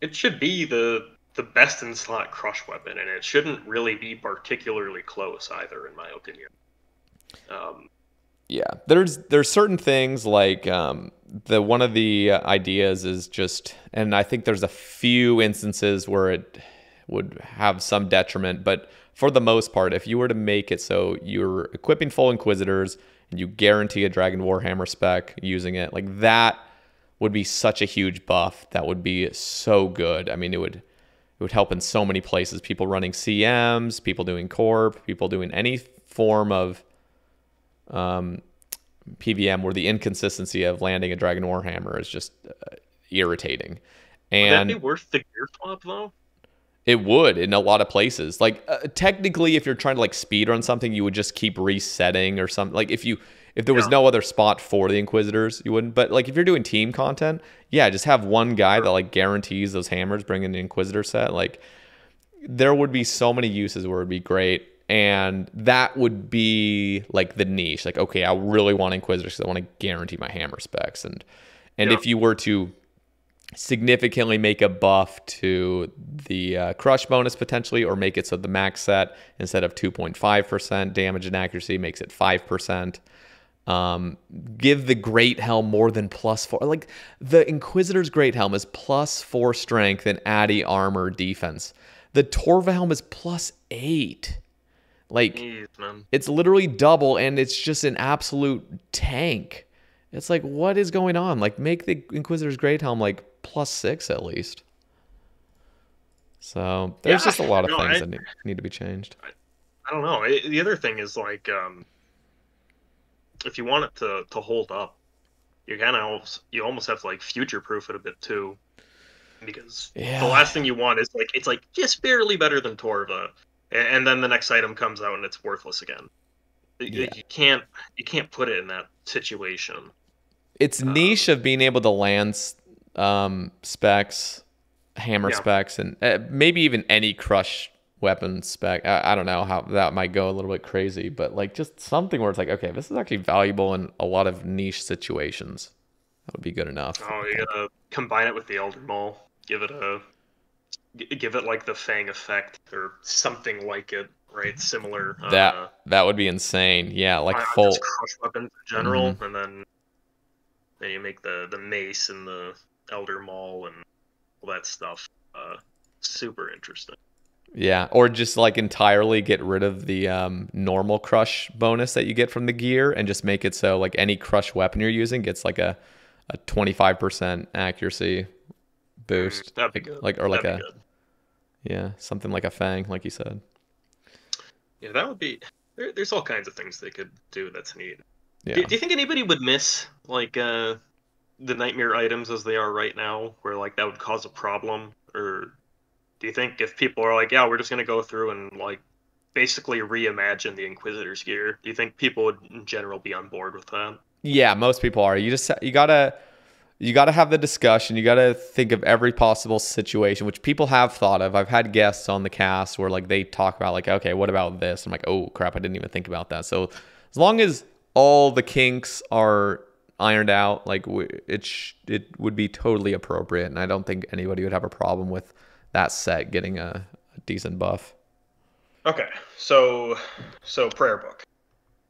it should be the best in slot crush weapon, and it shouldn't really be particularly close either, in my opinion. Um, Yeah, there's certain things like the one of the ideas is just, and I think there's a few instances where it would have some detriment, but for the most part, if you were to make it so you're equipping full Inquisitors and you guarantee a Dragon Warhammer spec using it, like that would be such a huge buff. That would be so good. I mean, it would help in so many places. People running CMs, people doing Corp, people doing any form of PVM where the inconsistency of landing a Dragon Warhammer is just irritating. would that be And worth the gear swap though? it would in a lot of places. Like technically, if you're trying to like speed run something, you would just keep resetting or something. Like if there was Yeah. no other spot for the Inquisitors, you wouldn't. But like if you're doing team content, yeah, just have one guy that like guarantees those hammers, bring in the Inquisitor set. Like there would be so many uses where it would be great. And that would be like the niche. Like, okay, I really want Inquisitors because I want to guarantee my hammer specs. And Yeah. if you were to significantly make a buff to the crush bonus potentially, or make it so the max set instead of 2.5% damage and accuracy makes it 5%. Give the Great Helm more than +4. Like the Inquisitor's Great Helm is +4 strength and addy armor defense. The Torva Helm is +8. Like Jeez, man. it's literally double, and it's just an absolute tank. It's like, what is going on? Like, make the Inquisitor's Great Helm like +6 at least. So there's Yeah. just a lot of No, things that need to be changed. I don't know. The other thing is like, if you want it to hold up, you almost have to like future proof it a bit too, because Yeah. the last thing you want is like it's like just barely better than Torva, and then the next item comes out and it's worthless again. Yeah. You can't put it in that situation. It's niche of being able to land specs, hammer Yeah. specs, and maybe even any crush weapon spec. I don't know how that might go a little bit crazy, but like just something where it's like, okay, this is actually valuable in a lot of niche situations. That would be good enough. Oh, you gotta combine it with the Elder Maul. Give it like the Fang effect or something like it, right? Similar. That would be insane. Yeah, like On full. just crush weapons in general, and then you make the mace and the Elder Maul and all that stuff. Super interesting. Yeah, or just like entirely get rid of the normal crush bonus that you get from the gear and just make it so like any crush weapon you're using gets like a 25% accuracy boost. That'd be good. Like or like That'd be a good. yeah, something like a fang, like you said. Yeah, that would be. There's all kinds of things they could do that's neat. Yeah. Do you think anybody would miss like the nightmare items as they are right now, where like that would cause a problem, or do you think if people are like, yeah, we're just gonna go through and like basically reimagine the Inquisitor's gear, do you think people would in general be on board with that? Yeah, most people are. You gotta have the discussion. You gotta think of every possible situation, which people have thought of. I've had guests on the cast where like they talk about like, okay, what about this? I'm like, oh crap, I didn't even think about that. So as long as all the kinks are ironed out, like it would be totally appropriate, and I don't think anybody would have a problem with that set getting a decent buff. Okay, so prayer book.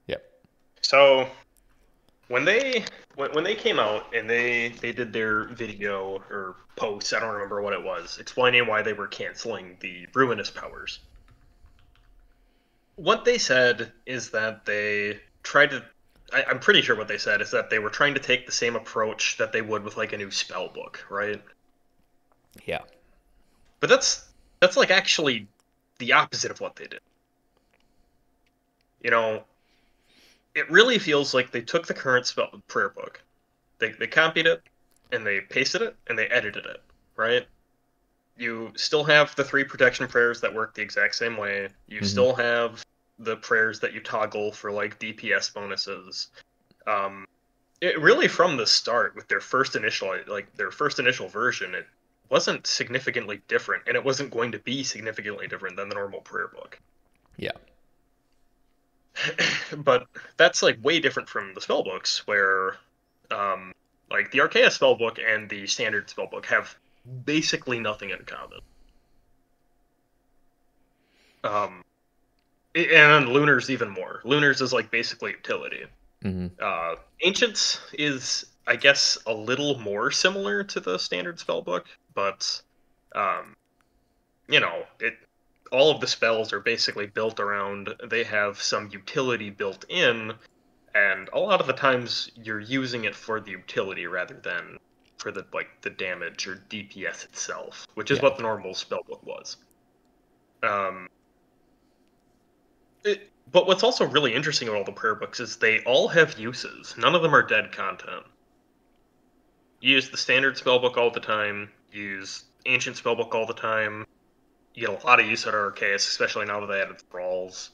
Yep. So when they came out and they did their video or post, I don't remember what it was, explaining why they were canceling the ruinous powers. What they said is that they tried to. I'm pretty sure what they said is that they were trying to take the same approach that they would with like a new spell book, right? Yeah. But that's like actually the opposite of what they did. You know, it really feels like they took the current spell prayer book, they copied it, and they pasted it and they edited it, right? You still have the 3 protection prayers that work the exact same way. You Mm-hmm. still have the prayers that you toggle for like DPS bonuses. Um, it really from the start with their first initial version, it wasn't significantly different, and it wasn't going to be significantly different than the normal prayer book. Yeah. But that's like way different from the spell books, where like the Archaea spellbook and the standard spellbook have basically nothing in common. Um, and Lunar's even more. Lunar's is like basically utility. Mm-hmm. Ancients is, I guess, a little more similar to the standard spellbook, but um, you know, it all of the spells are basically built around they have some utility built in, and a lot of the times you're using it for the utility rather than for the damage or DPS itself, which is Yeah. what the normal spellbook was. Um, but what's also really interesting about all the prayer books is they all have uses. None of them are dead content. You use the standard spellbook all the time. You use ancient spellbook all the time. You get a lot of use out of Arceus, especially now that they added thralls.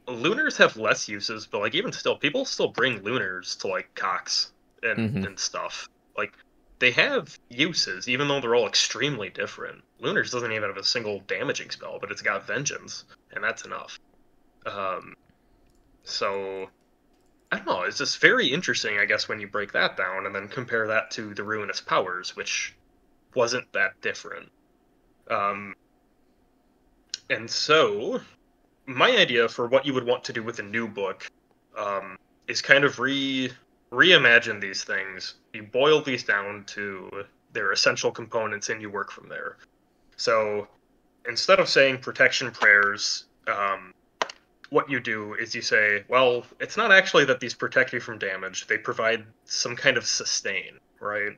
Lunars have less uses, but like even still, people still bring lunars to like Cox Mm-hmm. and stuff. Like they have uses, even though they're all extremely different. Lunars doesn't even have a single damaging spell, but it's got vengeance, and that's enough. Um, so I don't know. It's just very interesting, I guess, when you break that down and then compare that to the Ruinous Powers, which wasn't that different. Um, and so, my idea for what you would want to do with a new book um, is kind of reimagine these things. You boil these down to their essential components, and you work from there. So, instead of saying protection prayers, what you do is you say, well, it's not actually that these protect you from damage. They provide some kind of sustain, right?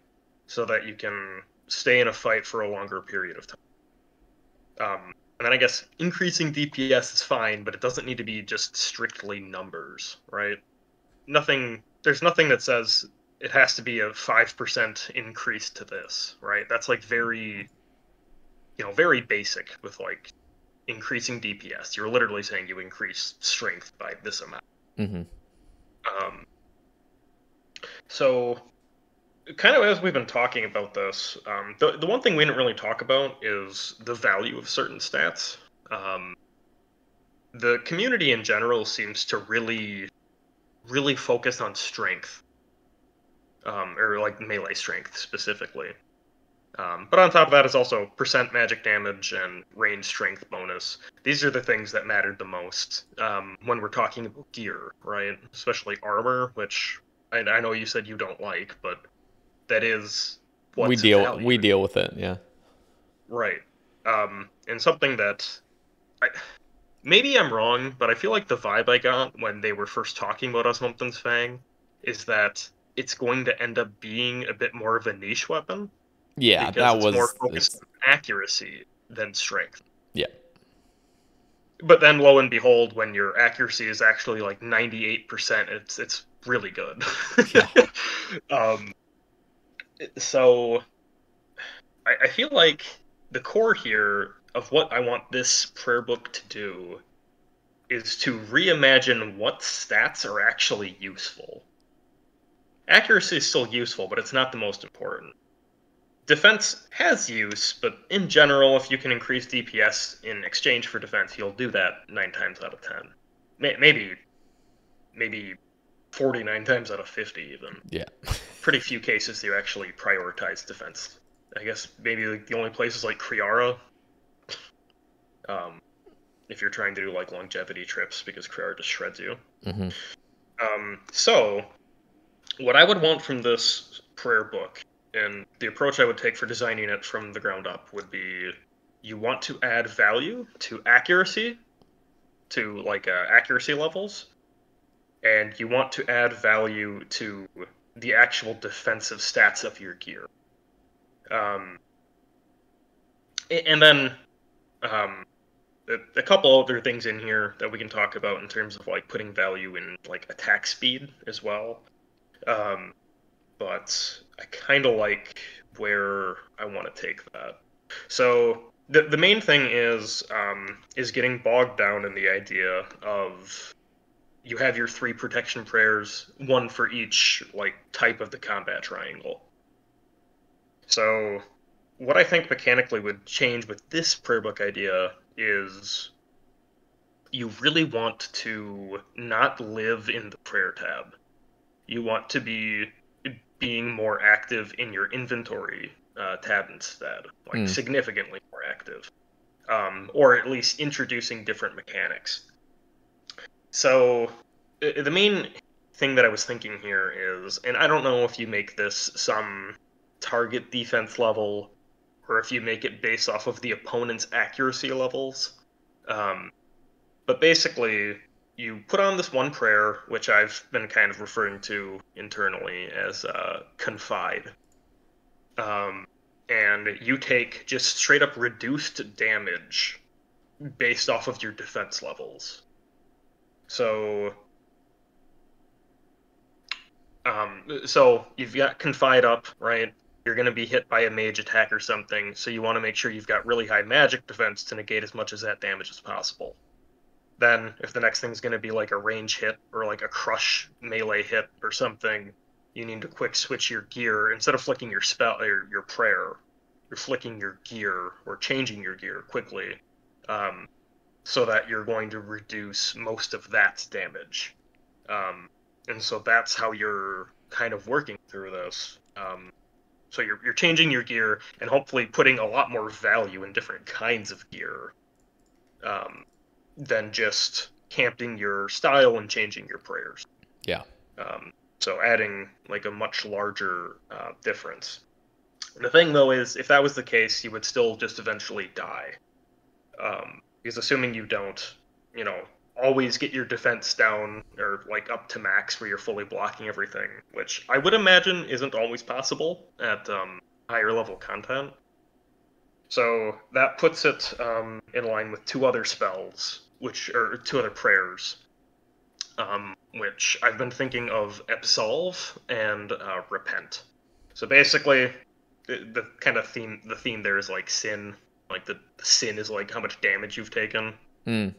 So that you can stay in a fight for a longer period of time. And then I guess increasing DPS is fine, but it doesn't need to be just strictly numbers, right? There's nothing that says it has to be a 5% increase to this, right? That's like very basic with like increasing DPS. You're literally saying you increase strength by this amount. Mm-hmm. Um, so, kind of as we've been talking about this, the one thing we didn't really talk about is the value of certain stats. Um, the community in general seems to really focus on strength, or like melee strength specifically. But on top of that is also percent magic damage and range strength bonus. These are the things that mattered the most when we're talking about gear, right? Especially armor, which I know you said you don't like, but that is We what's deal valued, with it. Yeah. right? And something that I, maybe I'm wrong, but I feel like the vibe I got when they were first talking about Osmumten's Fang is that it's going to end up being a bit more of a niche weapon Yeah, because that it's more was focused it's on accuracy than strength. yeah. But then, lo and behold, when your accuracy is actually like 98%, it's really good. Yeah. um, so I feel like the core here of what I want this prayer book to do is to reimagine what stats are actually useful. Accuracy is still useful, but it's not the most important. Defense has use, but in general, if you can increase DPS in exchange for defense, you'll do that 9 times out of 10. Maybe 49 times out of 50 even. Yeah. Pretty few cases do you actually prioritize defense. I guess maybe like the only place is like Kriara, um, if you're trying to do like longevity trips, because Kriara just shreds you. Mm-hmm. So, what I would want from this prayer book, and the approach I would take for designing it from the ground up, would be you want to add value to accuracy, to like accuracy levels, and you want to add value to the actual defensive stats of your gear. Um, and then a couple other things in here that we can talk about in terms of like putting value in like attack speed as well. Um, but I kind of like where I want to take that. So the main thing is getting bogged down in the idea of you have your 3 protection prayers, one for each like type of the combat triangle. So what I think mechanically would change with this prayer book idea is you really want to not live in the prayer tab. You want to be being more active in your inventory tab instead, like Mm. significantly more active, or at least introducing different mechanics. So the main thing that I was thinking here is, and I don't know if you make this some target defense level or if you make it based off of the opponent's accuracy levels. Um, but basically, you put on this one prayer, which I've been kind of referring to internally as Confide. Um, and you take just straight up reduced damage based off of your defense levels. So, so you've got Confide up, right? You're going to be hit by a mage attack or something, so you want to make sure you've got really high magic defense to negate as much of that damage as possible. Then, if the next thing's going to be like a range hit or like a crush melee hit or something, you need to quick switch your gear. Instead of flicking your spell or your prayer, you're flicking your gear or changing your gear quickly, um, so that you're going to reduce most of that damage. And so that's how you're kind of working through this. So you're changing your gear and hopefully putting a lot more value in different kinds of gear. Um, than just camping your style and changing your prayers. Yeah. So adding like a much larger difference. And the thing though is, if that was the case, you would still just eventually die. Because assuming you don't, you know, always get your defense down or like up to max where you're fully blocking everything, which I would imagine isn't always possible at higher level content. So that puts it in line with 2 other spells, which are 2 other prayers, which I've been thinking of Absolve and Repent. So basically, the kind of the theme there is like sin, like the sin is like how much damage you've taken. Mm.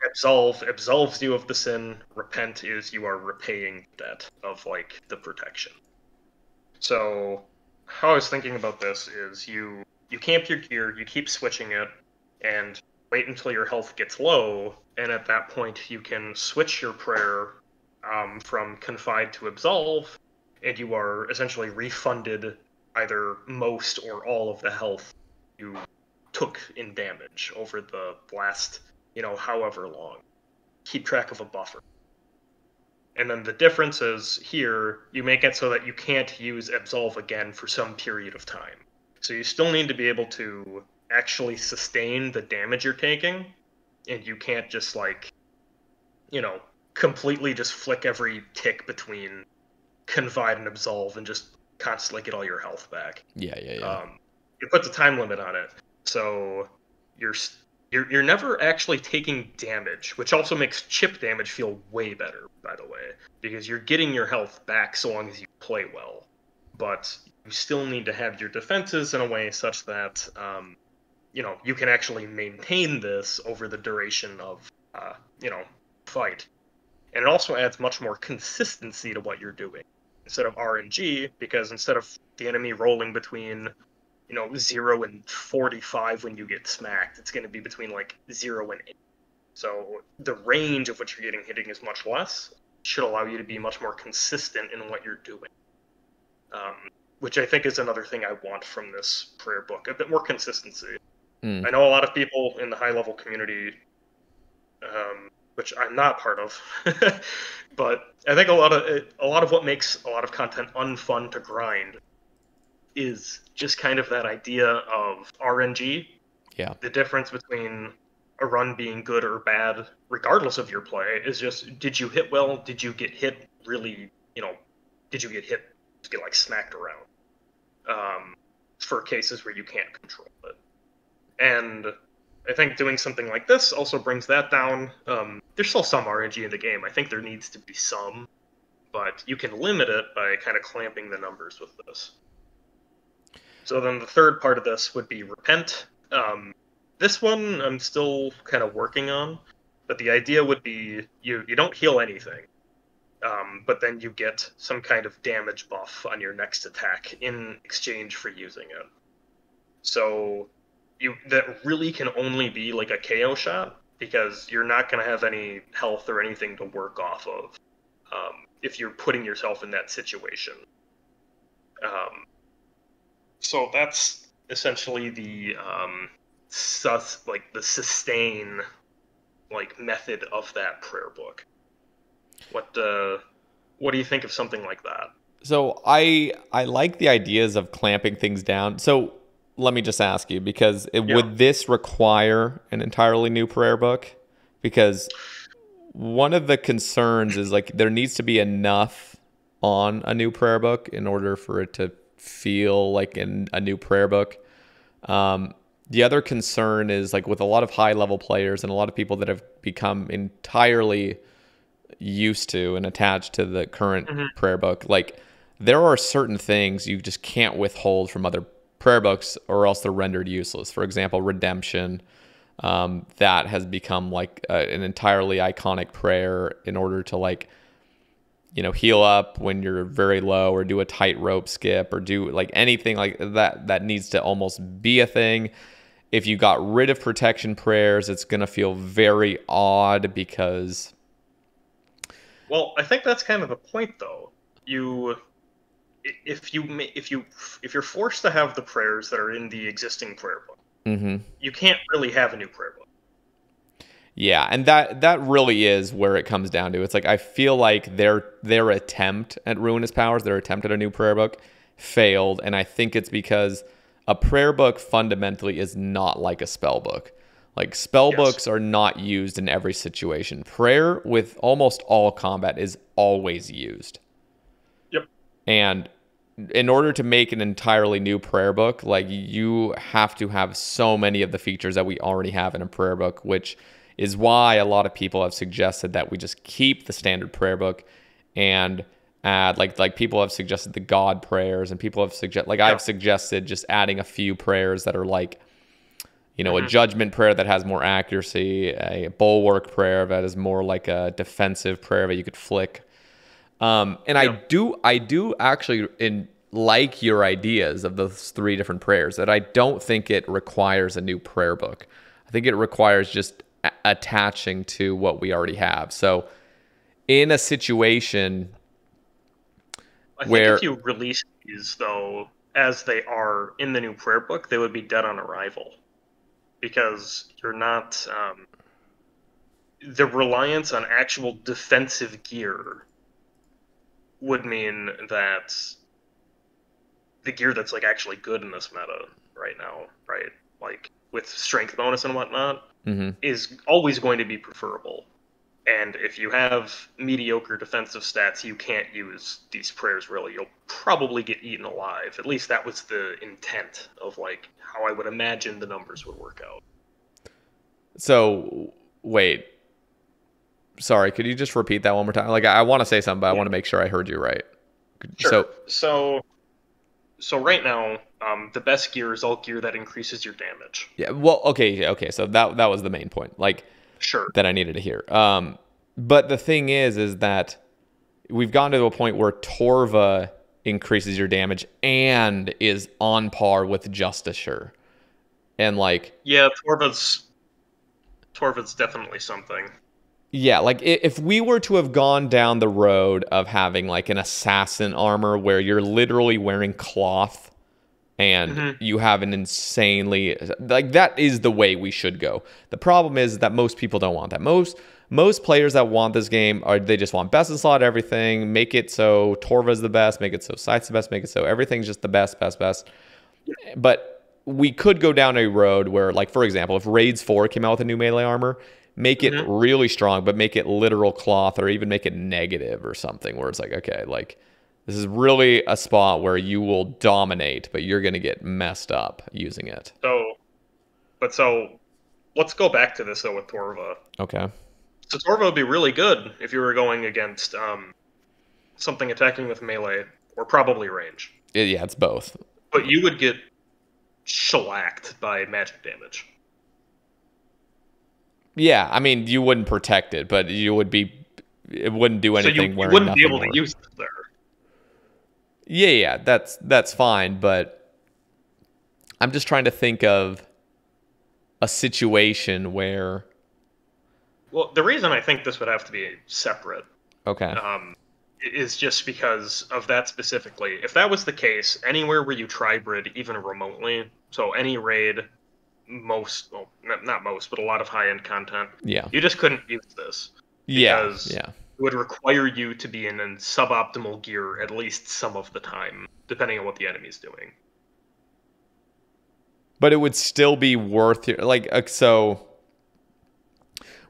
Absolve absolves you of the sin. Repent is you are repaying debt of like the protection. So how I was thinking about this is you camp your gear, you keep switching it, and wait until your health gets low, and at that point you can switch your prayer from Confide to Absolve, and you are essentially refunded either most or all of the health you took in damage over the last, however long. Keep track of a buffer. And then the difference is here, you make it so that you can't use Absolve again for some period of time. So you still need to be able to actually sustain the damage you're taking, and you can't just completely just flick every tick between Confide and Absolve and just constantly get all your health back. Yeah. It puts a time limit on it, so you're you're never actually taking damage, which also makes chip damage feel way better, by the way, because you're getting your health back so long as you play well. But you still need to have your defenses in a way such that you can actually maintain this over the duration of fight. And it also adds much more consistency to what you're doing instead of RNG, because instead of the enemy rolling between 0 and 45 when you get smacked, it's going to be between like 0 and 8. So the range of what you're getting hitting is much less. Should allow you to be much more consistent in what you're doing. Which I think is another thing I want from this prayer book, a bit more consistency. Mm. I know a lot of people in the high level community, which I'm not part of, but I think a lot of what makes a lot of content unfun to grind is just kind of that idea of RNG. Yeah. The difference between a run being good or bad, regardless of your play, is just, did you hit well? Did you get hit really, did you get hit, get like smacked around? For cases where you can't control it. And I think doing something like this also brings that down. There's still some RNG in the game. I think there needs to be some, but you can limit it by kind of clamping the numbers with this. So then the third part of this would be repent. This one I'm still kind of working on, but the idea would be you don't heal anything, but then you get some kind of damage buff on your next attack in exchange for using it. So that really can only be like a KO shot because you're not going to have any health or anything to work off of if you're putting yourself in that situation. So that's essentially the the sustain method of that prayer book. What do you think of something like that? So I like the ideas of clamping things down. So let me just ask you, because Yeah. would this require an entirely new prayer book? Because one of the concerns is like there needs to be enough on a new prayer book in order for it to feel like a new prayer book. The other concern is like with a lot of high level players and a lot of people that have become entirely used to and attached to the current Hmm. prayer book, like there are certain things you just can't withhold from other prayer books or else they're rendered useless. For example, redemption, that has become like an entirely iconic prayer in order to like, you know, heal up when you're very low or do a tightrope skip or do like anything like that that needs to almost be a thing. If you got rid of protection prayers, it's going to feel very odd because Well, I think that's kind of the point, though. You, if you if you're forced to have the prayers that are in the existing prayer book, mhm. you can't really have a new prayer book. Yeah, and that really is where it comes down to. It's like I feel like their attempt at Ruinous Powers, their attempt at a new prayer book failed, and I think it's because a prayer book fundamentally is not like a spell book. Like spell Yes. books are not used in every situation. Prayer with almost all combat is always used. Yep. And in order to make an entirely new prayer book, like you have to have so many of the features that we already have in a prayer book, which is why a lot of people have suggested that we just keep the standard prayer book and add like people have suggested the God prayers, and people have Yeah. I've suggested just adding a few prayers that are like, you know, a Hmm. judgment prayer that has more accuracy, a bulwark prayer that is more like a defensive prayer that you could flick. And Yeah. I do actually like your ideas of those three different prayers. That I don't think it requires a new prayer book. I think it requires just attaching to what we already have. So in a situation I think if where, you release these, though, as they are in the new prayer book, they would be dead on arrival because you're not. The reliance on actual defensive gear would mean that the gear that's like actually good in this meta right now, right? Like with strength bonus and whatnot, mhm. is always going to be preferable. And if you have mediocre defensive stats, you can't use these prayers really. You'll probably get eaten alive. At least that was the intent of like how I would imagine the numbers would work out. So wait, sorry, could you just repeat that one more time? Like I want to say something, but I Yeah, want to make sure I heard you right. sure. So So right now, the best gear is all gear that increases your damage. yeah, well, okay, yeah, okay. So that was the main point. Like Sure. that I needed to hear. But the thing is that we've gotten to a point where Torva increases your damage and is on par with Justisure. And like, Yeah, Torva's definitely something. yeah, like if we were to have gone down the road of having like an assassin armor where you're literally wearing cloth and Hmm. you have an insanely like that is the way we should go. The problem is that most people don't want that. Most players that want this game are they just want best in slot everything, make it so Torva's the best, make it so Scythe's the best, make it so everything's just the best, best, best. But we could go down a road where, like for example, if Raids 4 came out with a new melee armor, make it Hmm. really strong, but make it literal cloth or even make it negative or something where it's like, okay, like this is really a spot where you will dominate, but you're going to get messed up using it. So, so let's go back to this though with Torva. Okay. So Torva would be really good if you were going against something attacking with melee, or probably range. Yeah, it's both. But you would get shellacked by magic damage. Yeah, I mean, you wouldn't protect it, but you would be. It wouldn't do anything. So you wouldn't be able to use it there. Yeah, that's fine, but I'm just trying to think of a situation where. Well, the reason I think this would have to be separate, Okay. is just because of that specifically. If that was the case, anywhere where you tribrid even remotely, so any raid, not most, but a lot of high-end content, Yeah. you just couldn't use this. Because it would require you to be in suboptimal gear at least some of the time, depending on what the enemy's doing. But it would still be worth your, so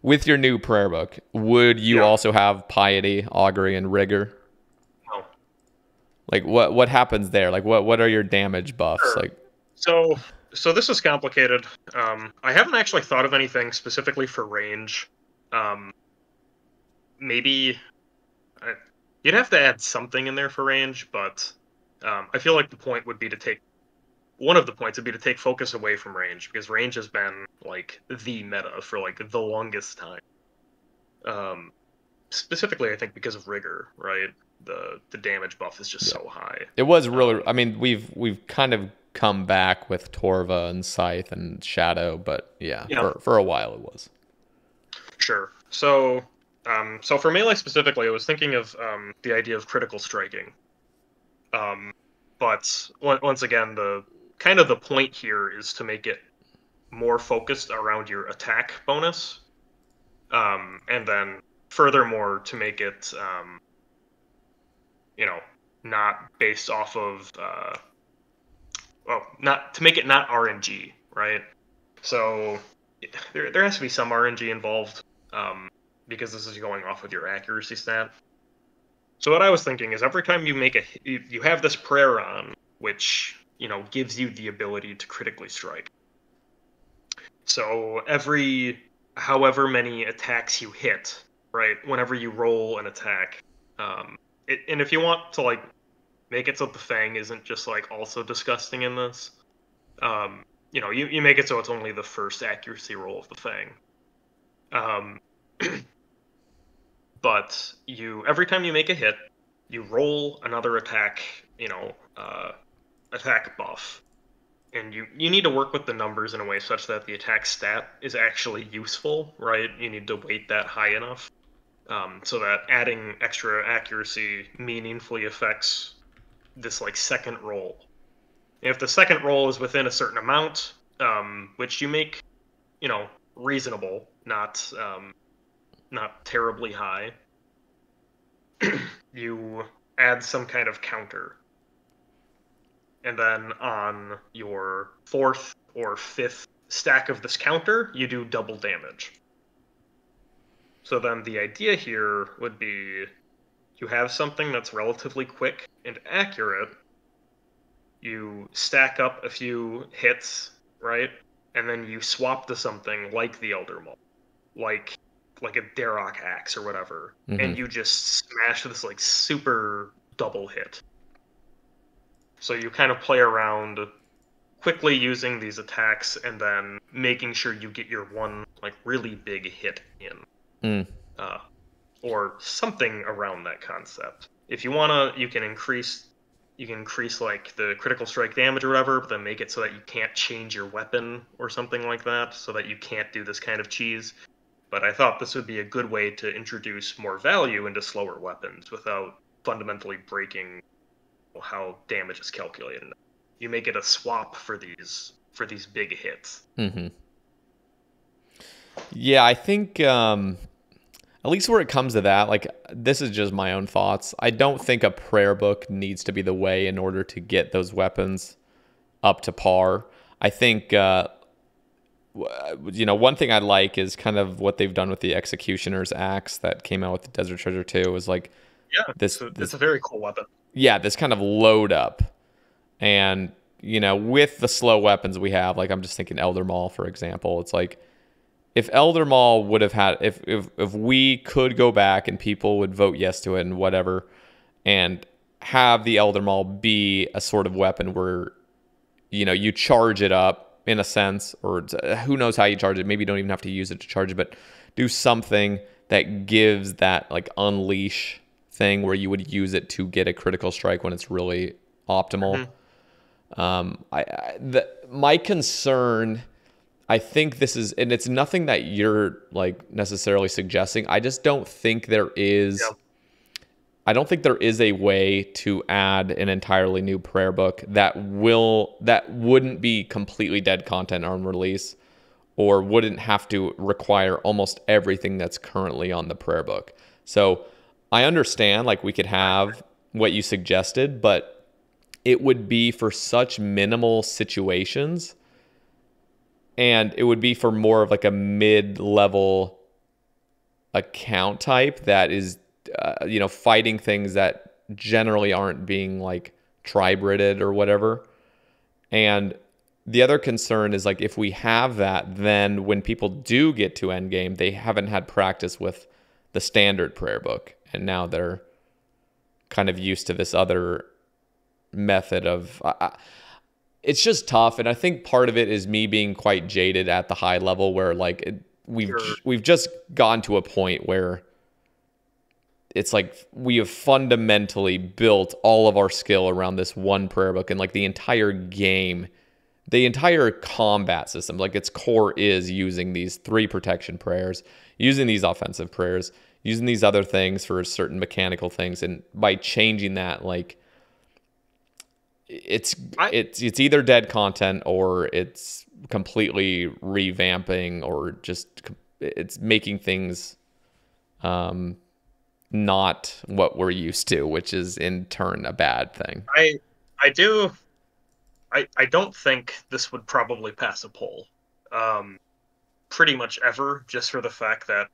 with your new prayer book, would you also have piety, augury, and rigor? No. Like what happens there? Like what are your damage buffs? Sure. Like so this is complicated. I haven't actually thought of anything specifically for range. Maybe you'd have to add something in there for range, but I feel like one of the points would be to take focus away from range, because range has been like the meta for like the longest time. Specifically, I think because of rigor, right? The damage buff is just so high. It was really. I mean, we've kind of come back with Torva and Scythe and Shadow, but for a while it was. Sure. So for melee specifically, I was thinking of the idea of critical striking. But once again, the point here is to make it more focused around your attack bonus, and then furthermore to make it, not based off of, not RNG, right? So there has to be some RNG involved, because this is going off with your accuracy stat. So what I was thinking is every time you have this prayer on, which gives you the ability to critically strike. So however many attacks you hit, right? Whenever you roll an attack, and if you want to make it so the Fang isn't just also disgusting in this, you make it so it's only the first accuracy roll of the Fang. But every time you make a hit, you roll another attack, attack buff. And you need to work with the numbers in a way such that the attack stat is actually useful, right? You need to weight that high enough, so that adding extra accuracy meaningfully affects this second roll. And if the second roll is within a certain amount, which you make, reasonable, not terribly high, you add some kind of counter. And then on your fourth or fifth stack of this counter, you do double damage. So then the idea here would be you have something that's relatively quick and accurate. You stack up a few hits, right? And then you swap to something like the Elder Maul, like a Darok axe or whatever, and you just smash this super double hit. So you kind of play around quickly using these attacks and then making sure you get your one really big hit in, or something around that concept. If you wanna, you can increase the critical strike damage or whatever, but then make it so that you can't change your weapon or something like that, so that you can't do this kind of cheese. But I thought this would be a good way to introduce more value into slower weapons without fundamentally breaking how damage is calculated. You make it a swap for these big hits. Yeah, I think at least where it comes to that, this is just my own thoughts. I don't think a prayer book needs to be the way in order to get those weapons up to par. I think one thing I like is kind of what they've done with the Executioner's Axe that came out with the Desert Treasure 2. Is it's a very cool weapon. Yeah, this kind of load up. And, with the slow weapons we have, I'm just thinking Elder Maul, for example. It's if Elder Maul would have had, if we could go back and people would vote yes to it and whatever, and have the Elder Maul be a sort of weapon where, you charge it up in a sense, or who knows how you charge it. Maybe you don't even have to use it to charge it, but do something that gives that like unleash thing where you would use it to get a critical strike when it's really optimal. My concern, I think this is, and it's nothing that you're like necessarily suggesting. I just don't think there is. Yeah. I don't think there is a way to add an entirely new prayer book that wouldn't be completely dead content on release, or wouldn't have to require almost everything that's currently on the prayer book. So I understand like we could have what you suggested, but it would be for such minimal situations, and it would be for more of like a mid-level account type that is fighting things that generally aren't being like tribe-ridded or whatever. And the other concern is like if we have that, then when people do get to endgame, they haven't had practice with the standard prayer book, and now they're kind of used to this other method of it's just tough. And I think part of it is me being quite jaded at the high level, where like we've just gotten to a point where it's like we have fundamentally built all of our skill around this one prayer book, and like the entire game, the entire combat system, like its core is using these 3 protection prayers, using these offensive prayers, using these other things for certain mechanical things. And by changing that, like it's either dead content, or it's completely revamping, or just it's making things not what we're used to, which is in turn a bad thing. I don't think this would probably pass a poll, pretty much ever, just for the fact that,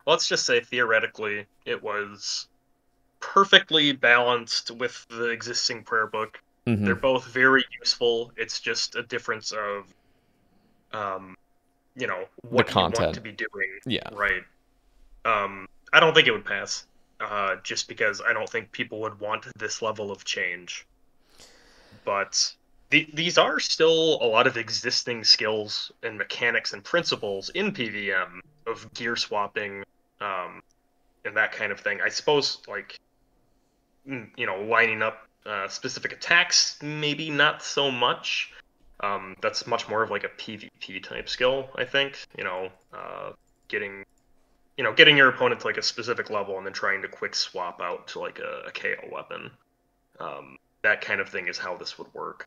let's just say theoretically it was perfectly balanced with the existing prayer book. Mm-hmm. They're both very useful. It's just a difference of, what you want to be doing. Yeah. Right. I don't think it would pass, just because I don't think people would want this level of change. But these are still a lot of existing skills and mechanics and principles in PVM of gear swapping, and that kind of thing. I suppose, like, lining up specific attacks, maybe not so much. That's much more of like a PvP type skill, I think. Getting your opponent to like a specific level and then trying to quick swap out to like a KO weapon. That kind of thing is how this would work.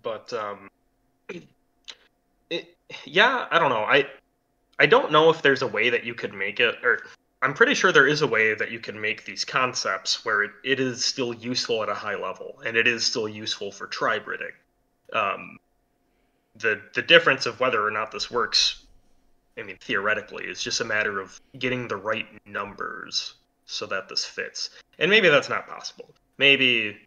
But I don't know. I don't know if there's a way that you could make it, or I'm pretty sure there is a way that you can make these concepts where it is still useful at a high level, and it is still useful for tribe ridding. The difference of whether or not this works, I mean, theoretically, is just a matter of getting the right numbers so that this fits. And maybe that's not possible. Maybe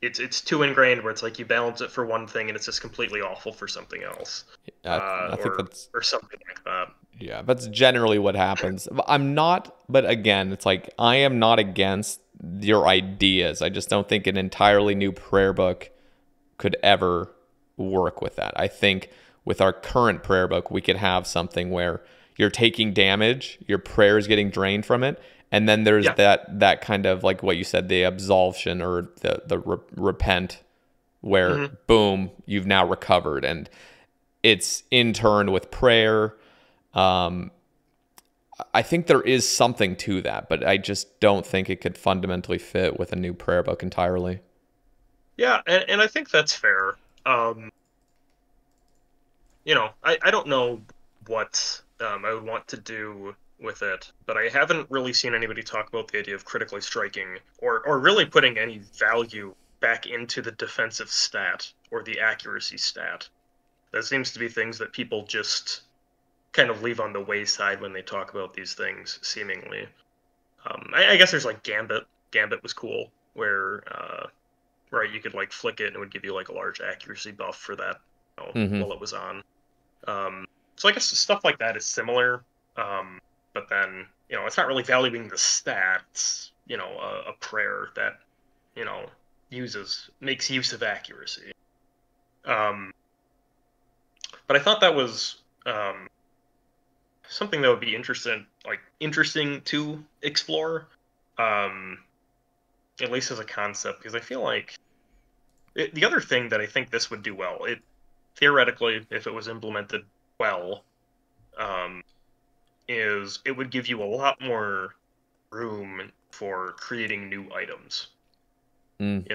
it's too ingrained where it's like you balance it for one thing and it's just completely awful for something else. I think that's, or something like that. Yeah, that's generally what happens. But again, it's like I am not against your ideas. I just don't think an entirely new prayer book could ever work with that. I think with our current prayer book, we could have something where you're taking damage, your prayer is getting drained from it, and then there's that kind of like what you said, the absolution or the repent, where boom, you've now recovered, and it's in turn with prayer. I think there is something to that, but I just don't think it could fundamentally fit with a new prayer book entirely. Yeah, and I think that's fair. I don't know what I would want to do with it, but I haven't really seen anybody talk about the idea of critically striking or really putting any value back into the defensive stat or the accuracy stat. That seems to be things that people just kind of leave on the wayside when they talk about these things, seemingly. I guess there's like Gambit. Gambit was cool, where right, you could like flick it and it would give you like a large accuracy buff for that while it was on. So I guess stuff like that is similar, but then it's not really valuing the stats a prayer that, makes use of accuracy. Um, but I thought that was something that would be interesting to explore, um, at least as a concept, because I feel like the other thing that I think this would do well, it theoretically, if it was implemented well, um, is it would give you a lot more room for creating new items. Mm.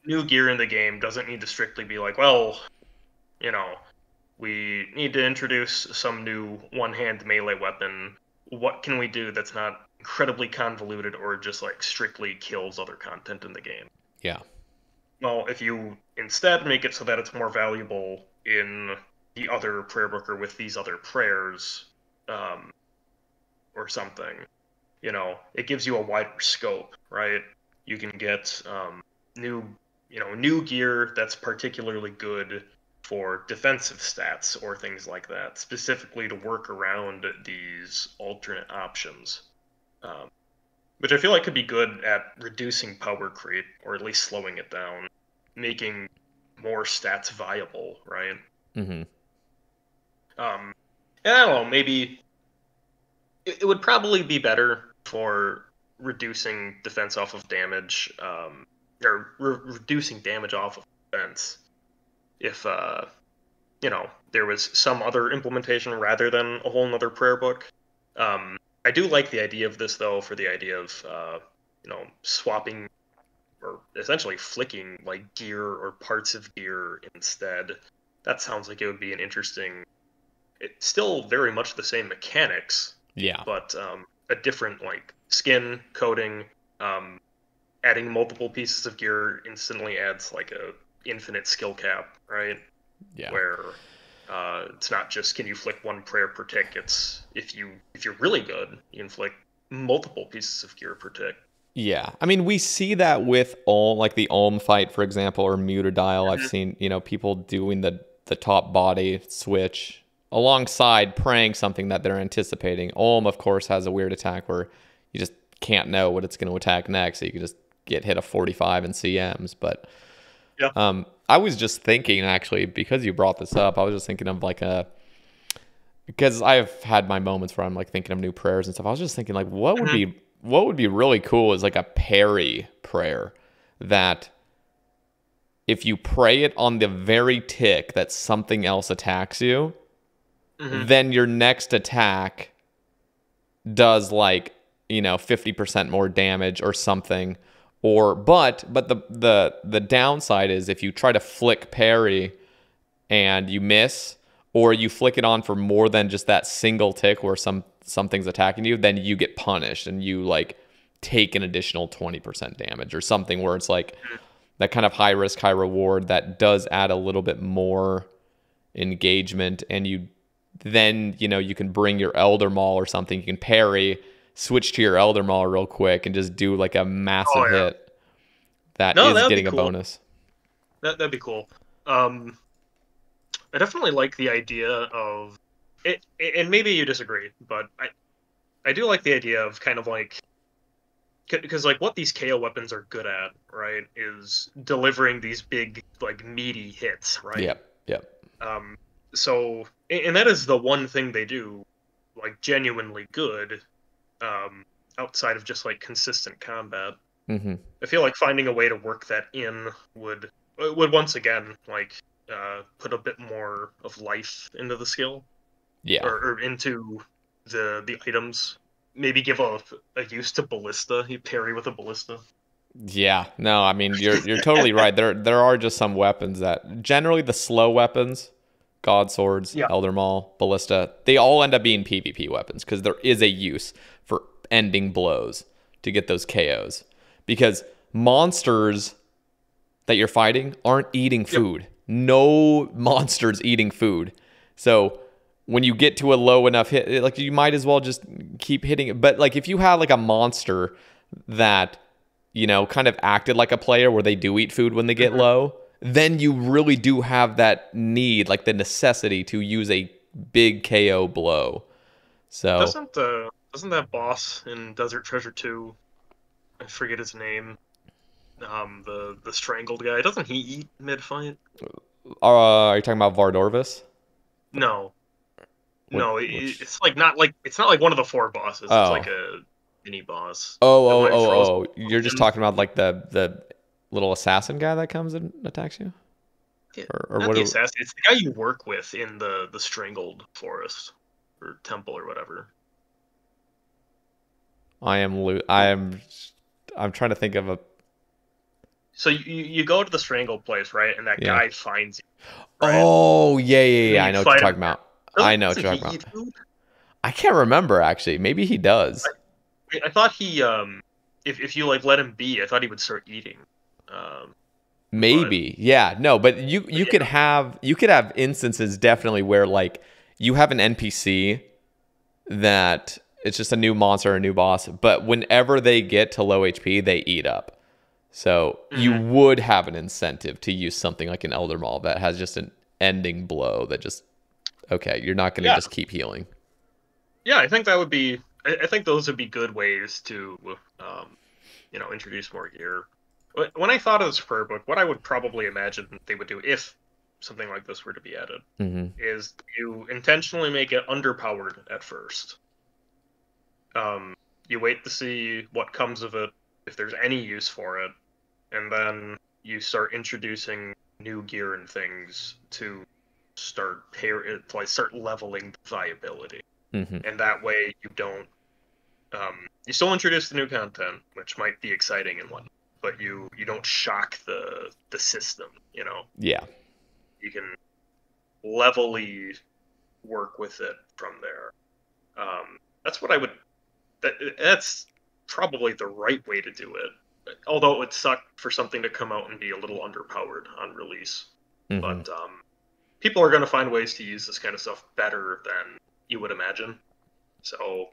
New gear in the game doesn't need to strictly be like, well, you know, we need to introduce some new one-hand melee weapon. What can we do that's not incredibly convoluted or just like strictly kills other content in the game? Yeah. Well, if you instead make it so that it's more valuable in the other prayer book or with these other prayers, um, or something, it gives you a wider scope, right? You can get new, new gear that's particularly good for defensive stats or things like that, specifically to work around these alternate options, um, which I feel like could be good at reducing power creep or at least slowing it down, making more stats viable, right? Mm-hmm. And I don't know, maybe it would probably be better for reducing defense off of damage, or reducing damage off of defense if there was some other implementation rather than a whole nother prayer book. I do like the idea of this though, for the idea of swapping or essentially flicking like gear or parts of gear instead. That sounds like it would be an interesting. It's still very much the same mechanics, Yeah. but a different like skin coating. Um, Adding multiple pieces of gear instantly adds like a infinite skill cap, right? Yeah. Where it's not just can you flick one prayer per tick. It's if you're really good, you can flick multiple pieces of gear per tick. Yeah. I mean, we see that with all like the Ulm fight, for example, or Mutadial. I've Mm-hmm. seen, people doing the top body switch alongside praying something that they're anticipating. Ulm, of course, has a weird attack where you just can't know what it's going to attack next. So you can just get hit a 45 in CMs. But Yeah. I was just thinking, actually, because you brought this up, I was just thinking of because I've had my moments where I'm like thinking of new prayers and stuff. I was just thinking like Mm-hmm. what would be really cool is like a parry prayer that if you pray it on the very tick that something else attacks you, Mm-hmm. then your next attack does 50% more damage or something. But the downside is if you try to flick parry and you miss, or you flick it on for more than just that single tick where something's attacking you, then you get punished and you take an additional 20% damage or something, where it's like that kind of high risk, high reward that does add a little bit more engagement. And you can bring your Elder Maul or something, you can parry, switch to your Elder Maul real quick and just do like a Oh massive yeah. hit that No, is that would be getting a cool. bonus. That'd be cool. Um, I definitely like the idea of it, and maybe you disagree, but I do like the idea of kind of like, because like what these KO weapons are good at, right, is delivering these big like meaty hits, right? Yep. Yep. Um, so and that is the one thing they do like genuinely good, outside of just like consistent combat. Mm-hmm. I feel like finding a way to work that in would once again like put a bit more of life into the skill, Yeah. or into the items. Maybe give a use to ballista. You parry with a ballista. Yeah, no, I mean you're totally right. There are just some weapons that generally the slow weapons, God swords, Yeah. Elder Maul, Ballista, they all end up being PvP weapons because there is a use for ending blows to get those KOs. Because monsters that you're fighting aren't eating Yep. food. No monster's eating food. So when you get to a low enough hit, like you might as well just keep hitting it. But like if you had like a monster that kind of acted like a player where they do eat food when they get Mm-hmm. low, then you really do have that need, like the necessity to use a big KO blow. So Doesn't that boss in Desert Treasure 2 I forget his name. The strangled guy. Doesn't he eat mid fight? Are you talking about Vardorvis? No, no. Which? It's like it's not like one of the four bosses. It's like Oh. a mini boss. Oh, The oh, one who oh, throws oh. You're just potions. talking about like the little assassin guy that comes and attacks you? Yeah, Or not what the are, assassin. It's the guy you work with in the strangled forest or temple or whatever. I'm trying to think of a So you go to the strangled place, right? And that yeah. guy finds you, right? Oh, yeah, yeah, And then yeah. you I know what you're fight him talking about. there. I know what Doesn't you're he talking about. eat food? I can't remember actually. Maybe he does. I thought he if you like let him be, I thought he would start eating. Um, but Maybe. Yeah. No, but you yeah. could have instances definitely where like you have an NPC that it's just a new monster, a new boss, but whenever they get to low HP, they eat up. So you Mhm. would have an incentive to use something like an Elder Maul that has just an ending blow that just okay, you're not going to Yeah, just keep healing. yeah. I think that would be. I think those would be good ways to, um, introduce more gear. When I thought of this prayer book, what I would probably imagine they would do if something like this were to be added Hmm. is you intentionally make it underpowered at first. Um, you wait to see what comes of it, if there's any use for it, and then you start introducing new gear and things to start leveling the viability. Hmm. And that way you don't you still introduce the new content, which might be exciting and whatnot, but you don't shock the system. Yeah. You can levelly work with it from there. That's what I would. That's probably the right way to do it. Although it would suck for something to come out and be a little underpowered on release, Hmm. but people are going to find ways to use this kind of stuff better than you would imagine. So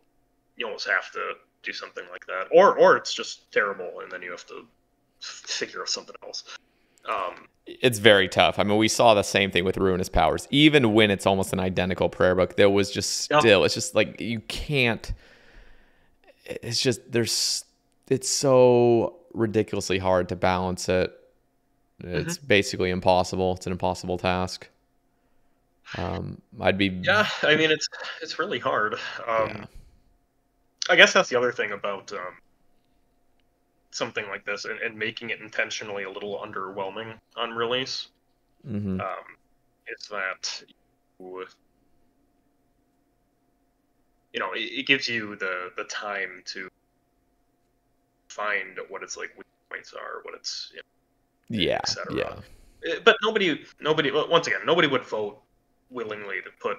you almost have to do something like that, or it's just terrible, and then you have to figure out something else. Um, It's very tough. I mean, we saw the same thing with Ruinous Powers. Even when it's almost an identical prayer book, there was just yep. still, it's just like you can't, it's just, it's so ridiculously hard to balance it. It's Hmm. basically impossible. It's an impossible task. I'd be, Yeah, I mean it's really hard. yeah. I guess that's the other thing about something like this and making it intentionally a little underwhelming on release. Hmm. Um, is that you, it gives you the time to find what its like weak points are, what its Yeah. etc. Yeah. But nobody once again nobody would vote willingly to put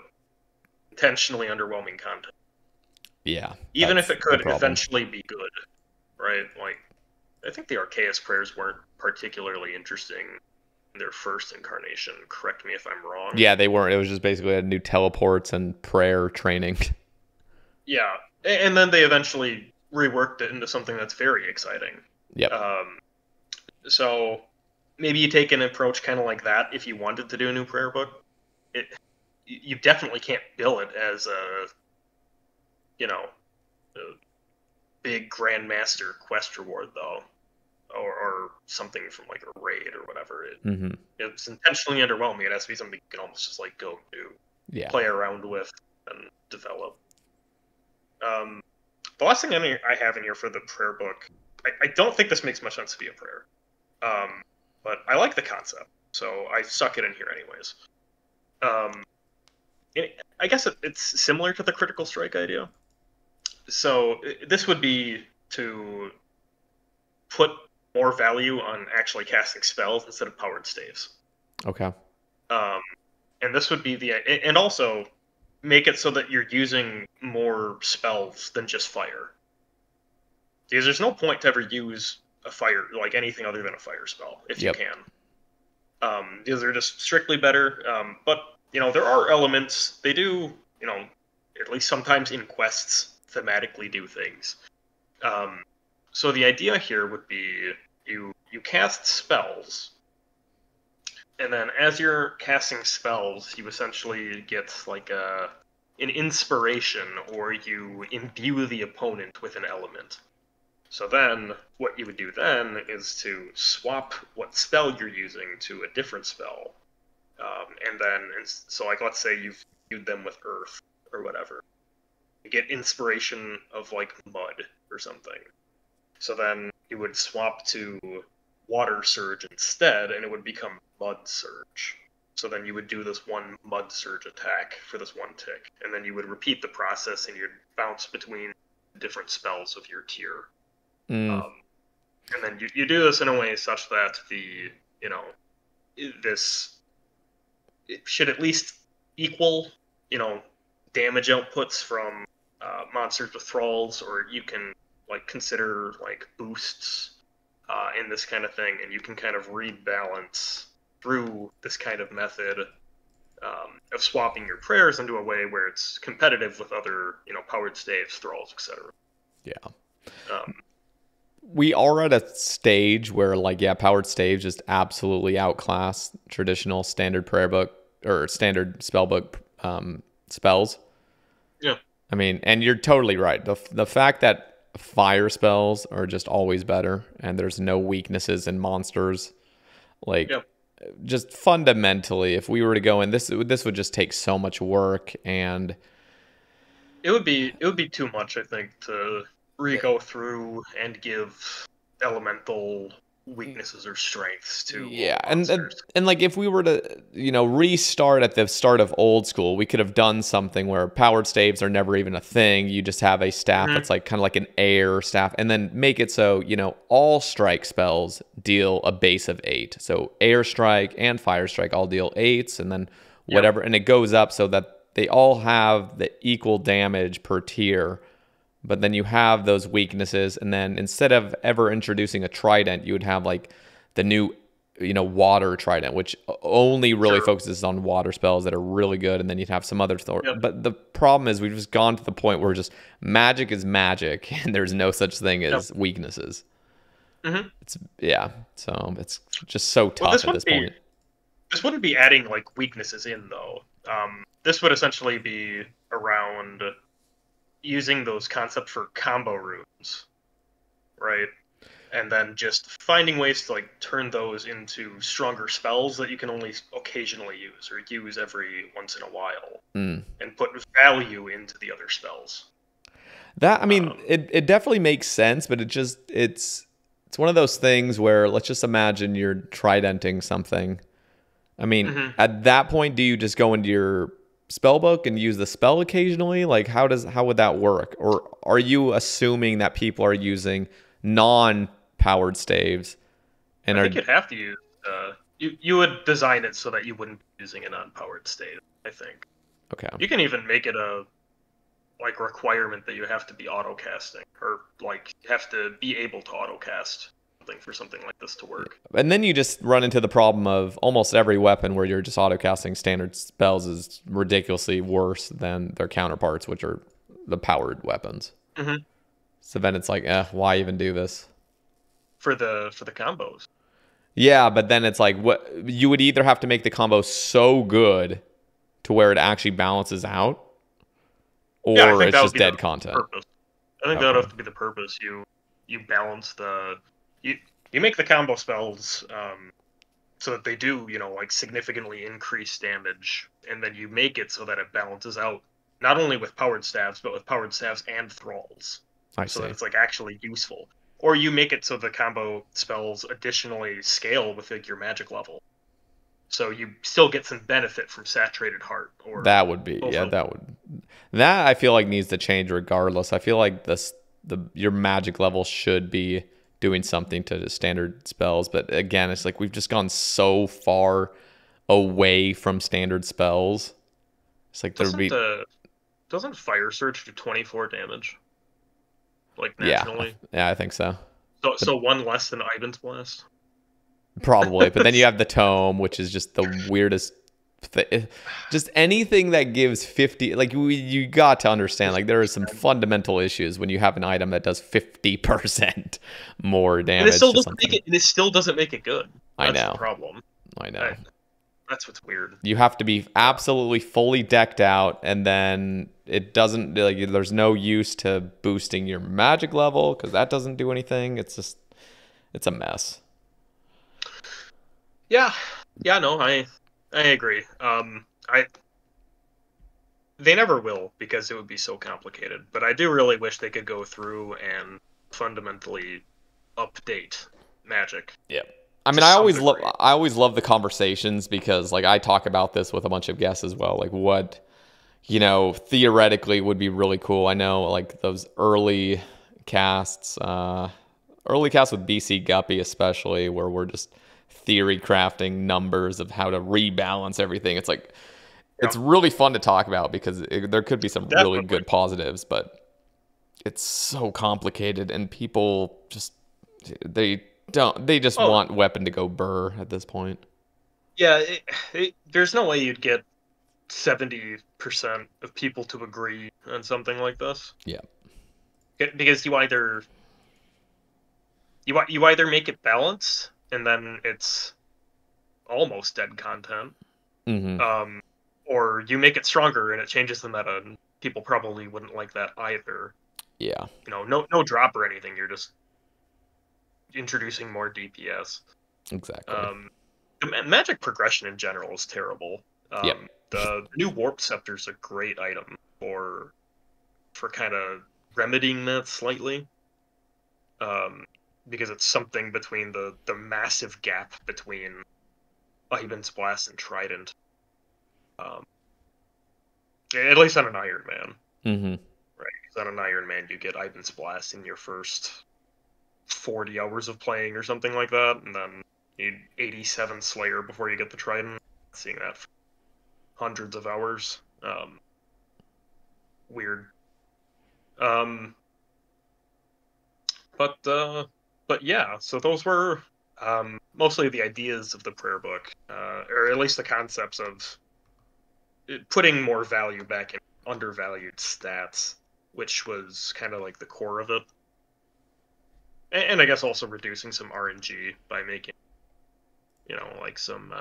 intentionally underwhelming content, Yeah. even if That's it the could problem. eventually be good, right? Like I think the Arceus prayers weren't particularly interesting in their first incarnation. Correct me if I'm wrong. Yeah, they weren't. It was just basically a new teleports and prayer training. Yeah, and then they eventually reworked it into something that's very exciting. Yep. Um, so maybe you take an approach kind of like that if you wanted to do a new prayer book. It you definitely can't bill it as a big grandmaster quest reward though, or something from like a raid or whatever. Hmm. It's intentionally underwhelming. It has to be something you can almost just like go do, Yeah. play around with, and develop. Um, the last thing I have in here for the prayer book, I don't think this makes much sense to be a prayer, but I like the concept, so I stuck it in here anyways. Um, I guess it's similar to the critical strike idea. So this would be to put more value on actually casting spells instead of powered staves. Okay. Um, and this would be and also make it so that you're using more spells than just fire. Because there's no point to ever use a fire, like anything other than a fire spell, if you Yep. can. Because they're just strictly better. But, there are elements, they do, at least sometimes in quests, thematically do things. Um, so the idea here would be you cast spells, and then as you're casting spells, you essentially get like an inspiration, or you imbue the opponent with an element. So then, what you would do then is to swap what spell you're using to a different spell. And then, so like, let's say you've viewed them with Earth or whatever. You get inspiration of like mud or something. So then you would swap to Water Surge instead, and it would become Mud Surge. So then you would do this one Mud Surge attack for this one tick, and then you would repeat the process, and you'd bounce between different spells of your tier. Mm. And then you do this in a way such that this it should at least equal, damage outputs from monsters with thralls, or you can like consider like boosts in this kind of thing, and you can kind of rebalance through this kind of method of swapping your prayers into a way where it's competitive with other, powered staves, thralls, etc. Yeah. We are at a stage where, like, yeah, powered staves just absolutely outclass traditional standard prayer book or standard spell book spells. Yeah. I mean, and you're totally right. The fact that fire spells are just always better, and there's no weaknesses in monsters, like, just fundamentally, if we were to go in, this would just take so much work, and it would be too much, I think, to re-go through and give elemental weaknesses or strengths to monsters. And like, if we were to restart at the start of old school, we could have done something where powered staves are never even a thing. You just have a staff that's like kind of like an air staff, and then make it so all strike spells deal a base of 8. So air strike and fire strike all deal 8s, and then whatever, and it goes up so that they all have the equal damage per tier. But then you have those weaknesses, and then instead of ever introducing a trident, you would have like the new, water trident, which only really focuses on water spells that are really good, and then you'd have some other stuff. But the problem is we've just gone to the point where just magic is magic, and there's no such thing as weaknesses. So it's just so tough at this point. This wouldn't be adding like weaknesses in though. This would essentially be around using those concepts for combo runes, right? And then just finding ways to like turn those into stronger spells that you can only occasionally use or use every once in a while, and put value into the other spells. That, I mean, it definitely makes sense, but it's one of those things where, let's just imagine you're tridenting something. I mean, at that point, do you just go into your spell book and use the spell occasionally? Like, how would that work? Or are you assuming that people are using non-powered staves? And I think you'd have to use you would design it so that you wouldn't be using a non-powered stave, I think. Okay. You can even make it a like requirement that you have to be auto casting, or like you have to be able to auto cast for something like this to work. And then you just run into the problem of almost every weapon where you're just auto-casting standard spells is ridiculously worse than their counterparts, which are the powered weapons. So then it's like, why even do this? For the combos. Yeah, but then it's like, what you would either have to make the combo so good to where it actually balances out, or it's just dead content. Purpose. I think that would have to be the purpose. You balance you make the combo spells so that they do, like significantly increase damage, and then you make it so that it balances out not only with powered staves, but with powered staves and thralls. So that it's like actually useful. Or you make it so the combo spells additionally scale with like your magic level. So you still get some benefit from Saturated Heart. Or that would be, that I feel like needs to change regardless. I feel like your magic level should be doing something to the standard spells, but again, it's like we've just gone so far away from standard spells. It's like doesn't Fire Surge do 24 damage? Like naturally? Yeah, I think so. So one less than Ivan's Blast? Probably, but then you have the Tome, which is just the weirdest just anything that gives 50, like you got to understand, like there are some fundamental issues when you have an item that does 50% more damage. It still doesn't make it good. That's I know. The problem. I know. That's what's weird. You have to be absolutely fully decked out, and then it doesn't, like, there's no use to boosting your magic level because that doesn't do anything. It's a mess. Yeah, yeah, no, I agree. I They never will because it would be so complicated. But I do really wish they could go through and fundamentally update Magic Yeah. I to mean, some degree. I always love the conversations because like I talk about this with a bunch of guests as well. Like what, theoretically would be really cool. I know like those early casts with BC Guppy especially, where we're just theory crafting numbers of how to rebalance everything. It's like Yeah, it's really fun to talk about because there could be some really definitely. good positives, but it's so complicated and people just they they just Oh, want weapon to go burr at this point. yeah. There's no way you'd get 70% of people to agree on something like this Yeah. because you either make it balanced and then it's almost dead content, Mm-hmm. um, or you make it stronger and it changes the meta, and people probably wouldn't like that either. Yeah. No drop or anything. You're just introducing more DPS. Exactly. Um, the magic progression in general is terrible. Yep. The new warp scepter is a great item for kind of remedying that slightly, um, because it's something between the massive gap between Ivan's Blast and Trident. Um, at least on an Iron Man, Mm-hmm. right? Because on an Iron Man, you get Ivan's Blast in your first 40 hours of playing or something like that, and then you need 87 Slayer before you get the Trident. Seeing that for hundreds of hours. Weird. Um, but yeah, so those were mostly the ideas of the prayer book, or at least the concepts of putting more value back in undervalued stats, which was kind of like the core of it. And I guess also reducing some RNG by making, like some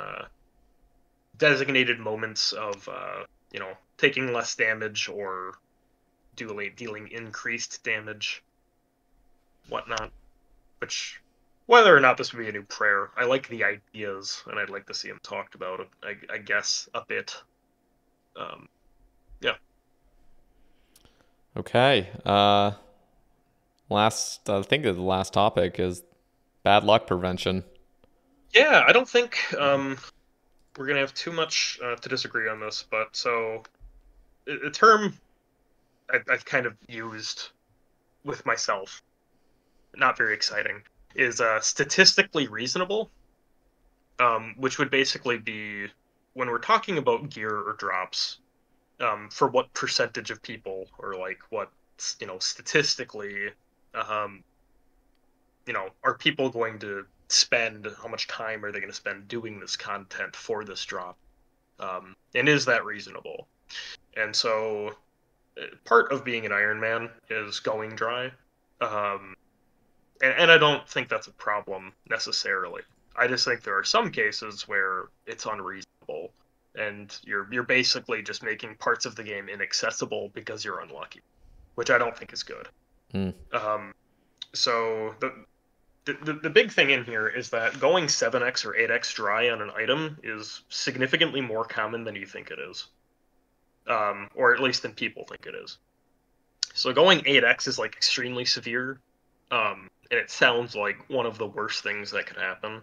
designated moments of, taking less damage or dealing increased damage, whatnot. Which, whether or not this would be a new prayer, I like the ideas, and I'd like to see them talked about. I guess a bit. Um, yeah. Okay. I think the last topic is bad luck prevention. Yeah, I don't think we're gonna have too much to disagree on this, but so a term I've kind of used with myself, not very exciting, is statistically reasonable, which would basically be when we're talking about gear or drops, for what percentage of people, or like what, statistically, um, are people going to spend, how much time are they going to spend doing this content for this drop, and is that reasonable? And so part of being an Iron Man is going dry, um, and I don't think that's a problem necessarily. I just think there are some cases where it's unreasonable, and you're basically just making parts of the game inaccessible because you're unlucky, which I don't think is good. Mm. So the big thing in here is that going 7x or 8x dry on an item is significantly more common than you think it is, or at least than people think it is. So going 8x is like extremely severe, and it sounds like one of the worst things that could happen.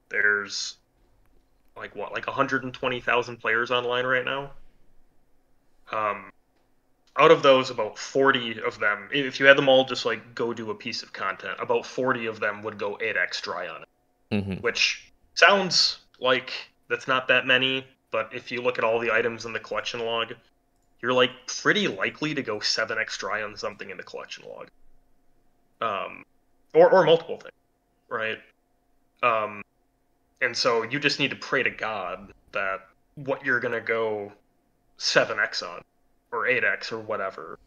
There's like 120,000 players online right now. Um, Out of those, about 40 of them, if you had them all just like go do a piece of content, about 40 of them would go 8x dry on it, Mm-hmm. which sounds like that's not that many, but if you look at all the items in the collection log, you're like pretty likely to go 7x dry on something in the collection log. Or multiple things, right? Um, and so you just need to pray to God that what you're gonna go 7x on, or 8x, or whatever,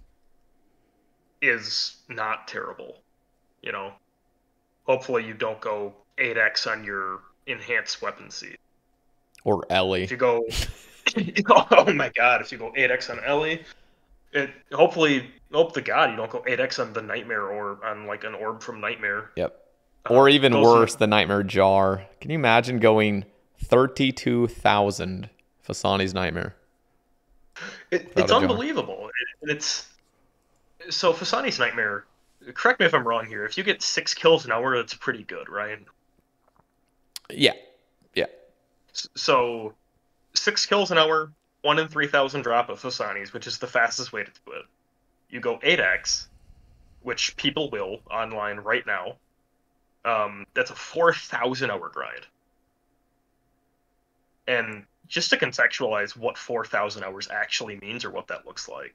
is not terrible. You know, hopefully you don't go 8x on your enhanced weapon seed. Or If Ellie. you go, oh my God, if you go 8x on Ellie, Hopefully, hope to God you don't go 8x on the Nightmare or on like an orb from Nightmare. Yep. Or even Goes worse, in, the Nightmare Jar. Can you imagine going 32,000 Fasani's Nightmare without it's a jar? unbelievable. And it's so Fasani's Nightmare. Correct me if I'm wrong here. If you get 6 kills an hour, that's pretty good, right? Yeah. Yeah. So 6 kills an hour, 1 in 3,000 drop of Fasani's, which is the fastest way to do it. You go 8x, which people will online right now. That's a 4,000-hour grind. And just to contextualize what 4,000 hours actually means or what that looks like,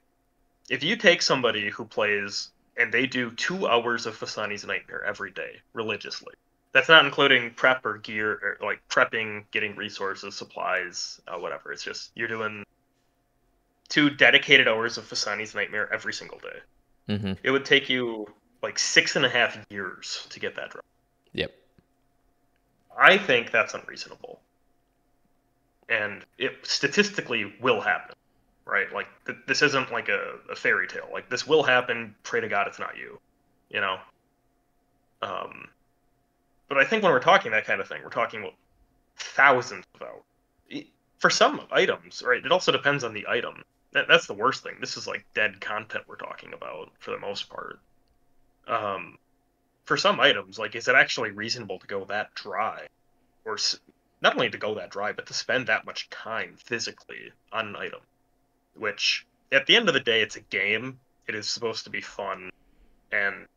if you take somebody who plays and they do 2 hours of Fasani's Nightmare every day religiously, that's not including prep or gear, or like prepping, getting resources, supplies, whatever. It's just you're doing 2 dedicated hours of Fasani's Nightmare every single day. Mm-hmm. It would take you like 6.5 years to get that drop. Yep. I think that's unreasonable. And it statistically will happen, right? Like, this isn't like a fairy tale. Like, this will happen. Pray to God it's not you, you know? But I think when we're talking that kind of thing, we're talking about thousands of hours. For some items, right? It also depends on the item. That's the worst thing. This is like dead content we're talking about for the most part. For some items, like, is it actually reasonable to go that dry? Or not only to go that dry, but to spend that much time physically on an item? Which, at the end of the day, it's a game. It is supposed to be fun. And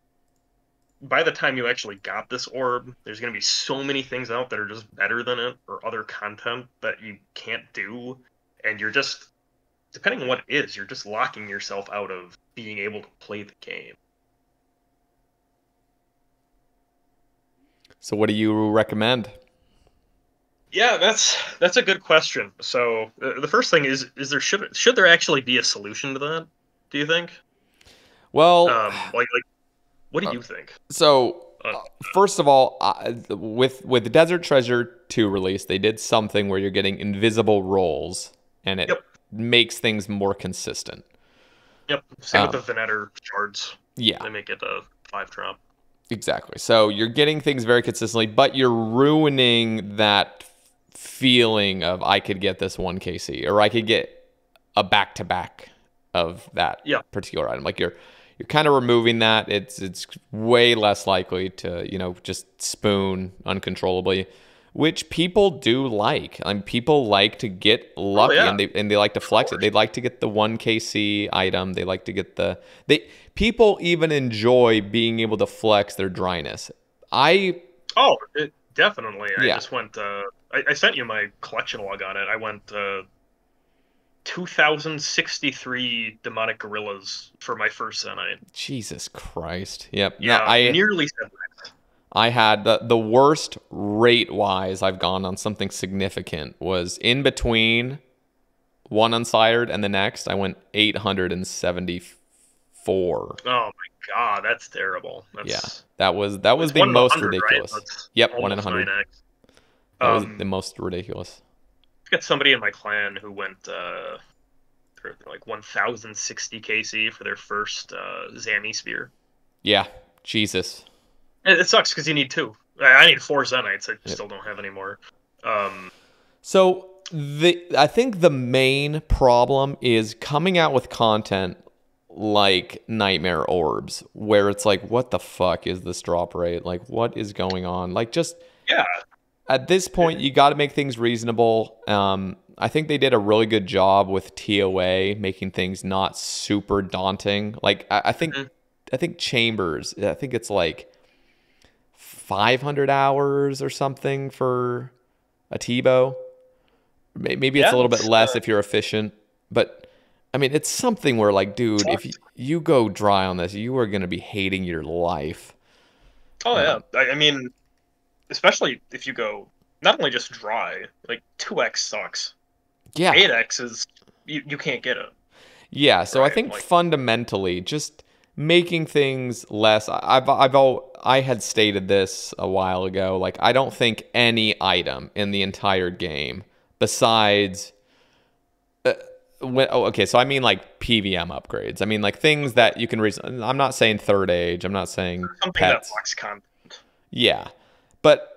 by the time you actually got this orb, there's going to be so many things out that are just better than it, or other content that you can't do. And you're just, depending on what it is, you're just locking yourself out of being able to play the game. So what do you recommend? Yeah, that's a good question. So the first thing is there should there actually be a solution to that? Do you think? Well, Like what do you think? so Uh, first of all, with the Desert Treasure 2 release, they did something where you're getting invisible rolls, and it yep, makes things more consistent. yep. Same with the Venetter shards. Yeah, They make it a 5 drop. exactly. So you're getting things very consistently, but you're ruining that feeling of I could get this 1 KC, or I could get a back-to-back of that Yeah. particular item. Like you're kind of removing that. It's way less likely to, just spoon uncontrollably, which people do like. I mean, people like to get lucky, yeah. and they like to flex it. They like to get the 1 KC item. They like to get people even enjoy being able to flex their dryness. Definitely. I Yeah. just went I sent you my collection log on it. I went 2063 demonic gorillas for my first Zenite. Jesus Christ. Yep. No, Yeah, nearly 7x. I had the worst rate wise I've gone on something significant was in between one unsired and the next. I went 874. Oh my God, that's terrible. Yeah, That's that was it's the 1 in most 100, right? ridiculous. That's Yep, 1 in almost 100. 9x. That was the most ridiculous. I've got somebody in my clan who went for like 1060 KC for their first Zami spear. Yeah, Jesus. It sucks because you need 2. I need 4 Zenites. I still don't have any more. So I think the main problem is coming out with content like Nightmare Orbs, where it's like, what the fuck is this drop rate? Like, what is going on? Like, just Yeah. at this point, you got to make things reasonable. I think they did a really good job with TOA, making things not super daunting. Like, I think Chambers, I think it's like 500 hours or something for a Tebow. Maybe it's a little bit less if you're efficient, but I mean, it's something where, like, dude, if you go dry on this, you are going to be hating your life. Oh, yeah. I mean, especially if you go not only just dry, like 2x sucks. Yeah. 8x is, you can't get it. Yeah, so Right, I think like, fundamentally, just making things less. I had stated this a while ago. Like, I don't think any item in the entire game, besides Okay, so I mean like PVM upgrades. I mean like things that you can I'm not saying third age. I'm not saying Something that pets. lacks content. Yeah, but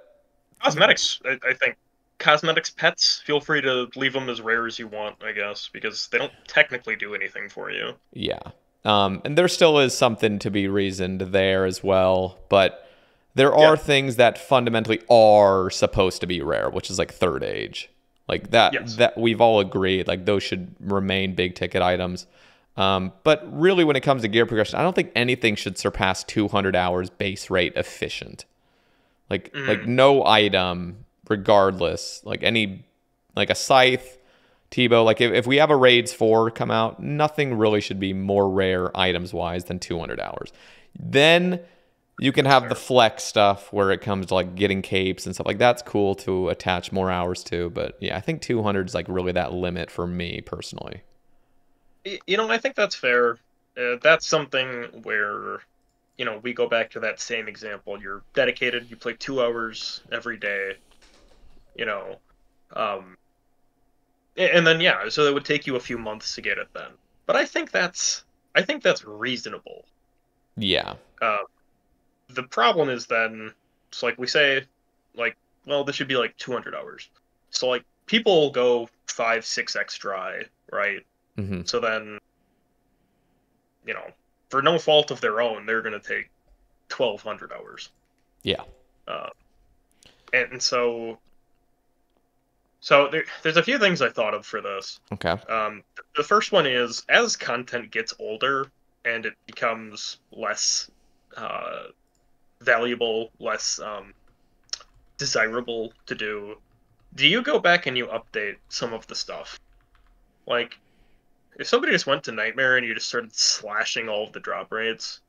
Cosmetics, I think. Cosmetics, pets, feel free to leave them as rare as you want, I guess, because they don't technically do anything for you. yeah, and there still is something to be reasoned there as well. But there are Yeah. things that fundamentally are supposed to be rare, which is like third age. Like Yes. that we've all agreed, like those should remain big ticket items. But really, when it comes to gear progression, I don't think anything should surpass 200 hours base rate efficient. Like Mm, no item, regardless, like any, like a scythe, Tebow. Like if we have a Raids 4 come out, nothing really should be more rare items wise than 200 hours. Then you can have the fair. flex stuff where it comes to like getting capes and stuff like that's cool to attach more hours to. But yeah, I think 200 is like really that limit for me personally. I think that's fair. That's something where, we go back to that same example. You're dedicated, you play 2 hours every day, you know, um, and then yeah, so it would take you a few months to get it then. But I think that's reasonable. Yeah. Uh, the problem is then, it's like we say, like, well, this should be like 200 hours. So like people go 5, 6x dry, right? Hmm. So then, for no fault of their own, they're going to take 1,200 hours. Yeah. Uh, and so there's a few things I thought of for this. Okay. The first one is as content gets older and it becomes less uh, valuable, less desirable to do you go back and you update some of the stuff? Like, if somebody just went to Nightmare and you just started slashing all of the drop rates,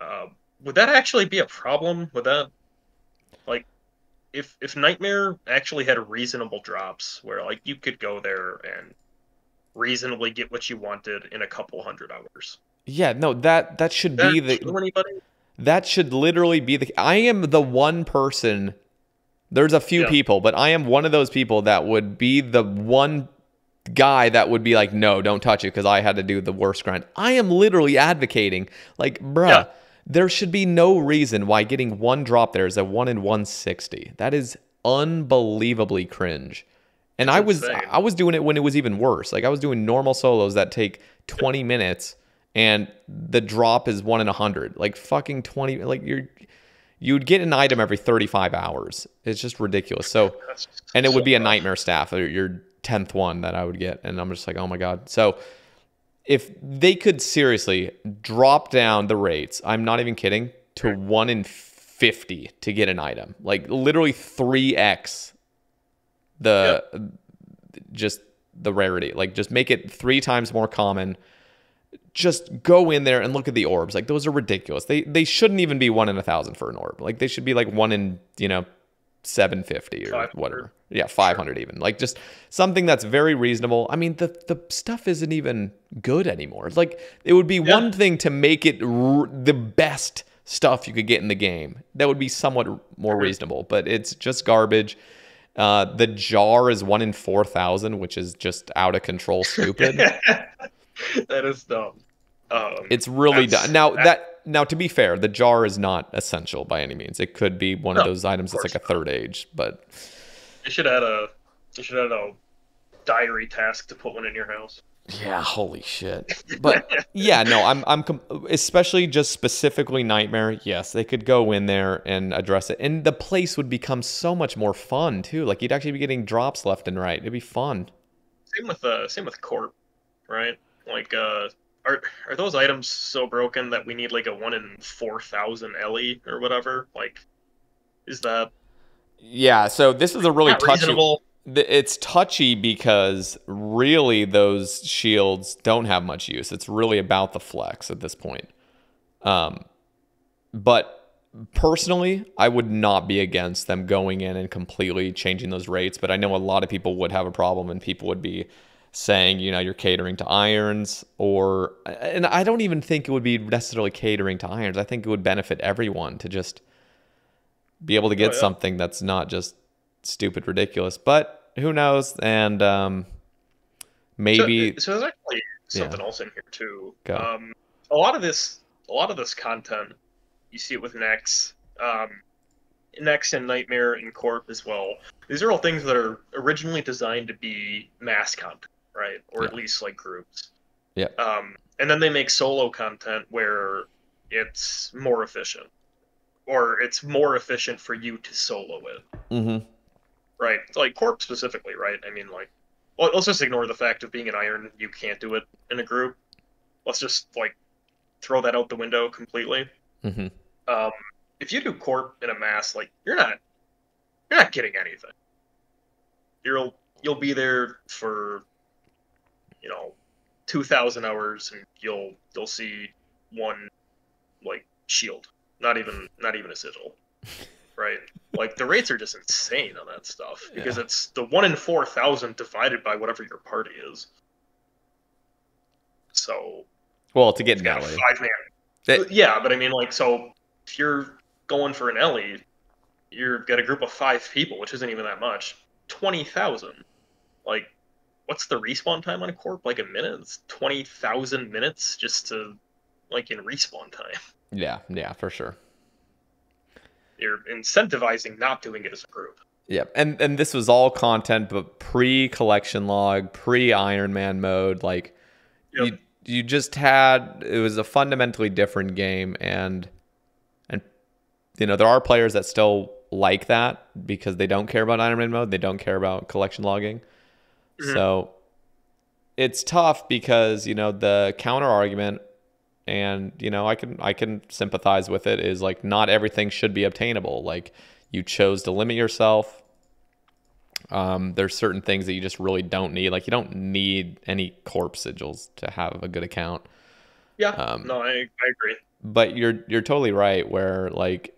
uh, would that actually be a problem? Would that, like, if Nightmare actually had reasonable drops where like you could go there and reasonably get what you wanted in a couple hundred hours, Yeah, no, that should that be the kill anybody? that should literally be the I am the one person. There's a few Yeah, people, but I am one of those people that would be the one guy that would be like, no, don't touch it because I had to do the worst grind. I am literally advocating, like, yeah, bruh, there should be no reason why getting one drop there is a 1 in 160. That is unbelievably cringe. And it's I insane. was doing it when it was even worse. Like I was doing normal solos that take 20 minutes and the drop is 1 in 100. Like fucking 20, like you'd get an item every 35 hours. It's just ridiculous. So, That's and it would so be a rough. nightmare staff, or your 10th one that I would get. And I'm just like, oh my God. So if they could seriously drop down the rates, I'm not even kidding, to 1 in 50 to get an item, like literally 3x Yeah, the just the rarity, like just make it 3 times more common. Just go in there and look at the orbs. Like those are ridiculous. They shouldn't even be 1 in 1,000 for an orb. Like they should be like 1 in 750 or 500. whatever. Yeah, Sure. 500 even. Like just something that's very reasonable. I mean, the stuff isn't even good anymore. Like it would be Yeah. one thing to make it the best stuff you could get in the game. That would be somewhat more Mhm. reasonable, but it's just garbage. The jar is 1 in 4,000, which is just out of control stupid. That is dumb. It's really That's done. Now that. to be fair, the jar is not essential by any means. It could be one No, of of those items that's like course a not. third age, but They should add a. They should add a diary task to put one in your house. yeah, holy shit. But yeah, no, especially just specifically Nightmare. Yes, they could go in there and address it, and the place would become so much more fun too. Like you'd actually be getting drops left and right. It'd be fun. Same with Corp, right? Like, are those items so broken that we need like a 1 in 4,000 Ellie or whatever? Like, is that Yeah, so this is a really not touchy. reasonable? It's touchy because really those shields don't have much use. It's really about the flex at this point. Um, but personally, I would not be against them going in and completely changing those rates. But I know a lot of people would have a problem, and people would be saying, you're catering to irons, and I don't even think it would be necessarily catering to irons. I think it would benefit everyone to just be able to Oh get yeah, something that's not just stupid ridiculous. But who knows? And So, Maybe, so there's actually yeah, something else in here too. go. A lot of this content, you see it with Next and Nightmare and Corp as well. These are all things that are originally designed to be mass content, right? Or at Yeah. least like groups. Yeah. And then they make solo content where it's more efficient, or it's more efficient for you to solo it, Mm-hmm. right? Like Corp specifically, right? I mean, like, well, let's just ignore the fact of being an Iron, you can't do it in a group. Let's just like throw that out the window completely. Mm-hmm. Um, if you do Corp in a mass, like you're not getting anything. You'll be there for 2,000 hours, and you'll see one like shield, not even a sigil, right? Like the rates are just insane on that stuff because Yeah. it's the 1 in 4,000 divided by whatever your party is. So Well, to get you've an got a Ellie. 5-man. Yeah, but I mean, like, so if you're going for an Ellie, you've got a group of 5 people, which isn't even that much. 20,000. Like, what's the respawn time on a corp? Like a minute? It's 20,000 minutes just to like in respawn time. Yeah. Yeah, for sure. You're incentivizing not doing it as a group. Yeah, and this was all content, but pre-collection log, pre-Iron Man mode. Like Yep. you just had, it was a fundamentally different game, and there are players that still like that because they don't care about Iron Man mode, they don't care about collection logging. Mm-hmm. So it's tough because the counter argument, and I can sympathize with it, is like not everything should be obtainable. Like you chose to limit yourself. There's certain things that you just really don't need. Like you don't need any corpse sigils to have a good account. Yeah. Um, No, I agree. but you're totally right. Where like,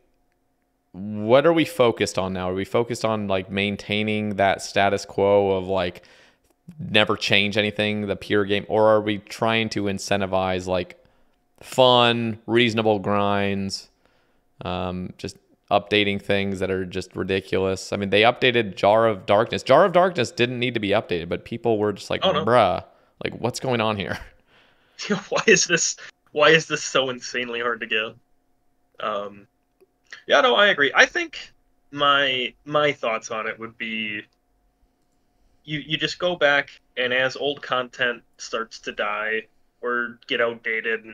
what are we focused on now? Are we focused on like maintaining that status quo of like never change anything, the pure game, or are we trying to incentivize like fun, reasonable grinds? Just updating things that are just ridiculous. I mean, they updated Jar of Darkness. Jar of Darkness didn't need to be updated, but people were just like, Oh no. bruh, like what's going on here? Why is this so insanely hard to get? Um, yeah, no, I agree. I think my thoughts on it would be you just go back, and as old content starts to die or get outdated,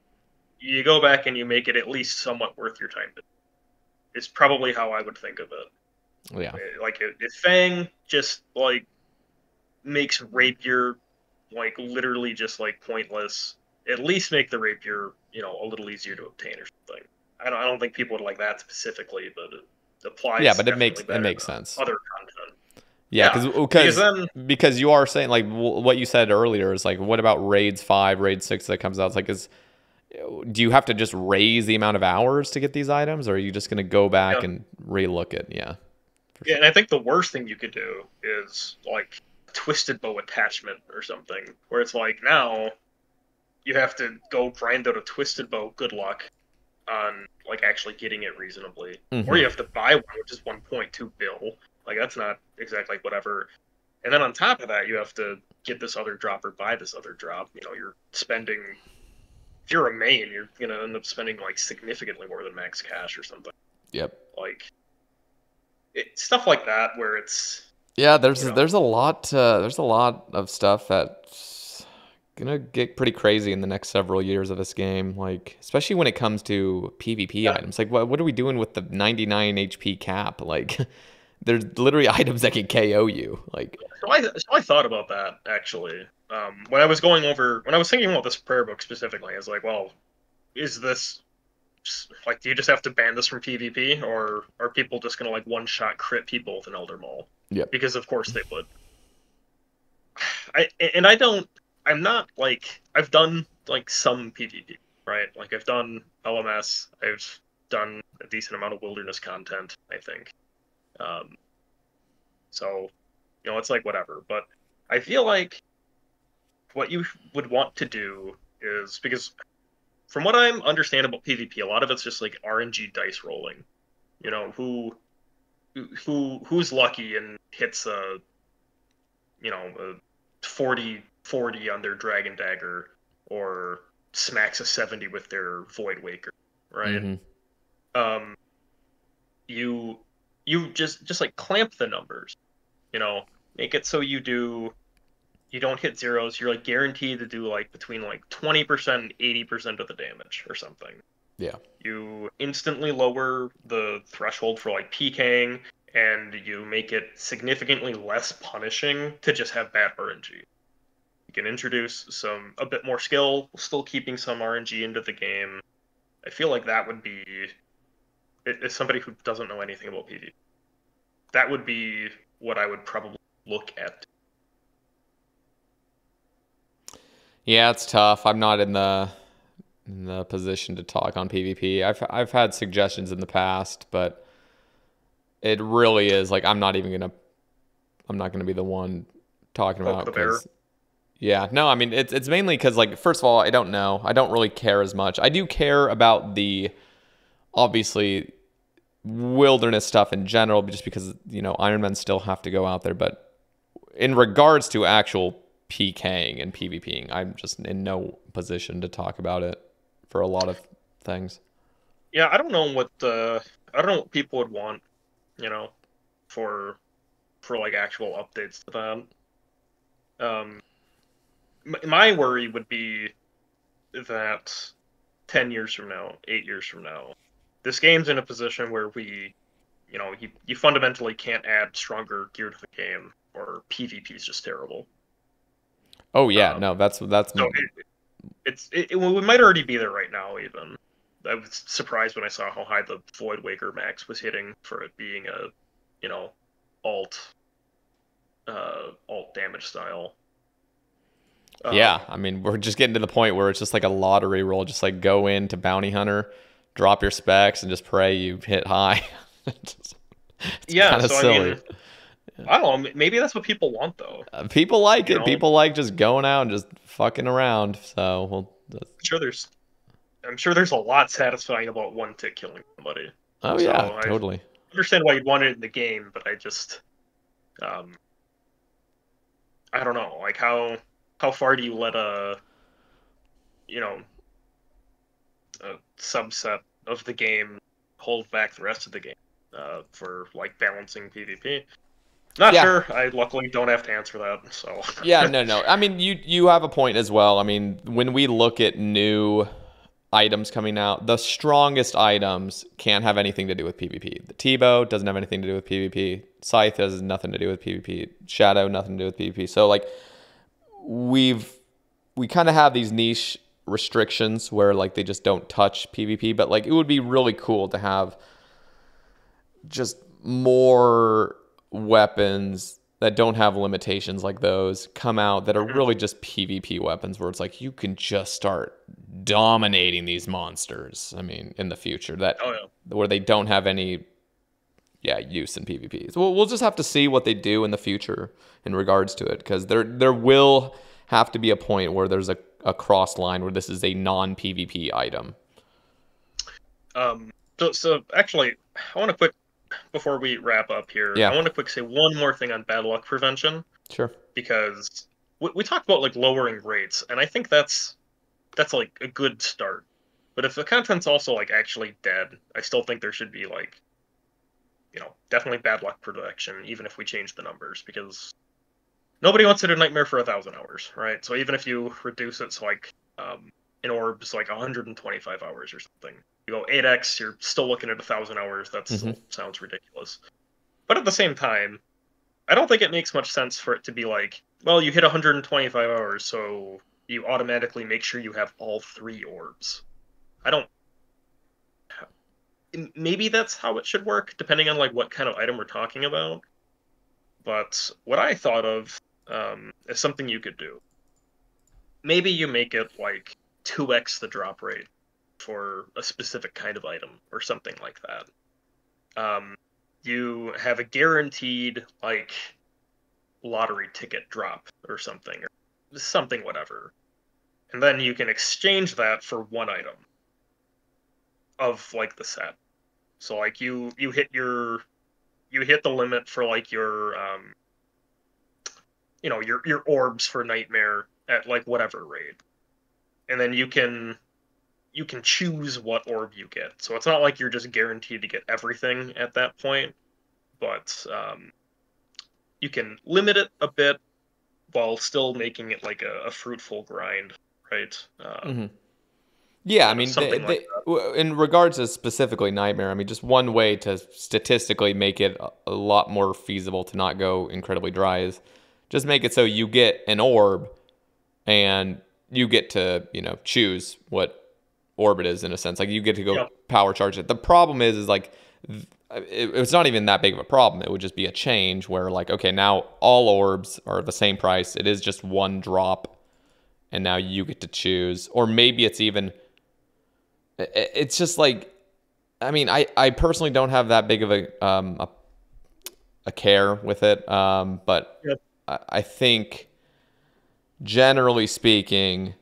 you go back and you make it at least somewhat worth your time. It's probably how I would think of it. Yeah. Like if Fang just like makes rapier like literally just like pointless, at least make the rapier a little easier to obtain or something. I don't think people would like that specifically, but it Yeah, applies but it makes definitely it better makes to sense. other content. Yeah, Yeah, because because because then because you are saying like what you said earlier is like, what about raids 5, raid 6 that comes out? It's like, do you have to just raise the amount of hours to get these items, or are you just going to go back yeah, and relook it? Yeah, for yeah, sure. and I think the worst thing you could do is like twisted bow attachment or something, where it's like now you have to go grind out a twisted bow. Good luck on like actually getting it reasonably, or Hmm. you have to buy one, which is 1.2 bill. Like that's not exactly whatever. And then on top of that, you have to get this other drop or buy this other drop. You're spending. If you're a main, you're gonna end up spending like significantly more than max cash or something. Yep. Like stuff like that, where it's Yeah, you know, there's a lot of stuff that's gonna get pretty crazy in the next several years of this game. Like especially when it comes to PvP yeah. items. Like what are we doing with the 99 HP cap? Like there's literally items that can KO you. Like So I thought about that actually. When I was thinking about this prayer book specifically, I was like, well, is this like, do you just have to ban this from PvP, or are people just gonna like one shot crit people with an Elder Maul? yep. Because of course they would. I don't. I'm not like I've done like some PvP, right? Like I've done LMS. I've done a decent amount of wilderness content, I think. Um, so it's like whatever. But I feel like what you would want to do is, because from what I'm understanding about PvP, a lot of it's just like RNG dice rolling. Who's lucky and hits a 40 40 on their Dragon Dagger or smacks a 70 with their Void Waker, right? Mm-hmm. Um, you you just like clamp the numbers, you know, make it so you don't hit zeros. You're like guaranteed to do like between like 20% and 80% of the damage or something. Yeah. You instantly lower the threshold for like PKing, and you make it significantly less punishing to just have bad RNG. You can introduce a bit more skill, still keeping some RNG into the game. I feel like that would be, as somebody who doesn't know anything about PvP, that would be what I would probably look at. Yeah, it's tough. I'm not in the position to talk on PvP. I've had suggestions in the past, but it really is like I'm not gonna be the one talking Poke about the bear. because yeah, no, I mean it's mainly because like first of all, I don't know. I don't really care as much. I do care about the obviously wilderness stuff in general, just because Ironmen still have to go out there. But in regards to actual PKing and PvPing, I'm just in no position to talk about it for a lot of things. Yeah, I don't know what people would want, you know, for like actual updates to that. My worry would be that 10 years from now, 8 years from now, this game's in a position where you fundamentally can't add stronger gear to the game, or PvP is just terrible. Oh yeah, Um, no, that's so we might already be there right now. Even I was surprised when I saw how high the Void Waker max was hitting for it being a, you know, alt alt damage style. yeah. Um, I mean, we're just getting to the point where it's just like a lottery roll. Just like go into Bounty Hunter, drop your specs, and just pray you hit high. it's it's yeah, kind of so I silly. mean, I don't know. Maybe that's what people want, though. People like You it. know, People like just going out and just fucking around. So, well, sure there's I'm sure there's a lot satisfying about one tick killing somebody. oh yeah, So I totally. understand why you'd want it in the game, but um, I don't know, like how far do you let you know a subset of the game hold back the rest of the game for like balancing PvP? Not Yeah, sure. I luckily don't have to answer that. So yeah, no, no. I mean, you have a point as well. I mean, when we look at new items coming out, the strongest items can't have anything to do with PvP. The T-bow doesn't have anything to do with PvP. Scythe has nothing to do with PvP. Shadow, nothing to do with PvP. So like we've we kind of have these niche restrictions where like they just don't touch PvP, but like it would be really cool to have just more weapons that don't have limitations like those come out that are Mhm. really just PvP weapons where it's like you can just start dominating these monsters. I mean, in the future that Oh yeah. where they don't have any use in PvP. So we'll just have to see what they do in the future in regards to it because there will have to be a point where there's a cross line where this is a non PvP item. Um, so actually, I want to quick before we wrap up here. Yeah, I want to quick say one more thing on bad luck prevention, sure. because we talked about like lowering rates, and I think that's like a good start. But if the content's also like actually dead, I still think there should be like, definitely bad luck protection, even if we change the numbers, because nobody wants to do Nightmare for 1,000 hours, right? So even if you reduce it to like in orbs like 125 hours or something, you go 8x, you're still looking at 1,000 hours. That Hmm. still sounds ridiculous. But at the same time, I don't think it makes much sense for it to be like, well, you hit 125 hours, so you automatically make sure you have all three orbs. I don't. Maybe that's how it should work, depending on like what kind of item we're talking about. But what I thought of is something you could do. Maybe you make it like 2x the drop rate for a specific kind of item or something like that. Um, you have a guaranteed like lottery ticket drop or something whatever. And then you can exchange that for one item of like the set. So like you hit the limit for like your your orbs for Nightmare, at like whatever rate, and then you can choose what orb you get. So it's not like you're just guaranteed to get everything at that point, but you can limit it a bit while still making it like a fruitful grind, right? Hmm. Yeah, I mean, Something like in regards to specifically Nightmare, I mean, just one way to statistically make it a lot more feasible to not go incredibly dry is just make it so you get an orb and you get to, choose what orb it is in a sense. Like you get to go that. power charge it. The problem is like it's not even that big of a problem. It would just be a change where like, okay, now all orbs are the same price. It is just one drop and now you get to choose. Or maybe it's even, it's just like, I mean, I personally don't have that big of a care with it. But Yep. I think generally speaking,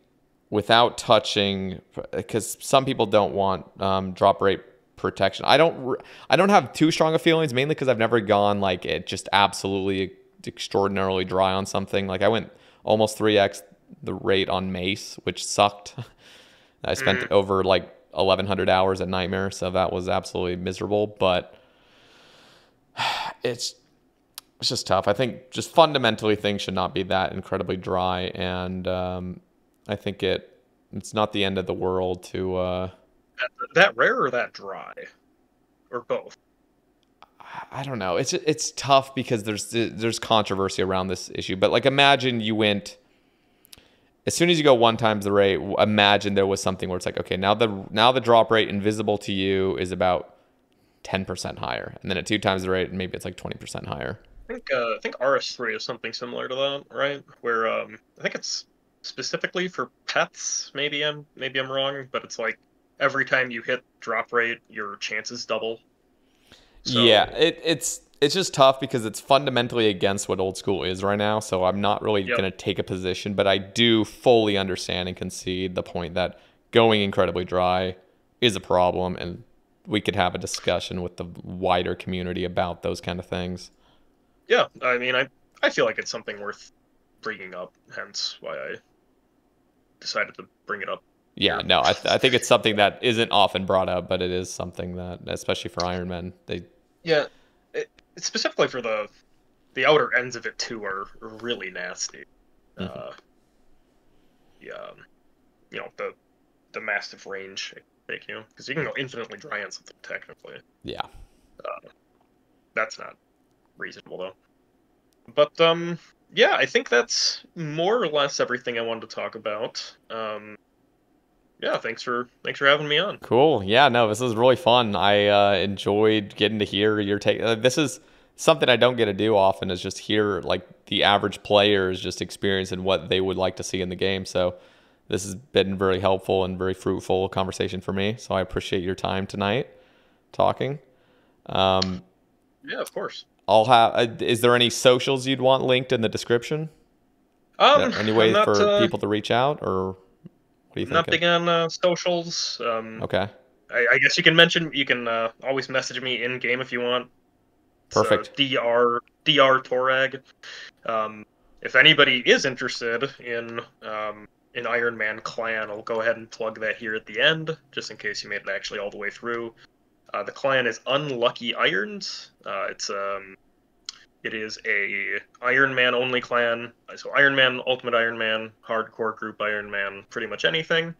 without touching, because some people don't want drop rate protection. I don't have too strong of feelings, mainly because I've never gone like it just absolutely extraordinarily dry on something. Like I went almost 3x the rate on Mace, which sucked. I spent over like 1,100 hours at Nightmare, so that was absolutely miserable. But it's just tough. I think just fundamentally things should not be that incredibly dry, and I think it's not the end of the world to. That rare or that dry, or both? I don't know. It's tough because there's controversy around this issue. But like, imagine you went as soon as you go 1 times the rate. Imagine there was something where it's like, okay, now the drop rate invisible to you is about 10% higher, and then at 2 times the rate, maybe it's like 20% higher. I think RS3 is something similar to that, right? Where I think it's specifically for pets. Maybe I'm wrong, but it's like every time you hit drop rate, your chances double. So Yeah, it's just tough because it's fundamentally against what old school is right now. So I'm not really yep. going to take a position, but I do fully understand and concede the point that going incredibly dry is a problem, and we could have a discussion with the wider community about those kind of things. Yeah, I mean, I feel like it's something worth bringing up. Hence why I decided to bring it up Yeah, here. no, I think it's something that isn't often brought up, but it is something that, especially for Ironman, they. Yeah, it's specifically for the outer ends of it too are really nasty. Mhm. Uh, yeah, the massive range they take you because you can go infinitely dry on something technically. Yeah. That's not reasonable though. But yeah, I think that's more or less everything I wanted to talk about. Yeah, thanks for having me on. Cool. Yeah, no, this was really fun. I enjoyed getting to hear your take. This is something I don't get to do often, is just hear like the average players just experience and what they would like to see in the game. So this has been very helpful and very fruitful conversation for me. So I appreciate your time tonight talking. Um, Yeah, of course. I'll have. Is there any socials you'd want linked in the description? Any I'm way not for people to reach out, or what do you not think? big on socials. Okay, I guess you can always message me in game if you want. It's perfect. DrTorag. If anybody is interested in an Iron Man clan, I'll go ahead and plug that here at the end, just in case you made it actually all the way through. The clan is Unlucky Irons. It is a Iron Man only clan. So Iron Man, Ultimate Iron Man, Hardcore Group Iron Man, pretty much anything.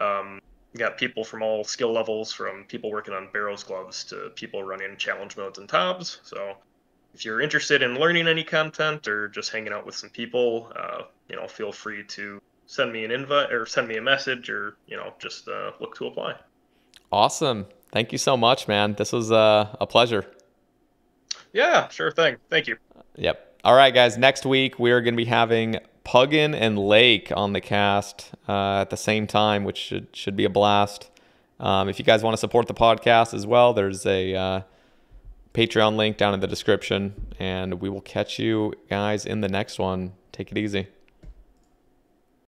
You got people from all skill levels, from people working on barrels gloves to people running challenge modes and tabs. So if you're interested in learning any content or just hanging out with some people, feel free to send me an invite or send me a message, or just look to apply. Awesome. Thank you so much, man. This was a pleasure. Yeah, sure thing. Thank you. Yep. All right, guys. Next week, we're going to be having Puggin and Lake on the cast at the same time, which should be a blast. If you guys want to support the podcast as well, there's a Patreon link down in the description, and we will catch you guys in the next one. Take it easy.